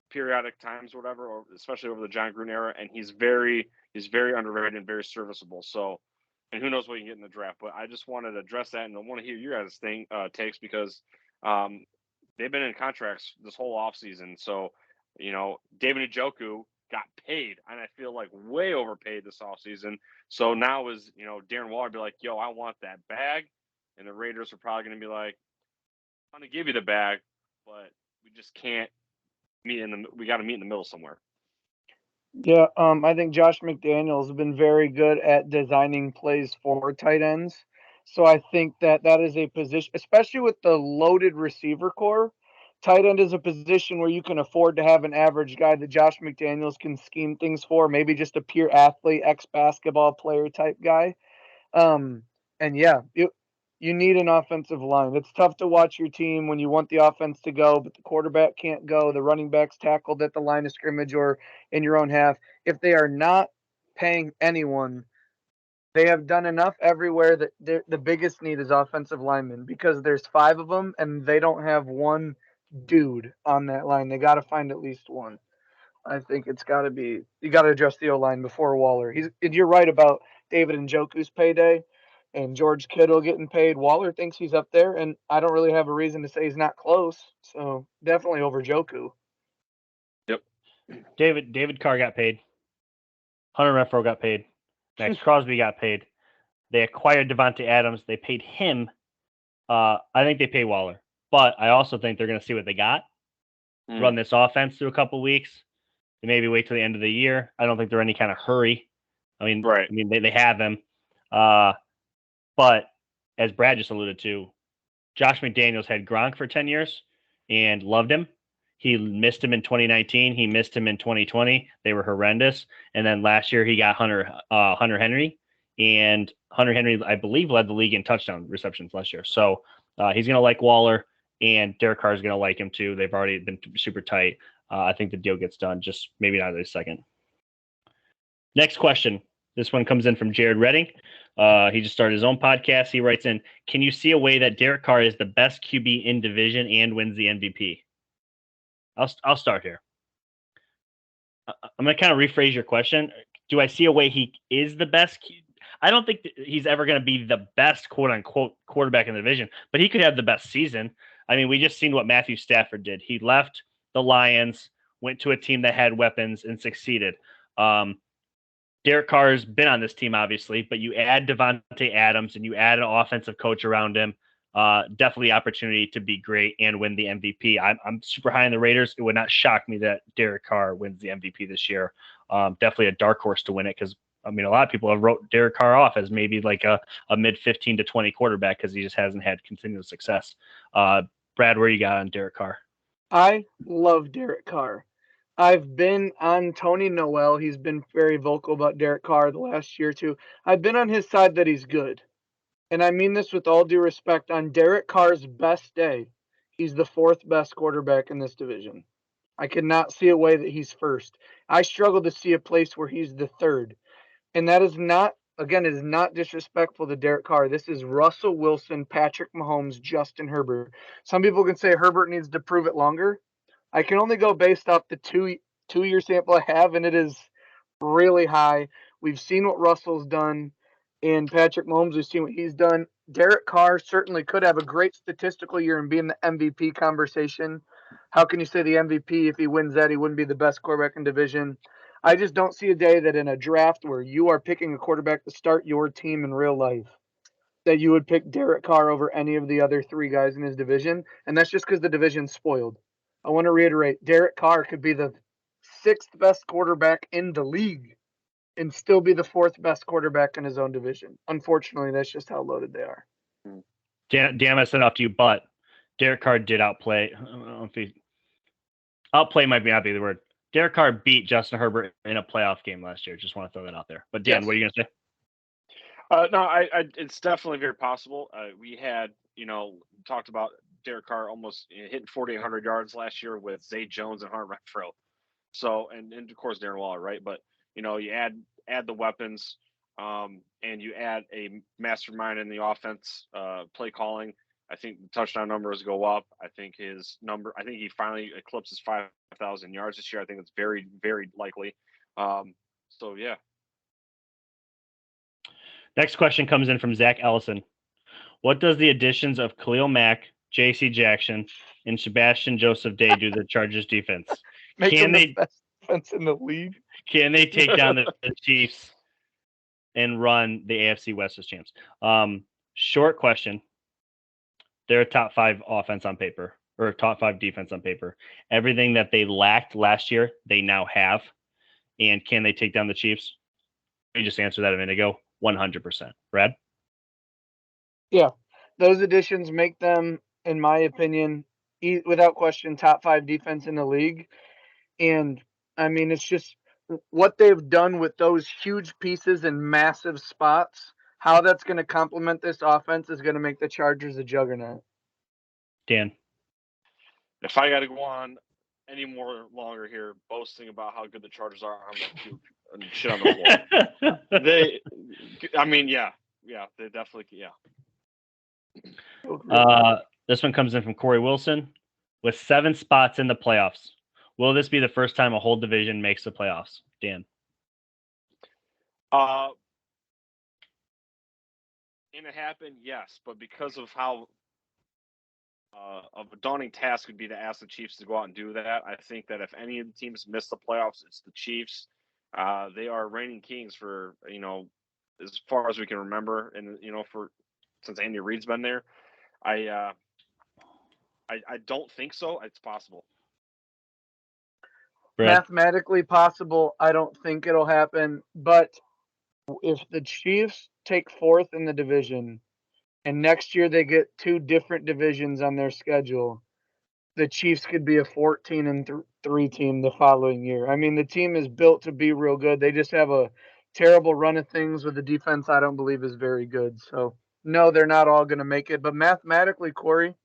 periodic times or whatever, or especially over the John Gruden era, and he's very underrated and very serviceable. So, and who knows what you can get in the draft. But I just wanted to address that, and I want to hear your guys' takes because they've been in contracts this whole offseason. So, David Njoku got paid, and I feel like way overpaid this offseason. So now is, Darren Waller be like, yo, I want that bag. And the Raiders are probably going to be like, I'm going to give you the bag, but we just can't we got to meet in the middle somewhere. Yeah, I think Josh McDaniels has been very good at designing plays for tight ends. So I think that is a position, especially with the loaded receiver core. Tight end is a position where you can afford to have an average guy that Josh McDaniels can scheme things for, maybe just a pure athlete, ex-basketball player type guy. And yeah, you need an offensive line. It's tough to watch your team when you want the offense to go, but the quarterback can't go. The running back's tackled at the line of scrimmage or in your own half. If they are not paying anyone, they have done enough everywhere that the biggest need is offensive linemen because there's 5 of them and they don't have one dude on that line. They got to find at least one. I think it's got to be you got to address the O-line before Waller. You're right about David Njoku's payday and George Kittle getting paid. Waller thinks he's up there, and I don't really have a reason to say he's not close. So definitely over Njoku. Yep. David Carr got paid. Hunter Renfrow got paid. Max Crosby got paid. They acquired Devontae Adams. They paid him. I think they pay Waller. But I also think they're going to see what they got. Run this offense through a couple weeks. And maybe wait till the end of the year. I don't think they're in any kind of hurry. Right. They have him. But as Brad just alluded to, Josh McDaniels had Gronk for 10 years and loved him. He missed him in 2019. He missed him in 2020. They were horrendous. And then last year he got Hunter Henry. And Hunter Henry, I believe, led the league in touchdown receptions last year. So he's going to like Waller, and Derek Carr is going to like him too. They've already been super tight. I think the deal gets done, just maybe not this second. Next question. This one comes in from Jared Redding. He just started his own podcast. He writes in, can you see a way that Derek Carr is the best QB in division and wins the MVP? I'll start here. I'm going to kind of rephrase your question. Do I see a way he is the best? I don't think he's ever going to be the best, quote unquote, quarterback in the division, but he could have the best season. I mean, we just seen what Matthew Stafford did. He left the Lions, went to a team that had weapons and succeeded. Derek Carr's been on this team, obviously, but you add Devontae Adams and you add an offensive coach around him, definitely opportunity to be great and win the MVP. I'm super high on the Raiders. It would not shock me that Derek Carr wins the MVP this year. Definitely a dark horse to win it because, a lot of people have wrote Derek Carr off as maybe like a mid 15 to 20 quarterback because he just hasn't had continuous success. Brad, where you got on Derek Carr? I love Derek Carr. I've been on Tony Noel. He's been very vocal about Derek Carr the last year or two. I've been on his side that he's good. And I mean this with all due respect. On Derek Carr's best day, he's the 4th best quarterback in this division. I cannot see a way that he's first. I struggle to see a place where he's the 3rd. And that is not, again, it is not disrespectful to Derek Carr. This is Russell Wilson, Patrick Mahomes, Justin Herbert. Some people can say Herbert needs to prove it longer. I can only go based off the two-year sample I have, and it is really high. We've seen what Russell's done, and Patrick Mahomes, we've seen what he's done. Derek Carr certainly could have a great statistical year and be in the MVP conversation. How can you say the MVP if he wins that he wouldn't be the best quarterback in division? I just don't see a day that in a draft where you are picking a quarterback to start your team in real life that you would pick Derek Carr over any of the other three guys in his division. And that's just because the division's spoiled. I want to reiterate, Derek Carr could be the 6th best quarterback in the league and still be the 4th best quarterback in his own division. Unfortunately, that's just how loaded they are. Damn, I said off to you, but Derek Carr did outplay. I don't know if outplay might not be the word. Derek Carr beat Justin Herbert in a playoff game last year. Just want to throw that out there. But Dan, What are you going to say? No, it's definitely very possible. We had, talked about Derek Carr almost hitting 4,800 yards last year with Zay Jones and Hunter Renfrow. So, and of course Darren Waller, right? But you add the weapons, and you add a mastermind in the offense, play calling. I think the touchdown numbers go up. I think he finally eclipses 5,000 yards this year. I think it's very, very likely. So yeah. Next question comes in from Zach Ellison. What does the additions of Khalil Mack, J.C. Jackson, and Sebastian Joseph Day do to the Chargers defense? Can they the best defense in the league? Can they take down the Chiefs and run the AFC West as champs? Short question. They're a top 5 offense on paper, or top 5 defense on paper. Everything that they lacked last year, they now have. And can they take down the Chiefs? You just answered that a minute ago. 100%. Brad? Yeah. Those additions make them, in my opinion, without question, top 5 defense in the league. And, I mean, it's just what they've done with those huge pieces and massive spots. How that's going to complement this offense is going to make the Chargers a juggernaut. Dan? If I got to go on any more longer here boasting about how good the Chargers are, I'm going to puke and shit on the floor. They definitely, This one comes in from Corey Wilson. With 7 spots in the playoffs, will this be the first time a whole division makes the playoffs? Dan? Can it happen? Yes, but because of how of a daunting task would be to ask the Chiefs to go out and do that, I think that if any of the teams miss the playoffs, it's the Chiefs. They are reigning kings for as far as we can remember, and since Andy Reid's been there. I don't think so. It's possible. Brad? Mathematically possible. I don't think it'll happen. But if the Chiefs take 4th in the division, and next year they get 2 different divisions on their schedule, the Chiefs could be a 14-3 team the following year. I mean, the team is built to be real good. They just have a terrible run of things with the defense I don't believe is very good. So, no, they're not all going to make it. But mathematically, Corey,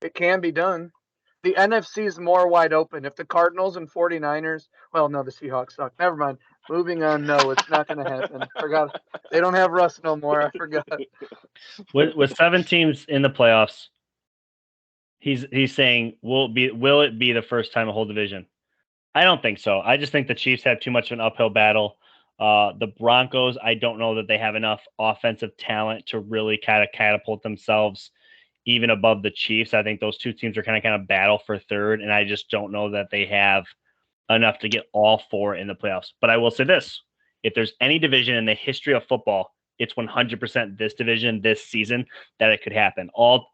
it can be done. The NFC is more wide open. If the Cardinals and 49ers – well, no, the Seahawks suck. Never mind. Moving on. No, it's not going to happen. Forgot. They don't have Russ no more. I forgot. With 7 teams in the playoffs, he's saying, will it be the first time a whole division? I don't think so. I just think the Chiefs have too much of an uphill battle. The Broncos, I don't know that they have enough offensive talent to really kind of catapult themselves even above the Chiefs. I think those 2 teams are kind of battle for 3rd, and I just don't know that they have enough to get all 4 in the playoffs. But I will say this. If there's any division in the history of football, it's 100% this division, this season, that it could happen.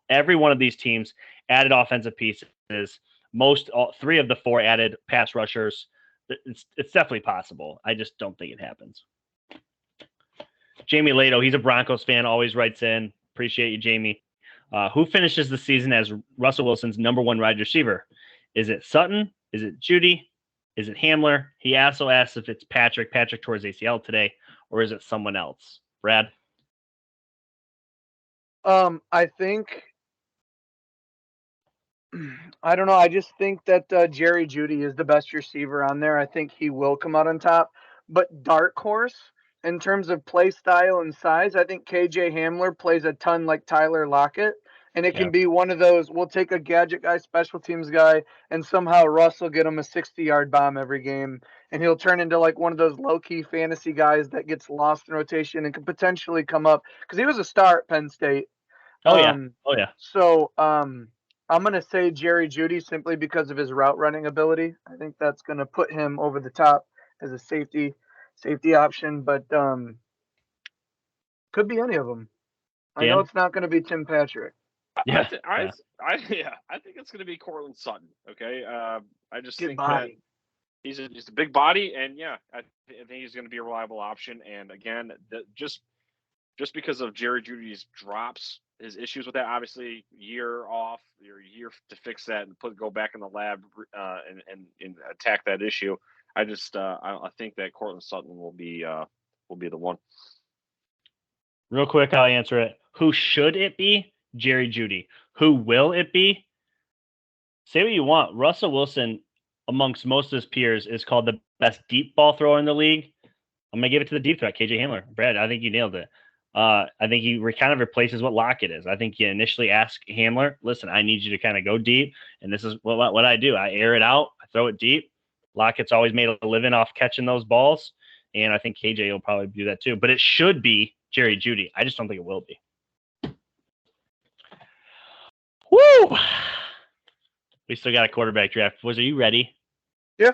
Every one of these teams added offensive pieces. 3 of the 4 added pass rushers. It's definitely possible. I just don't think it happens. Jamie Lato, he's a Broncos fan, always writes in. Appreciate you, Jamie. Who finishes the season as Russell Wilson's number 1 wide receiver? Is it Sutton? Is it Judy? Is it Hamler? He also asks if it's Patrick. Patrick tore his ACL today, or is it someone else? Brad? I think I don't know. I just think that Jerry Judy is the best receiver on there. I think he will come out on top. But dark horse, in terms of play style and size, I think KJ Hamler plays a ton like Tyler Lockett. And it can be one of those, we'll take a gadget guy, special teams guy, and somehow Russ will get him a 60-yard bomb every game. And he'll turn into like one of those low-key fantasy guys that gets lost in rotation and can potentially come up. Because he was a star at Penn State. Oh, yeah. So I'm going to say Jerry Judy simply because of his route running ability. I think that's going to put him over the top. as a safety option, but could be any of them. I know it's not going to be Tim Patrick. Yeah, I think it's going to be Cortland Sutton. Okay, I just Good think body. that he's a big body, and I think he's going to be a reliable option. And again, just because of Jerry Judy's drops, his issues with that, obviously year off, your year to fix that and go back in the lab and attack that issue. I think that Cortland Sutton will be the one. Real quick, I'll answer it. Who should it be? Jerry Judy. Who will it be? Say what you want. Russell Wilson, amongst most of his peers, is called the best deep ball thrower in the league. I'm going to give it to the deep threat, KJ Hamler. Brad, I think you nailed it. I think he kind of replaces what Lockett is. I think you initially ask Hamler, listen, I need you to kind of go deep, and this is what I do. I air it out. I throw it deep. Lockett's always made a living off catching those balls, and I think KJ will probably do that too. But it should be Jerry Judy. I just don't think it will be. Woo! We still got a quarterback draft. Are you ready? Yeah.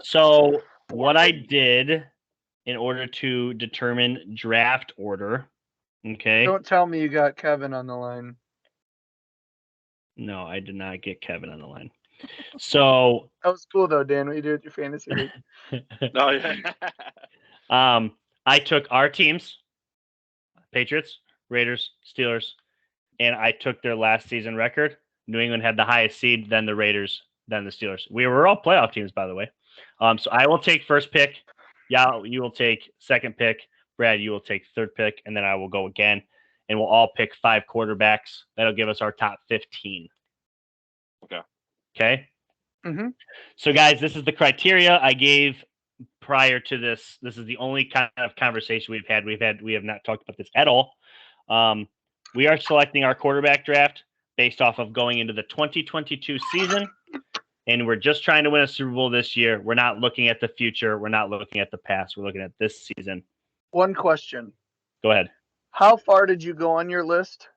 So what I did in order to determine draft order, okay? Don't tell me you got Kevin on the line. No, I did not get Kevin on the line. So that was cool though, Dan. What you do with your fantasy league? Oh yeah. I took our teams, Patriots, Raiders, Steelers, and I took their last season record. New England had the highest seed, then the Raiders, then the Steelers. We were all playoff teams, by the way. So I will take first pick. Yeah, you will take second pick. Brad, you will take third pick, and then I will go again, and we'll all pick 5 quarterbacks. That'll give us our top 15. Okay? Mm-hmm. So, guys, this is the criteria I gave prior to this. This is the only kind of conversation we've had. We have not talked about this at all. We are selecting our quarterback draft based off of going into the 2022 season, and we're just trying to win a Super Bowl this year. We're not looking at the future. We're not looking at the past. We're looking at this season. One question. Go ahead. How far did you go on your list?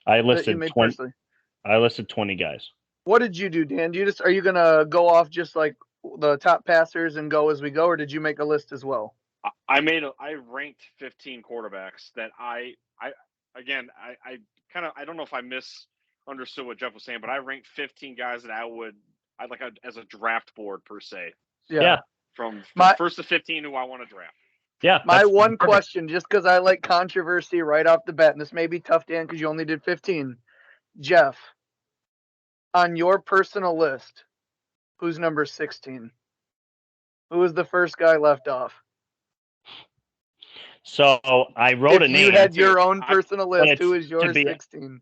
I listed 20. I listed 20 guys. What did you do, Dan? Are you gonna go off just like the top passers and go as we go, or did you make a list as well? I ranked 15 quarterbacks that I don't know if I misunderstood what Jeff was saying, but I ranked 15 guys that I'd like as a draft board per se. Yeah. From first to 15 who I want to draft. Yeah. My one question, just because I like controversy right off the bat, and this may be tough, Dan, because you only did 15. Jeff, on your personal list, who's number 16? Who was the first guy left off? So I wrote a name. You had your own personal list. Who is your 16?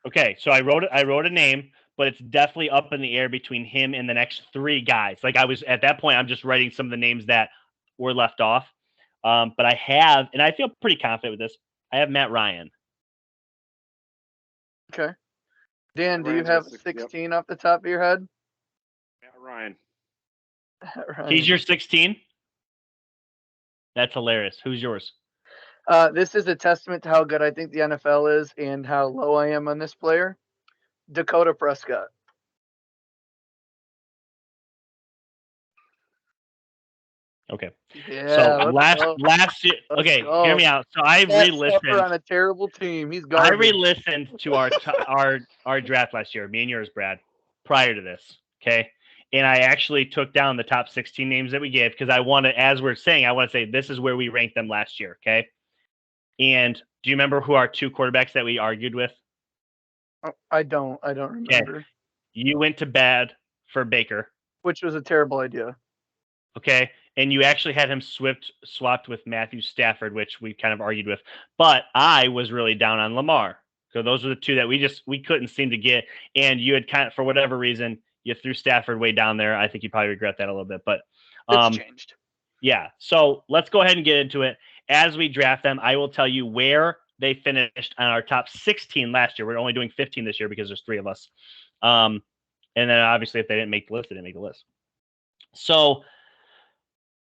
Okay, so I wrote a name, but it's definitely up in the air between him and the next 3 guys. Like I was at that point, I'm just writing some of the names that were left off. But I have, and I feel pretty confident with this. I have Matt Ryan. Okay. Dan, do you have 16 off the top of your head? Matt Ryan. He's your 16? That's hilarious. Who's yours? This is a testament to how good I think the NFL is and how low I am on this player. Dakota Prescott. Okay. Yeah. So last year. Okay, hear me out. So I re-listened on a terrible team. He's garbage. I re-listened to our draft last year. Me and yours, Brad. Prior to this, okay. And I actually took down the top 16 names that we gave because I want to, as we're saying, I want to say this is where we ranked them last year, okay. And do you remember who our 2 quarterbacks that we argued with? I don't remember. Okay. You went to bad for Baker, which was a terrible idea. Okay, and you actually had him swapped with Matthew Stafford, which we kind of argued with. But I was really down on Lamar. So those were the 2 that we couldn't seem to get. And you had kind of, for whatever reason, you threw Stafford way down there. I think you probably regret that a little bit. But it's changed. Yeah. So let's go ahead and get into it. As we draft them, I will tell you where they finished on our top 16 last year. We're only doing 15 this year because there's 3 of us. And then obviously if they didn't make the list, they didn't make the list. So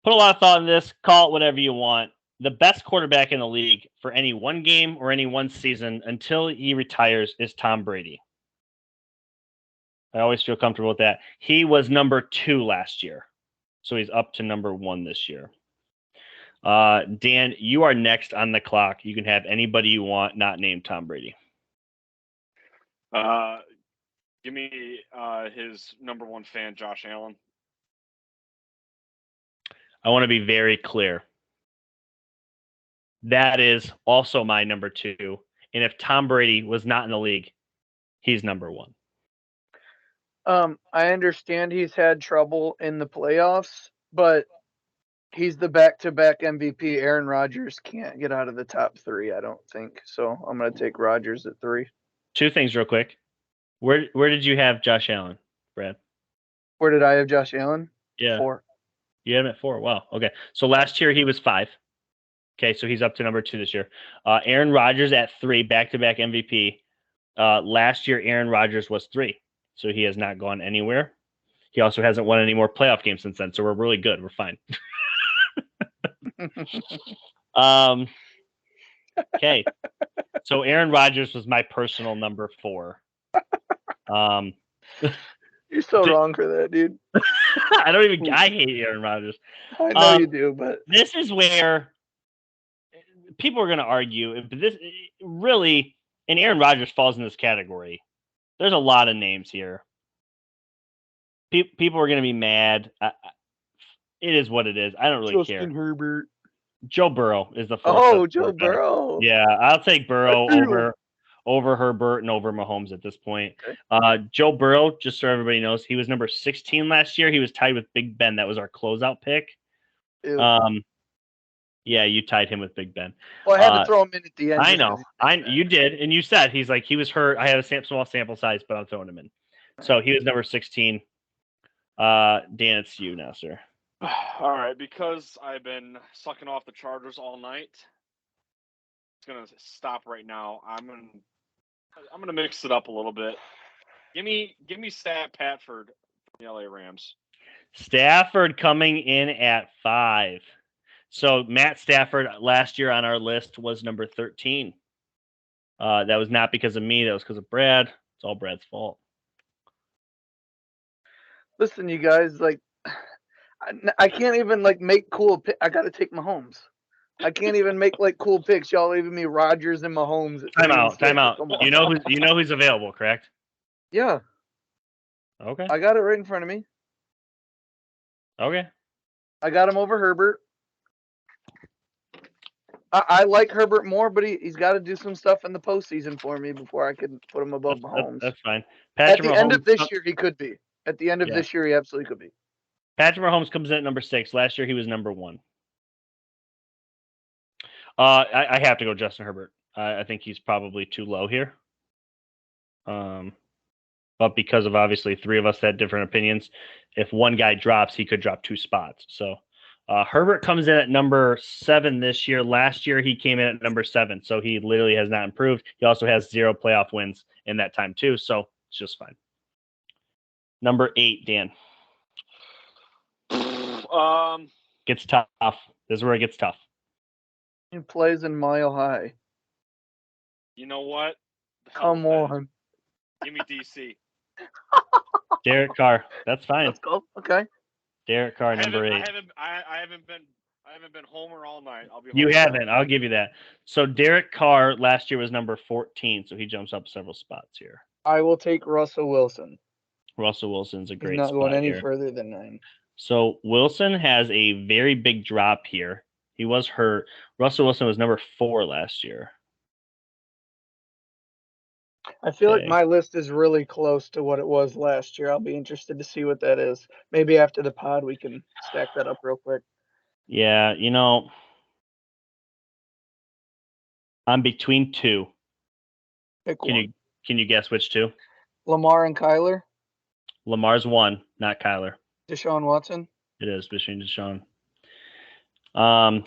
put a lot of thought in this. Call it whatever you want. The best quarterback in the league for any one game or any one season until he retires is Tom Brady. I always feel comfortable with that. He was number 2 last year. So he's up to number 1 this year. Dan, you are next on the clock. You can have anybody you want, not named Tom Brady. Give me his number 1 fan, Josh Allen. I want to be very clear. That is also my number 2. And if Tom Brady was not in the league, he's number 1. I understand he's had trouble in the playoffs, but he's the back-to-back MVP. Aaron Rodgers can't get out of the top 3, I don't think. So I'm going to take Rodgers at 3. 2 things real quick. Where did you have Josh Allen, Brad? Where did I have Josh Allen? Yeah. 4. You had him at 4. Wow. Okay. So last year he was 5. Okay, so he's up to number 2 this year. Aaron Rodgers at 3, back-to-back MVP. Last year, Aaron Rodgers was 3, so he has not gone anywhere. He also hasn't won any more playoff games since then, so we're really good. We're fine. Okay, so Aaron Rodgers was my personal number 4. You're so wrong for that, dude. I hate Aaron Rodgers. I know you do, but this is where people are going to argue. But this really, and Aaron Rodgers falls in this category. There's a lot of names here. People are going to be mad. It is what it is. I don't really care. Herbert. Joe Burrow is the first. Oh, Joe Burrow. Yeah, I'll take Burrow over Herbert and over Mahomes at this point. Okay. Joe Burrow, just so everybody knows, he was number 16 last year. He was tied with Big Ben. That was our closeout pick. Ew. Yeah, you tied him with Big Ben. Well, I had to throw him in at the end. I know. You did, and you said he was hurt. I had a small sample size, but I'm throwing him in. So he was number 16. Dan, it's you now, sir. All right, because I've been sucking off the Chargers all night, it's gonna stop right now. I'm gonna mix it up a little bit. Give me Stat Patford from the LA Rams. Stafford coming in at 5. So Matt Stafford last year on our list was number 13. That was not because of me. That was because of Brad. It's all Brad's fault. Listen, you guys, I can't even make cool picks. I got to take Mahomes. I can't even make cool picks. Y'all leaving me Rodgers and Mahomes. Time out. You know who's available, correct? Yeah. Okay. I got it right in front of me. Okay. I got him over Herbert. I like Herbert more, but he's got to do some stuff in the postseason for me before I can put him above Mahomes. That's fine. At the end of this year, he could be. At the end of this year, he absolutely could be. Patrick Mahomes comes in at number 6. Last year, he was number 1. I have to go Justin Herbert. I think he's probably too low here. But because of obviously 3 of us had different opinions, if one guy drops, he could drop 2 spots. So Herbert comes in at number 7 this year. Last year, he came in at number 7. So he literally has not improved. He also has 0 playoff wins in that time too. So it's just fine. Number 8, Dan. Gets tough. This is where it gets tough. He plays in Mile High. You know what? Come on. Give me DC. Derek Carr. That's fine. Let's go. Okay. Derek Carr, number 8. I haven't been Homer all night. You haven't. I'll give you that. So Derek Carr last year was number 14, so he jumps up several spots here. I will take Russell Wilson. Russell Wilson's a great spot. He's not going any here. further than 9. So Wilson has a very big drop here. He was hurt. Russell Wilson was number 4 last year. I feel like my list is really close to what it was last year. I'll be interested to see what that is. Maybe after the pod we can stack that up real quick. Yeah, I'm between 2. Pick one. Can you guess which 2? Lamar and Kyler? Lamar's 1, not Kyler. Desean Watson? It is between Desean. I'm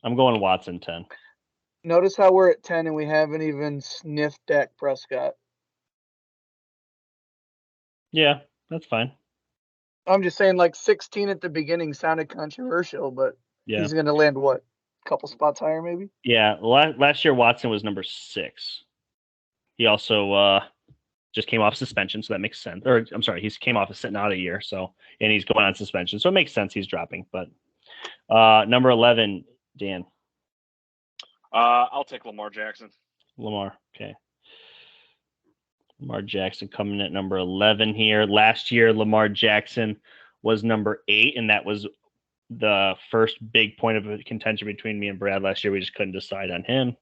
going Watson 10. Notice how we're at 10 and we haven't even sniffed Dak Prescott. Yeah, that's fine. I'm just saying 16 at the beginning sounded controversial, but he's going to land what? A couple spots higher maybe? Yeah, last year Watson was number 6. He also Just came off suspension, so that makes sense. Or I'm sorry, he's came off of sitting out a year, and he's going on suspension, so it makes sense he's dropping. But number 11, Dan. I'll take Lamar Jackson. Lamar, okay. Lamar Jackson coming at number 11 here. Last year, Lamar Jackson was number 8, and that was the first big point of contention between me and Brad last year. We just couldn't decide on him.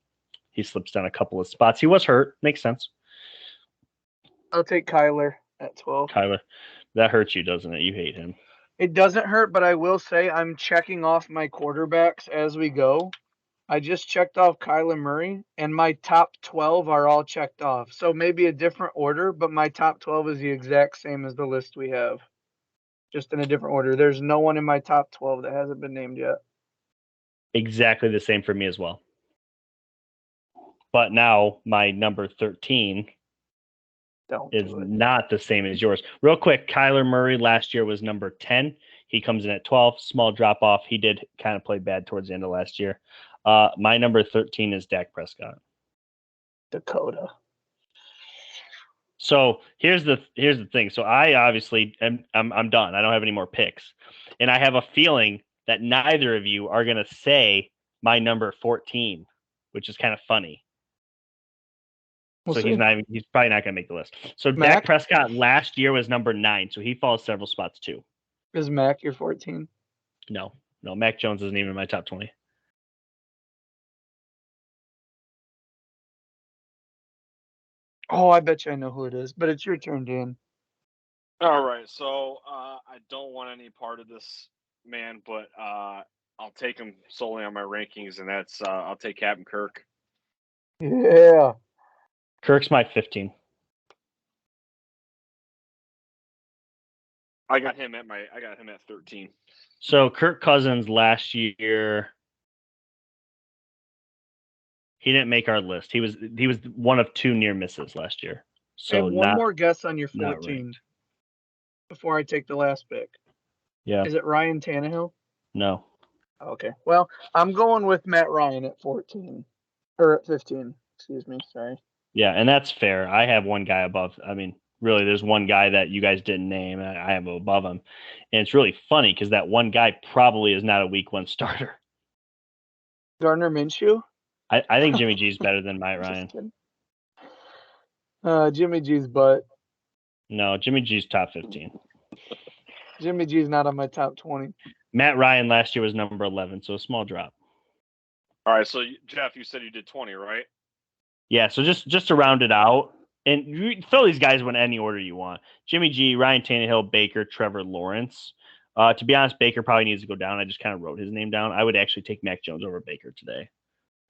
He slips down a couple of spots. He was hurt. Makes sense. I'll take Kyler at 12. Kyler, that hurts you, doesn't it? You hate him. It doesn't hurt, but I will say I'm checking off my quarterbacks as we go. I just checked off Kyler Murray, and my top 12 are all checked off. So maybe a different order, but my top 12 is the exact same as the list we have, just in a different order. There's no one in my top 12 that hasn't been named yet. Exactly the same for me as well. But now my number 13 is not the same as yours. Real quick, Kyler Murray last year was number 10. He comes in at 12. Small drop off. He did kind of play bad towards the end of last year. My number 13 is Dak Prescott. Dakota. So here's the thing. So I obviously I'm done. I don't have any more picks, and I have a feeling that neither of you are going to say my number 14, which is kind of funny. He's probably not going to make the list. So Mac? Dak Prescott last year was number 9, so he falls several spots too. Is Mac your 14? No, Mac Jones isn't even in my top 20. Oh, I bet you I know who it is, but it's your turn, Dan. All right, so I don't want any part of this man, but I'll take him solely on my rankings, and that's I'll take Captain Kirk. Yeah. Kirk's my 15. I got him at 13. So Kirk Cousins last year, he didn't make our list. He was one of 2 near misses last year. So one more guess on your 14 before I take the last pick. Yeah. Is it Ryan Tannehill? No. Okay. Well, I'm going with Matt Ryan at 14 or at 15. Excuse me. Sorry. Yeah, and that's fair. I have one guy above. I mean, really, there's one guy that you guys didn't name, and I have above him. And it's really funny because that one guy probably is not a week 1 starter. Gardner Minshew? I think Jimmy G's better than Matt Ryan. Jimmy G's butt. No, Jimmy G's top 15. Jimmy G's not on my top 20. Matt Ryan last year was number 11, so a small drop. All right, so Jeff, you said you did 20, right? Yeah, so just to round it out, and you throw these guys in any order you want. Jimmy G, Ryan Tannehill, Baker, Trevor Lawrence. To be honest, Baker probably needs to go down. I just kind of wrote his name down. I would actually take Mac Jones over Baker today.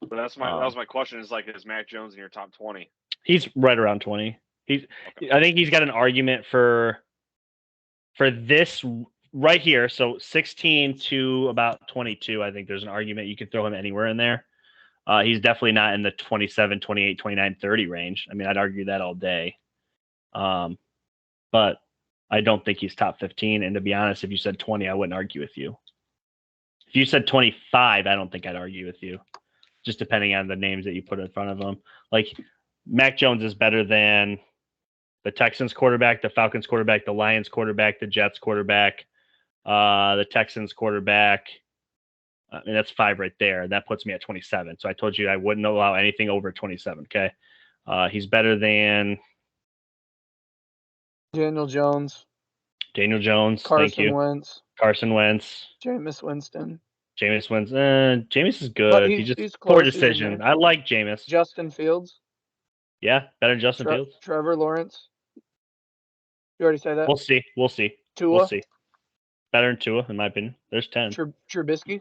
But that was my question. Is Mac Jones in your top 20? He's right around 20. I think he's got an argument for this right here. So 16 to about 22. I think there's an argument you could throw him anywhere in there. He's definitely not in the 27, 28, 29, 30 range. I mean, I'd argue that all day. But I don't think he's top 15. And to be honest, if you said 20, I wouldn't argue with you. If you said 25, I don't think I'd argue with you. Just depending on the names that you put in front of him. Like, Mac Jones is better than the Texans quarterback, the Falcons quarterback, the Lions quarterback, the Jets quarterback, the Texans quarterback. I mean, that's 5 right there. That puts me at 27. So I told you I wouldn't allow anything over 27. Okay. He's better than Daniel Jones. Thank you. Carson Wentz. Jameis Winston. Jameis is good. He's poor decision. I like Jameis. Justin Fields. Yeah, better than Justin Fields. Trevor Lawrence. You already said that? We'll see. Tua. We'll see. Better than Tua, in my opinion. There's 10. Trubisky.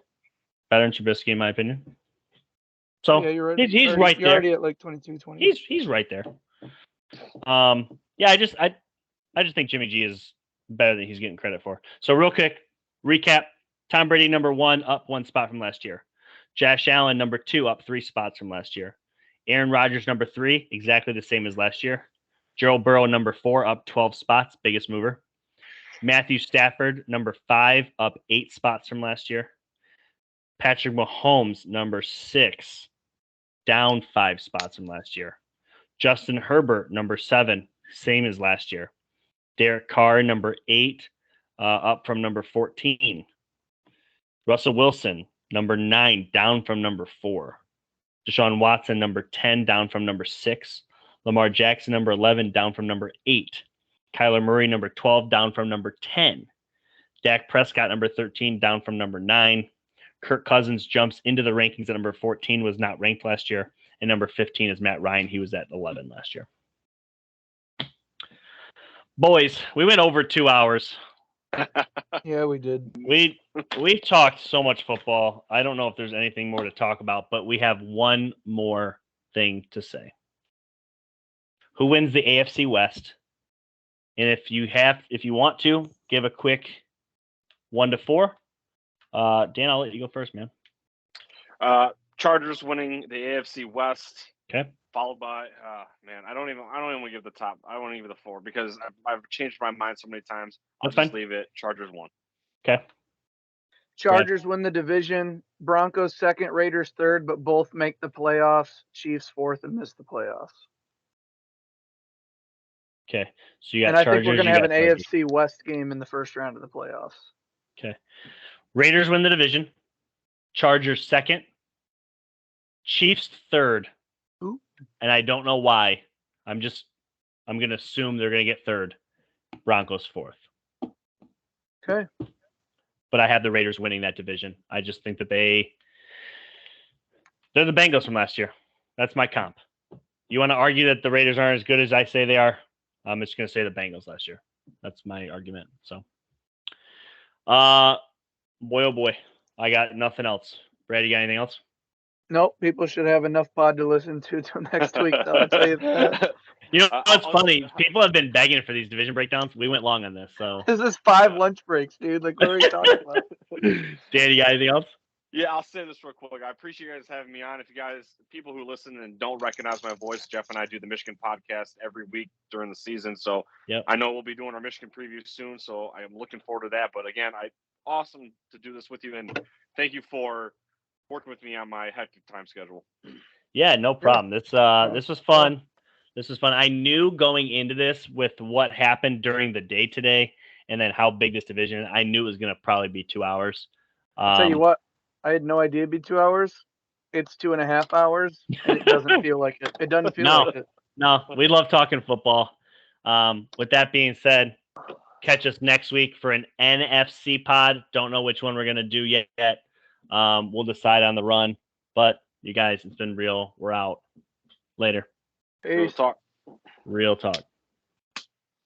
Better than Trubisky, in my opinion. So yeah, you're right. He's right there. You're already at like 22, 20. He's right there. Yeah, I just think Jimmy G is better than he's getting credit for. So real quick recap: Tom Brady number 1, up 1 spot from last year. Josh Allen number 2, up 3 spots from last year. Aaron Rodgers number 3, exactly the same as last year. Joe Burrow number 4, up 12 spots, biggest mover. Matthew Stafford number 5, up 8 spots from last year. Patrick Mahomes number 6, down 5 spots from last year. Justin Herbert number 7, same as last year. Derek Carr, number 8, up from number 14. Russell Wilson, number 9, down from number 4. Desean Watson, number 10, down from number 6. Lamar Jackson, number 11, down from number 8. Kyler Murray, number 12, down from number 10. Dak Prescott, number 13, down from number 9. Kirk Cousins jumps into the rankings at number 14, was not ranked last year. And number 15 is Matt Ryan. He was at 11 last year. Boys, we went over 2 hours. Yeah, we did. We've talked so much football. I don't know if there's anything more to talk about, but we have one more thing to say. Who wins the AFC West? And if you want to, give a quick 1 to 4. Dan, I'll let you go first, man. Chargers winning the AFC West. Okay. Followed by, I don't even want to give the top. I won't give the 4 because I've changed my mind so many times. I'll just leave it. Chargers 1. Okay. Chargers win the division. Broncos 2nd, Raiders 3rd, but both make the playoffs. Chiefs 4th and miss the playoffs. Okay. So you got and I Chargers. think we're going to have an Chargers. AFC West game in the first round of the playoffs. Okay. Raiders win the division. Chargers 2nd. Chiefs 3rd. Ooh. And I don't know why. I'm going to assume they're going to get 3rd. Broncos 4th. Okay. But I have the Raiders winning that division. I just think that they're the Bengals from last year. That's my comp. You want to argue that the Raiders aren't as good as I say they are? I'm just going to say the Bengals last year. That's my argument. So, boy, oh boy, I got nothing else. Brad, you got anything else? Nope. People should have enough pod to listen to till next week, though. I'll tell you that. You know what's funny? People have been begging for these division breakdowns. We went long on this, so This is 5 lunch breaks, dude. Like, what are we talking about? Dan, you got anything else? Yeah, I'll say this real quick. I appreciate you guys having me on. If you guys, people who listen and don't recognize my voice, Jeff and I do the Michigan podcast every week during the season. So I know we'll be doing our Michigan preview soon. So I am looking forward to that. But again, awesome to do this with you. And thank you for working with me on my hectic time schedule. Yeah, no problem. This was fun. This was fun. I knew going into this with what happened during the day today and then how big this division is, I knew it was going to probably be 2 hours. I'll tell you what, I had no idea it'd be 2 hours. It's 2.5 hours, and it doesn't feel like it. It doesn't feel like it. No, we love talking football. With that being said, catch us next week for an NFC pod. Don't know which one we're going to do yet. We'll decide on the run. But you guys, it's been real. We're out. Later. Peace. Real talk. Real talk.